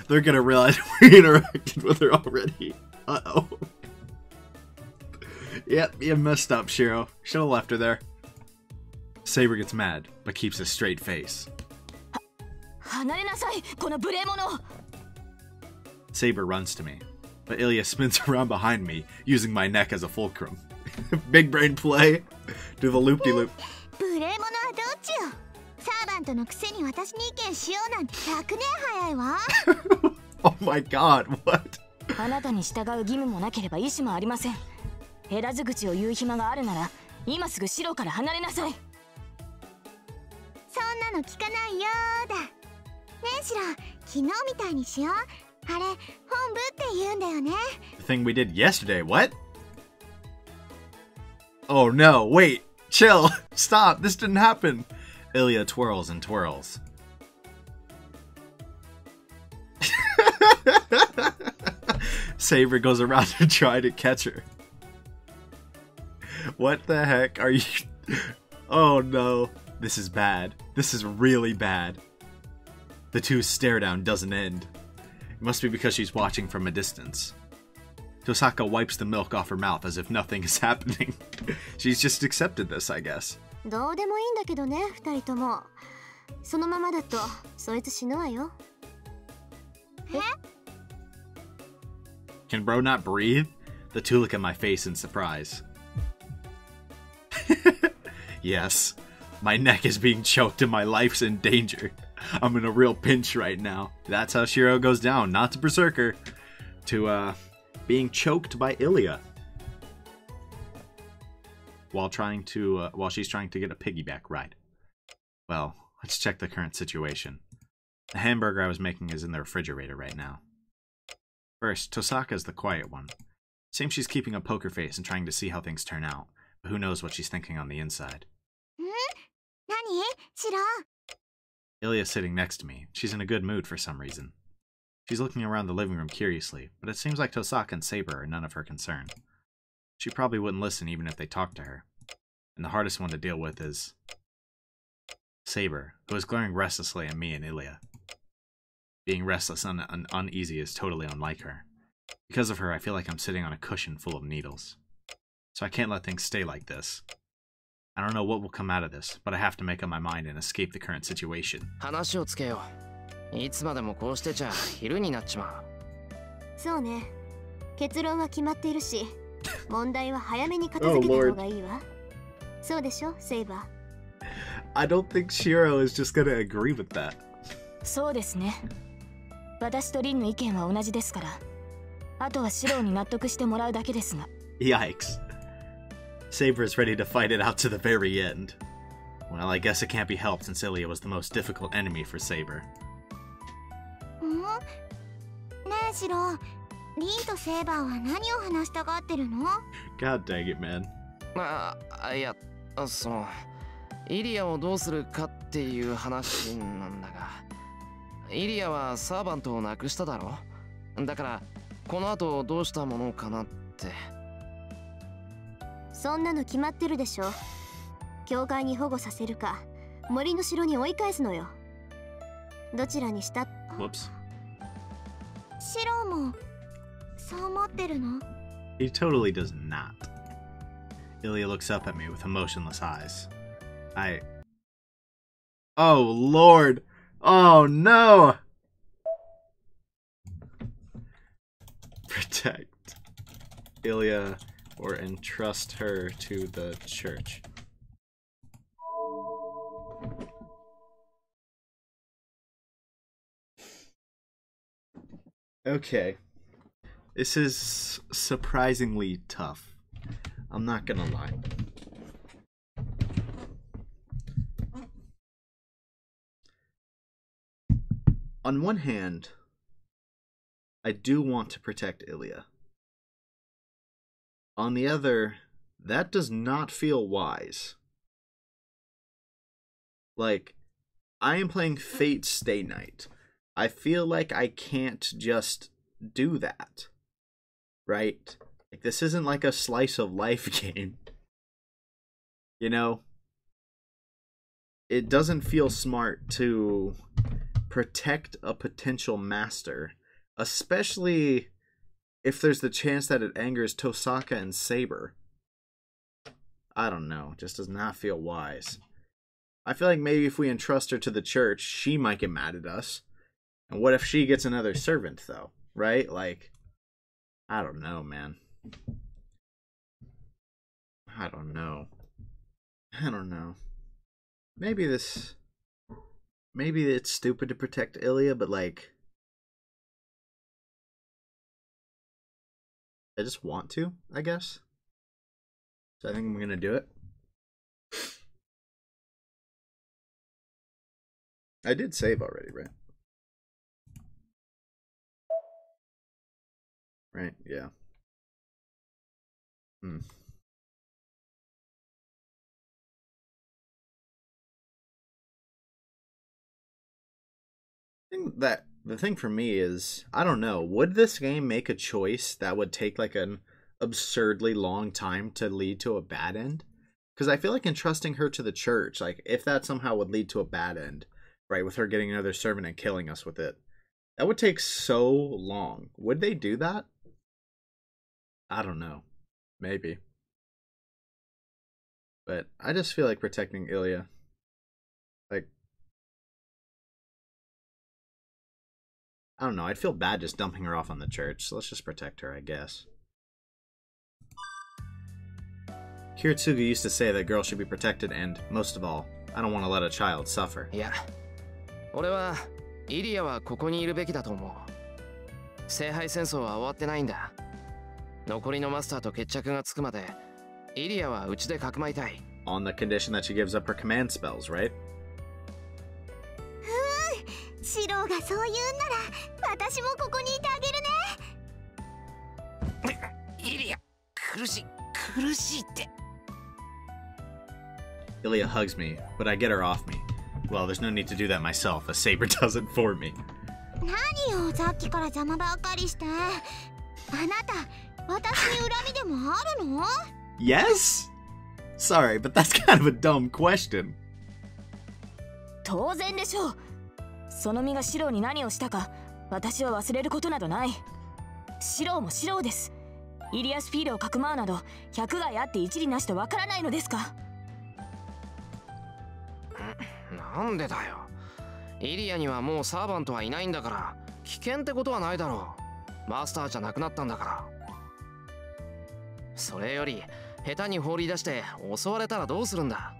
They're gonna realize we interacted with her already. Uh-oh. Yep, you messed up, Shiro. Should've left her there. Saber gets mad, but keeps a straight face. Saber runs to me, but Illya spins around behind me, using my neck as a fulcrum. Big brain play. Do the loop-de-loop. 無礼者はどっちよ。サーバントのくせに私に意見しようなんて100年早いわ。Oh my god, what? あなたに従う義務もなければ意思もありません。減らず口を言う暇があるなら、今すぐ城から離れなさい。そんなの聞かないよーだ。ねえシロ、昨日みたいにしよう。あれ、本部って言うんだよね。The thing we did yesterday, what? Oh no, wait, chill, stop, this didn't happen. Illya twirls and twirls. Saber goes around to try to catch her. What the heck are you... Oh no, this is bad. This is really bad. The two stare down doesn't end. It must be because she's watching from a distance. Tosaka wipes the milk off her mouth as if nothing is happening. She's just accepted this, I guess. どうでもいいんだけどね、二人とも。そのままだと、そいつ死ぬわよ。え? Can bro not breathe? The two look at my face in surprise. Yes, my neck is being choked and my life's in danger. I'm in a real pinch right now. That's how Shiro goes down, not to Berserker, to being choked by Illya. While she's trying to get a piggyback ride. Well, let's check the current situation. The hamburger I was making is in the refrigerator right now. First, Tosaka's the quiet one. Seems she's keeping a poker face and trying to see how things turn out, but who knows what she's thinking on the inside. 何? シロ? Illya's sitting next to me. She's in a good mood for some reason. She's looking around the living room curiously, but it seems like Tosaka and Saber are none of her concern. She probably wouldn't listen even if they talked to her. And the hardest one to deal with is... Saber, who is glaring restlessly at me and Illya. Being restless and uneasy is totally unlike her. Because of her, I feel like I'm sitting on a cushion full of needles. So I can't let things stay like this. I don't know what will come out of this, but I have to make up my mind and escape the current situation. 話をつけよう。いつまでもこうしてちゃ昼になっちまう。そうね。結論は決まっているし、問題は早めに片付けた方がいいわ。そうでしょ、セイバー。I don't think Shiro is just gonna agree with that. そうですね。私とリンの意見は同じですから。あとはシロに納得してもらうだけですが。Yikes. Saber is ready to fight it out to the very end. Well, I guess it can't be helped since Illya was the most difficult enemy for Saber. ねえシロ、リンとセイバーは何を話したがってるの? God dang it, man. いや、そのイリアをどうするかっていう話なんだが、イリアはサーバントを亡くしただろ。だからこの後どうしたものかなって。そんなの決まってるでしょ。教会に保護させるか、森の城に追い返すのよ。どちらにした？ Whoops. シロもそう思ってるの？ He totally does not. Illya looks up at me with emotionless eyes. Oh, Lord! Oh, no! Protect Illya or entrust her to the church. Okay. This is surprisingly tough. I'm not gonna lie. On one hand, I do want to protect Illya. On the other, that does not feel wise. Like, I am playing Fate Stay Night. I feel like I can't just do that. Right? Like, this isn't like a slice of life game. You know? It doesn't feel smart to protect a potential master, especially if there's the chance that it angers Tosaka and Saber. I don't know. It just does not feel wise. I feel like maybe if we entrust her to the church, she might get mad at us. And what if she gets another servant, though? Right? Like, I don't know, man. I don't know. Maybe it's stupid to protect Illya, but like, I just want to, I guess. So I think I'm gonna do it. I did save already, right? Right, yeah. I think that the thing for me is, I don't know, would this game make a choice that would take like an absurdly long time to lead to a bad end? Because I feel like entrusting her to the church, like if that somehow would lead to a bad end, right, with her getting another servant and killing us with it, that would take so long. Would they do that? I don't know. Maybe. But I just feel like protecting Illya. Like, I don't know. I'd feel bad just dumping her off on the church, so let's just protect her, I guess. Kiritsugu used to say that girls should be protected, and, most of all, I don't want to let a child suffer. いや、俺はイリアはここにいるべきだと思う。聖杯戦争は終わってないんだ。残りのマスターと決着がつくまで、イリアはうちでかくまいたい。On the condition that she gives up her command spells, right? シローがそう言うんなら、私もここにいてあげるね。イリア、苦しいって。Illya hugs me, but I get her off me. Well, there's no need to do that myself, as Saber does it for me. 何よ、さっきから邪魔ばっかりして。あなた、私に恨みでもあるの？ Yes? Sorry, but that's kind of a dumb question. 当然でしょう。その身がシローに何をしたか、私は忘れることなどない。シローもシローです。イリアスフィールをかくまうなど、百害あって一理なしとわからないのですか。なんでだよ。イリアにはもうサーバントはいないんだから、危険ってことはないだろう。マスターじゃなくなったんだから。それより下手に放り出して襲われたらどうするんだ。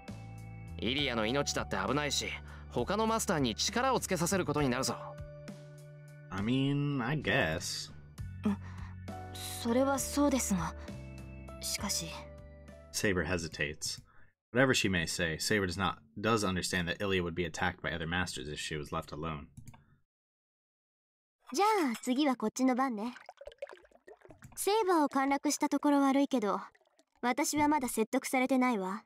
イリアの命だって危ないし、他のマスターに力をつけさせることになるぞ。I mean, I guess. それはそうですが、しかし。Saber hesitates. Whatever she may say, Saber does understand that Illya would be attacked by other masters if she was left alone. じゃあ次はこっちの番ね。セーバーを陥落したところ悪いけど、私はまだ説得されてないわ。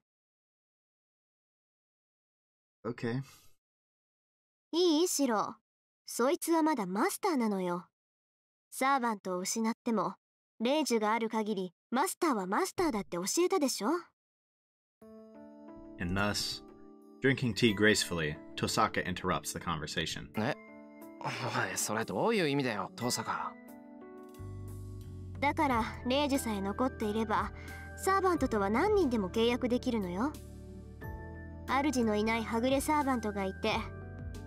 Okay. いいシロ。そいつはまだマスターなのよ。サーバントを失っても、霊樹がある限り、マスターはマスターだって教えたでしょ。And thus, drinking tea gracefully, Tosaka interrupts the conversation. おい、それどういう意味だよ、トサカ。だからレイジさえ残っていればサーバントとは何人でも契約できるのよ。主のいないはぐれサーバントがいて、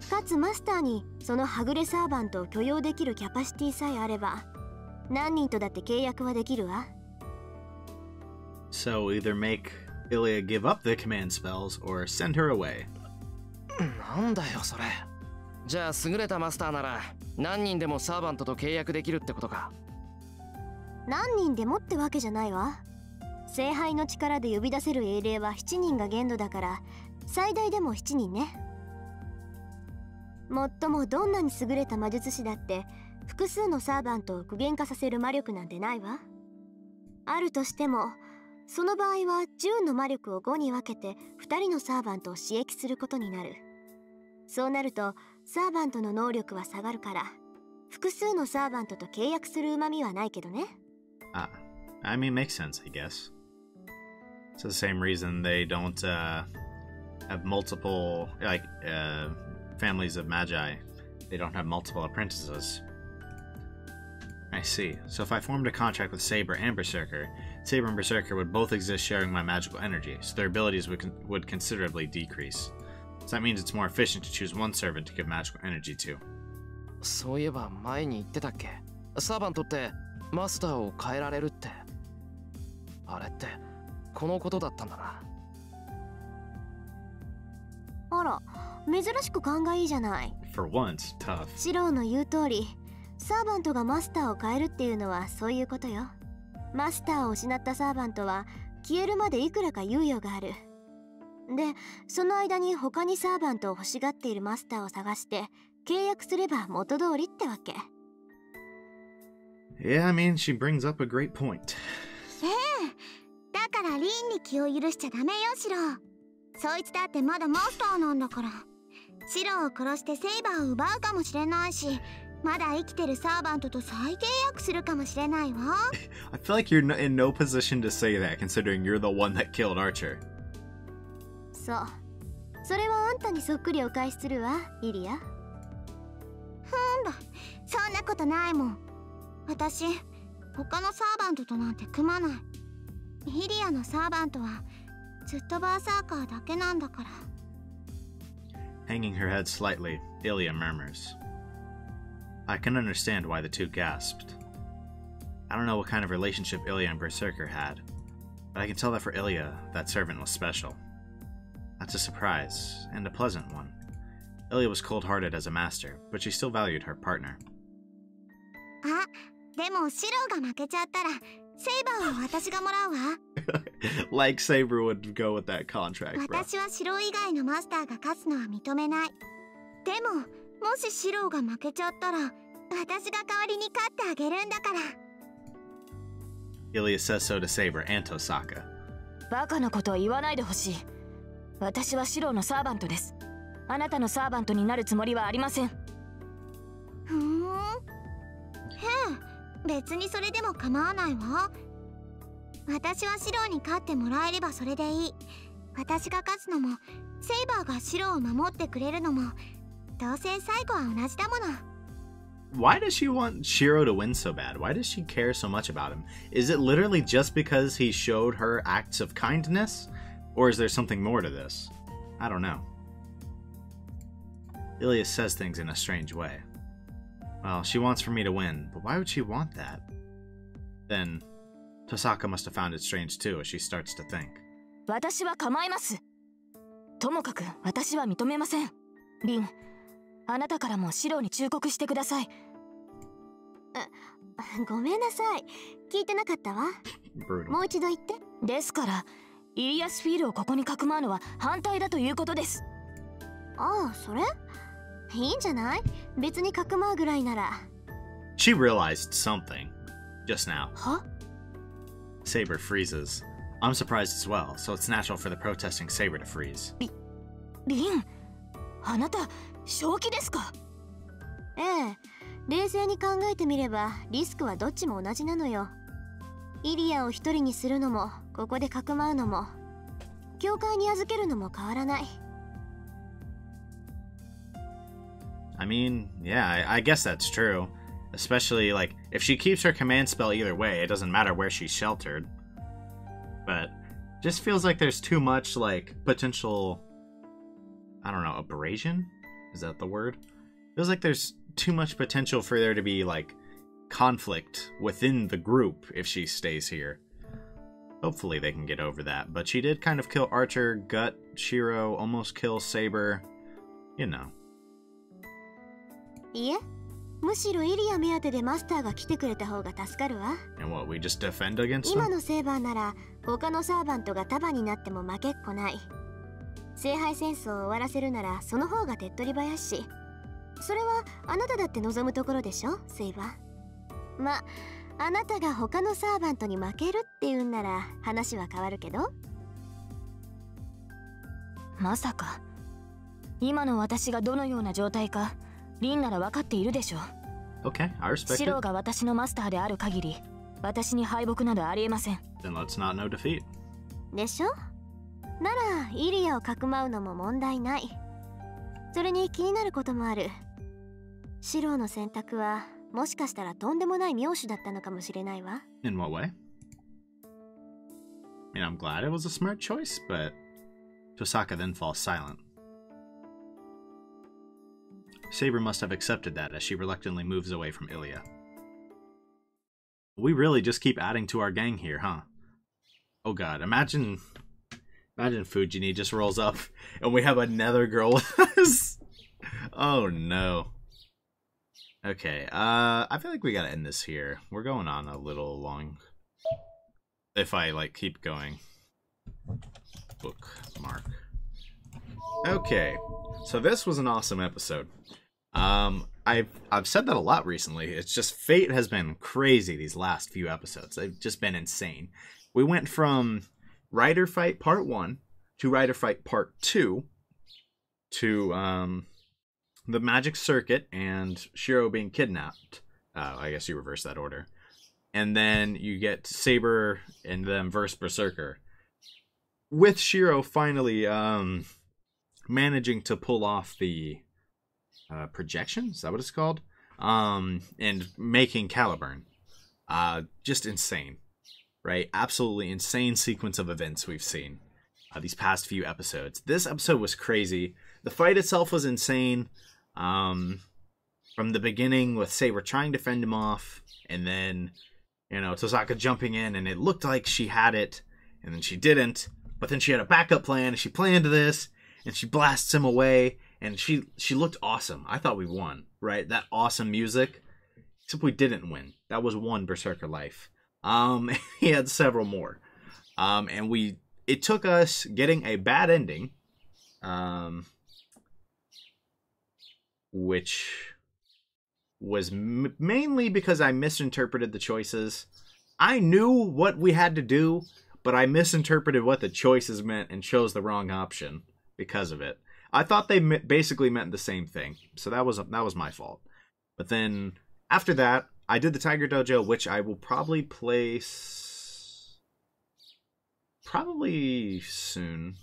かつマスターにそのはぐれサーバントを許容できるキャパシティさえあれば何人とだって契約はできるわ。 So either make Illya give up the command spells or send her away. なんだよそれ。じゃあ優れたマスターなら何人でもサーバントと契約できるってことか。何人でもってわけじゃないわ。聖杯の力で呼び出せる英霊は7人が限度だから最大でも7人ね。もっともどんなに優れた魔術師だって複数のサーバントを具現化させる魔力なんてないわ。あるとしてもその場合は10の魔力を5に分けて2人のサーバントを刺激することになる。そうなるとサーバントの能力は下がるから複数のサーバントと契約する旨味はないけどね。I mean, makes sense, I guess. It's the same reason they don't have multiple, families of magi. They don't have multiple apprentices. I see. So if I formed a contract with Saber and Berserker, Saber and Berserker would both exist sharing my magical energy, so their abilities would considerably decrease. So that means it's more efficient to choose one servant to give magical energy to. そういえば前に言ってたっけ、サーバントってマスターを変えられるって。あれってこのことだったんだな。あら、珍しく勘がいいじゃない。 For once, tough. シローの言う通りサーバントがマスターを変えるっていうのはそういうことよ。マスターを失ったサーバントは消えるまでいくらか猶予がある。で、その間に他にサーバントを欲しがっているマスターを探して契約すれば元通りってわけ。Yeah, I mean, she brings up a great point. だからリンに気を許しちゃダメよ、シロー。そいつだってまだマスターなんだから。シローを殺してセイバーを奪うかもしれないし、まだ生きてるサーバントと再契約するかもしれないわ。I feel like you're in no position to say that, considering you're the one that killed Archer. そう。それはあんたにそっくりお返しするわ、イリア。そんなことないもん。私、他のサーバントとなんて組まない。イリアのサーバントはずっとバーサーカーだけなんだから。Hanging her head slightly, Illya murmurs. I can understand why the two gasped. I don't know what kind of relationship Illya and Berserker had, but I can tell that for Illya, that servant was special. That's a surprise, and a pleasant one. Illya was cold-hearted as a master, but she still valued her partner. あ、でもシローが負けちゃったらセイバーは私がもらうわ。Like Saber would go with that contract, bro. 私はシロー以外のマスターが勝つのは認めない。でも、もしシローが負けちゃったら私が代わりに勝ってあげるんだから。Illya says so to Saber and Tosaka. バカなことは言わないでほしい。私はシローのサーバントです。あなたのサーバントになるつもりはありません。別にそれでも構わないわ。私はシローに勝ってもらえればそれでいい。私が勝つのもセイバーがシローを守ってくれるのもどうせ最後は同じだもの。 Why does she want Shiro to win so bad? Why does she care so much about him? Is it literally just because he showed her acts of kindness? Or is there something more to this? I don't know. Illya says things in a strange way. Well, she wants for me to win, but why would she want that? Then, Tosaka must have found it strange too as she starts to think. 私は構います。ともかく私は認めません。リン、あなたからもシローに忠告してください。ごめんなさい。聞いてなかったわ。もう一度言って。ですから、イリアスフィールをここにかくまうのは反対だということです。ああ、それ？いいんじゃない？別にかくまうぐらいなら。She realized something just now. は？ Saber freezes. I'm surprised as well, so it's natural for the protesting Saber to freeze. リン、あなた正気ですか？ええ、冷静に考えてみればリスクはどっちも同じなのよ。イリアを一人にするのもここでかくまうのも教会に預けるのも変わらない。I mean, yeah, I guess that's true. Especially, like, if she keeps her command spell either way, it doesn't matter where she's sheltered. But just feels like there's too much, like, potential, I don't know, abrasion? Is that the word? Feels like there's too much potential for there to be, like, conflict within the group if she stays here. Hopefully they can get over that. But she did kind of kill Archer, gut Shiro, almost kill Saber. You know. いえ、むしろイリア目当てでマスターが来てくれた方が助かるわ。 And what, we just defend against 今 them? のセーバーなら他のサーバントが束になっても負けっこない。聖杯戦争を終わらせるならその方が手っ取り早いし、それはあなただって望むところでしょ、セイバー。ま、あなたが他のサーバントに負けるっていうんなら話は変わるけど。まさか今の私がどのような状態かリンなら分かっているでしょう。 Okay, I respect シロ it. が私のマスターである限り私に敗北などありえません。 Then let's not know defeat. でしょ。ならイリアをかくまうのも問題ない。それに気になることもある。シロの選択はもしかしたらとんでもない妙手だったのかもしれないわ。 In what way? I mean, I'm glad it was a smart choice, but Tosaka then falls silent. Saber must have accepted that as she reluctantly moves away from Illya. We really just keep adding to our gang here, huh? Oh god, imagine Fujini just rolls up and we have another girl with us. Oh no. Okay, I feel like we gotta end this here. We're going on a little long. If I, like, keep going. Bookmark. Okay, so this was an awesome episode. I've said that a lot recently. It's just Fate has been crazy these last few episodes. They've just been insane. We went from Rider Fight Part 1 to Rider Fight Part 2 to the Magic Circuit and Shiro being kidnapped. I guess you reverse that order. And then you get Saber and then versus Berserker. With Shiro finally managing to pull off the projection, is that what it's called? And making Caliburn. Just insane, right? Absolutely insane sequence of events we've seen these past few episodes. This episode was crazy. The fight itself was insane. From the beginning with Saber trying to fend him off, and then, you know, Tosaka jumping in, and it looked like she had it, and then she didn't, but then she had a backup plan, and she planned this, and she blasts him away, and she looked awesome. I thought we won, right? That awesome music, except we didn't win. That was one Berserker life. He had several more. And it took us getting a bad ending, which was mainly because I misinterpreted the choices. I knew what we had to do, but I misinterpreted what the choices meant and chose the wrong option because of it. I thought they basically meant the same thing, so that was my fault. But then after that, I did the Tiger Dojo, which I will probably place probably soon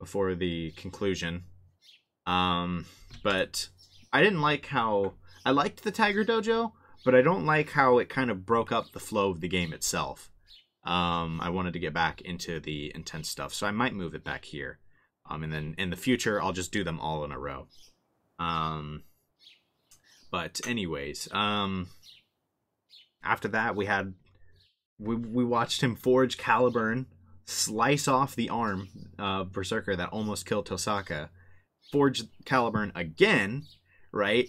before the conclusion. But I didn't like how I liked the Tiger Dojo, but I don't like how it kind of broke up the flow of the game itself. I wanted to get back into the intense stuff, so I might move it back here. And then in the future, I'll just do them all in a row. But anyways, after that, we watched him forge Caliburn, slice off the arm of Berserker that almost killed Tosaka, forge Caliburn again, right?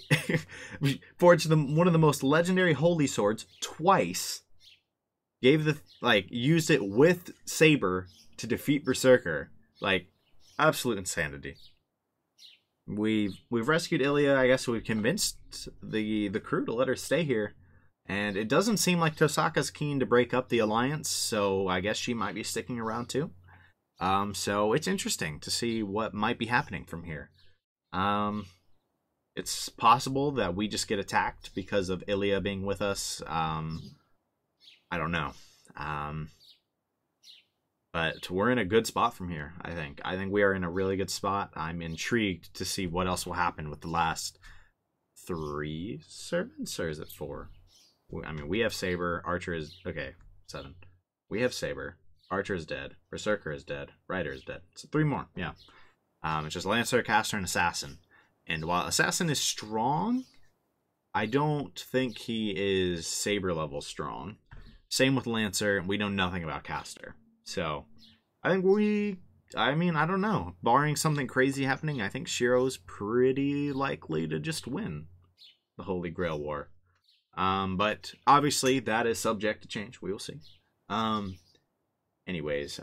Forged one of the most legendary holy swords twice. Used it with Saber to defeat Berserker. Absolute insanity. We've rescued Illya. I guess we've convinced the crew to let her stay here. And it doesn't seem like Tosaka's keen to break up the alliance, so I guess she might be sticking around too. So it's interesting to see what might be happening from here. It's possible that we just get attacked because of Illya being with us. I don't know. But we're in a good spot from here, I think. I think we are in a really good spot. I'm intrigued to see what else will happen with the last 3 servants, or is it 4? I mean, we have Saber, Archer is... Okay, 7. We have Saber, Archer is dead, Berserker is dead, Rider is dead. So 3 more, yeah. It's just Lancer, Caster, and Assassin. And while Assassin is strong, I don't think he is Saber level strong. Same with Lancer, we know nothing about Caster. So, I think I mean, I don't know. Barring something crazy happening, I think Shiro's pretty likely to just win the Holy Grail War. But obviously that is subject to change. We will see. Anyways,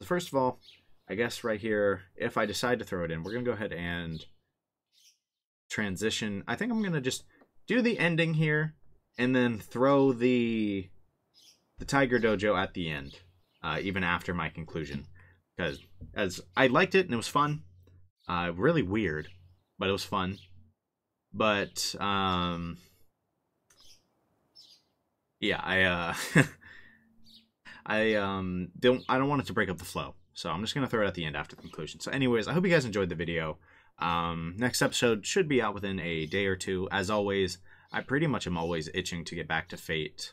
first of all, I guess right here, if I decide to throw it in, we're going to go ahead and transition. I think I'm going to just do the ending here and then throw the Tiger Dojo at the end, even after my conclusion. Because as I liked it and it was fun, really weird, but it was fun. But yeah, I don't want it to break up the flow, so I'm just gonna throw it at the end after the conclusion. So, anyways, I hope you guys enjoyed the video. Next episode should be out within a day or two. As always, I pretty much am always itching to get back to Fate,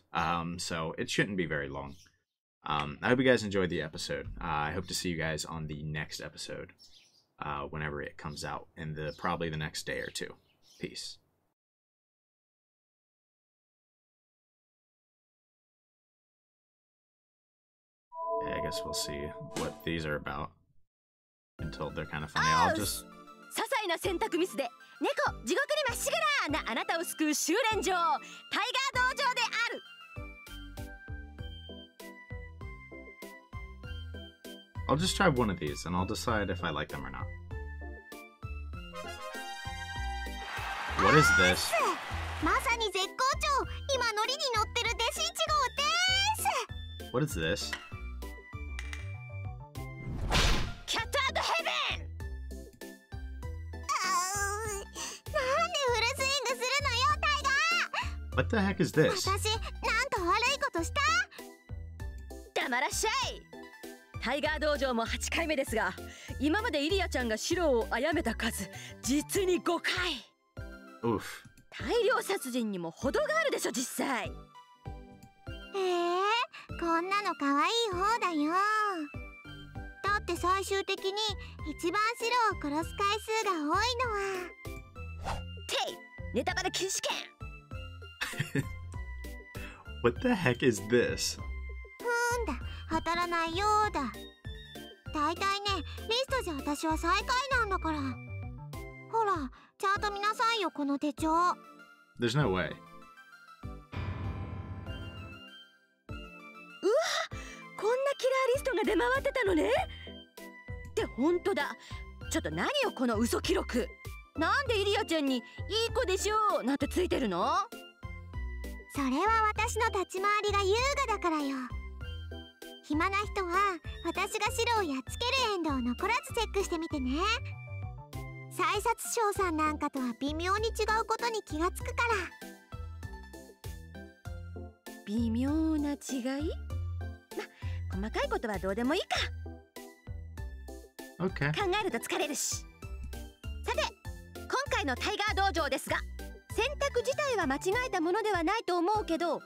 so it shouldn't be very long. I hope you guys enjoyed the episode. I hope to see you guys on the next episode, whenever it comes out in probably the next day or two. Peace. Yeah, I guess we'll see what these are about until they're kind of funny. I'll just... 些細な選択ミスで猫地獄にまっしぐらなあなたを救う修練場タイガー道場である。 I'll just try one of these and I'll decide if I like them or not. What is this? まさに絶好調。今乗りに乗ってる弟子1号です。 What is this? Cat and Heaven! なんでフルスイングするのよ、タイガー。 What the heck is this? 私、なんか悪いことした？黙らっしゃい。 タイガー道場も8回目ですが、今までイリアちゃんがシロを殺めた数実に5回。Oof. 大量殺人にも程があるでしょ実際。こんなの可愛い方だよ。だって最終的に一番シロを殺す回数が多いのは。てい、ネタバレ禁止権。What the heck is this? だ、当たらないようだ。だいたいね、リストじゃ私は最下位なんだから。ほら、ちゃんと見なさいよこの手帳。There's no way. うわ、こんなキラーリストが出回ってたのね。って本当だ。ちょっと何よこの嘘記録。なんでイリアちゃんにいい子でしょうなんてついてるの？それは私の立ち回りが優雅だからよ。暇な人は私が白をやっつけるエンドを残らずチェックしてみてね。再殺賞さんなんかとは微妙に違うことに気がつくから。微妙な違い？ま、細かいことはどうでもいいか。Okay. 考えると疲れるし。さて、今回のタイガー道場ですが、選択自体は間違えたものではないと思うけど、どう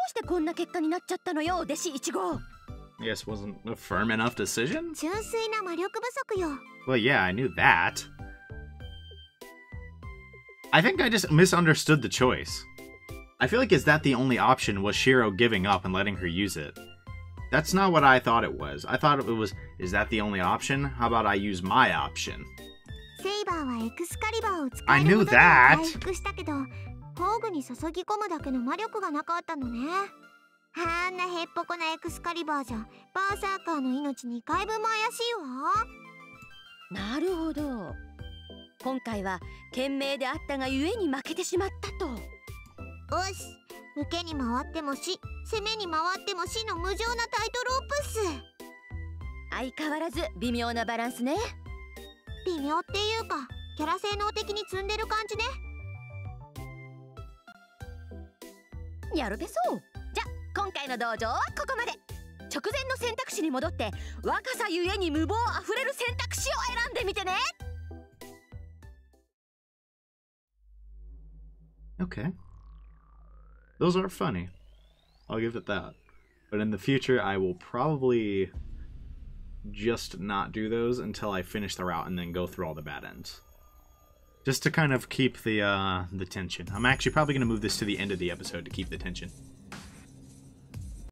してこんな結果になっちゃったのよ、弟子1号。Yes, wasn't a firm enough decision? 純粋な魔力不足よ。 Well, yeah, I knew that. I think I just misunderstood the choice. I feel like is that the only option was Shiro giving up and letting her use it? That's not what I thought it was. I thought it was, is that the only option? How about I use my option? セイバーはエクスカリバーを使 I える knew ほどに that. 回復したけど、宝具に注ぎ込むだけの魔力がなかったのね。あんなへっぽこなエクスカリバーじゃバーサーカーの命2回分も怪しいわ。なるほど。今回は懸命であったがゆえに負けてしまったと。よし、受けに回っても死、攻めに回っても死の無情なタイトロープっす。相変わらず微妙なバランスね。微妙っていうか、キャラ性能的に積んでる感じね。やるべそう。じゃあ今回の道場はここまで。直前の選択肢に戻って若さゆえに無謀あふれる選択肢を選んでみてね。Okay. Those are funny. I'll give it that. But in the future, I will probably just not do those until I finish the route and then go through all the bad ends. Just to kind of keep the tension. I'm actually probably going to move this to the end of the episode to keep the tension.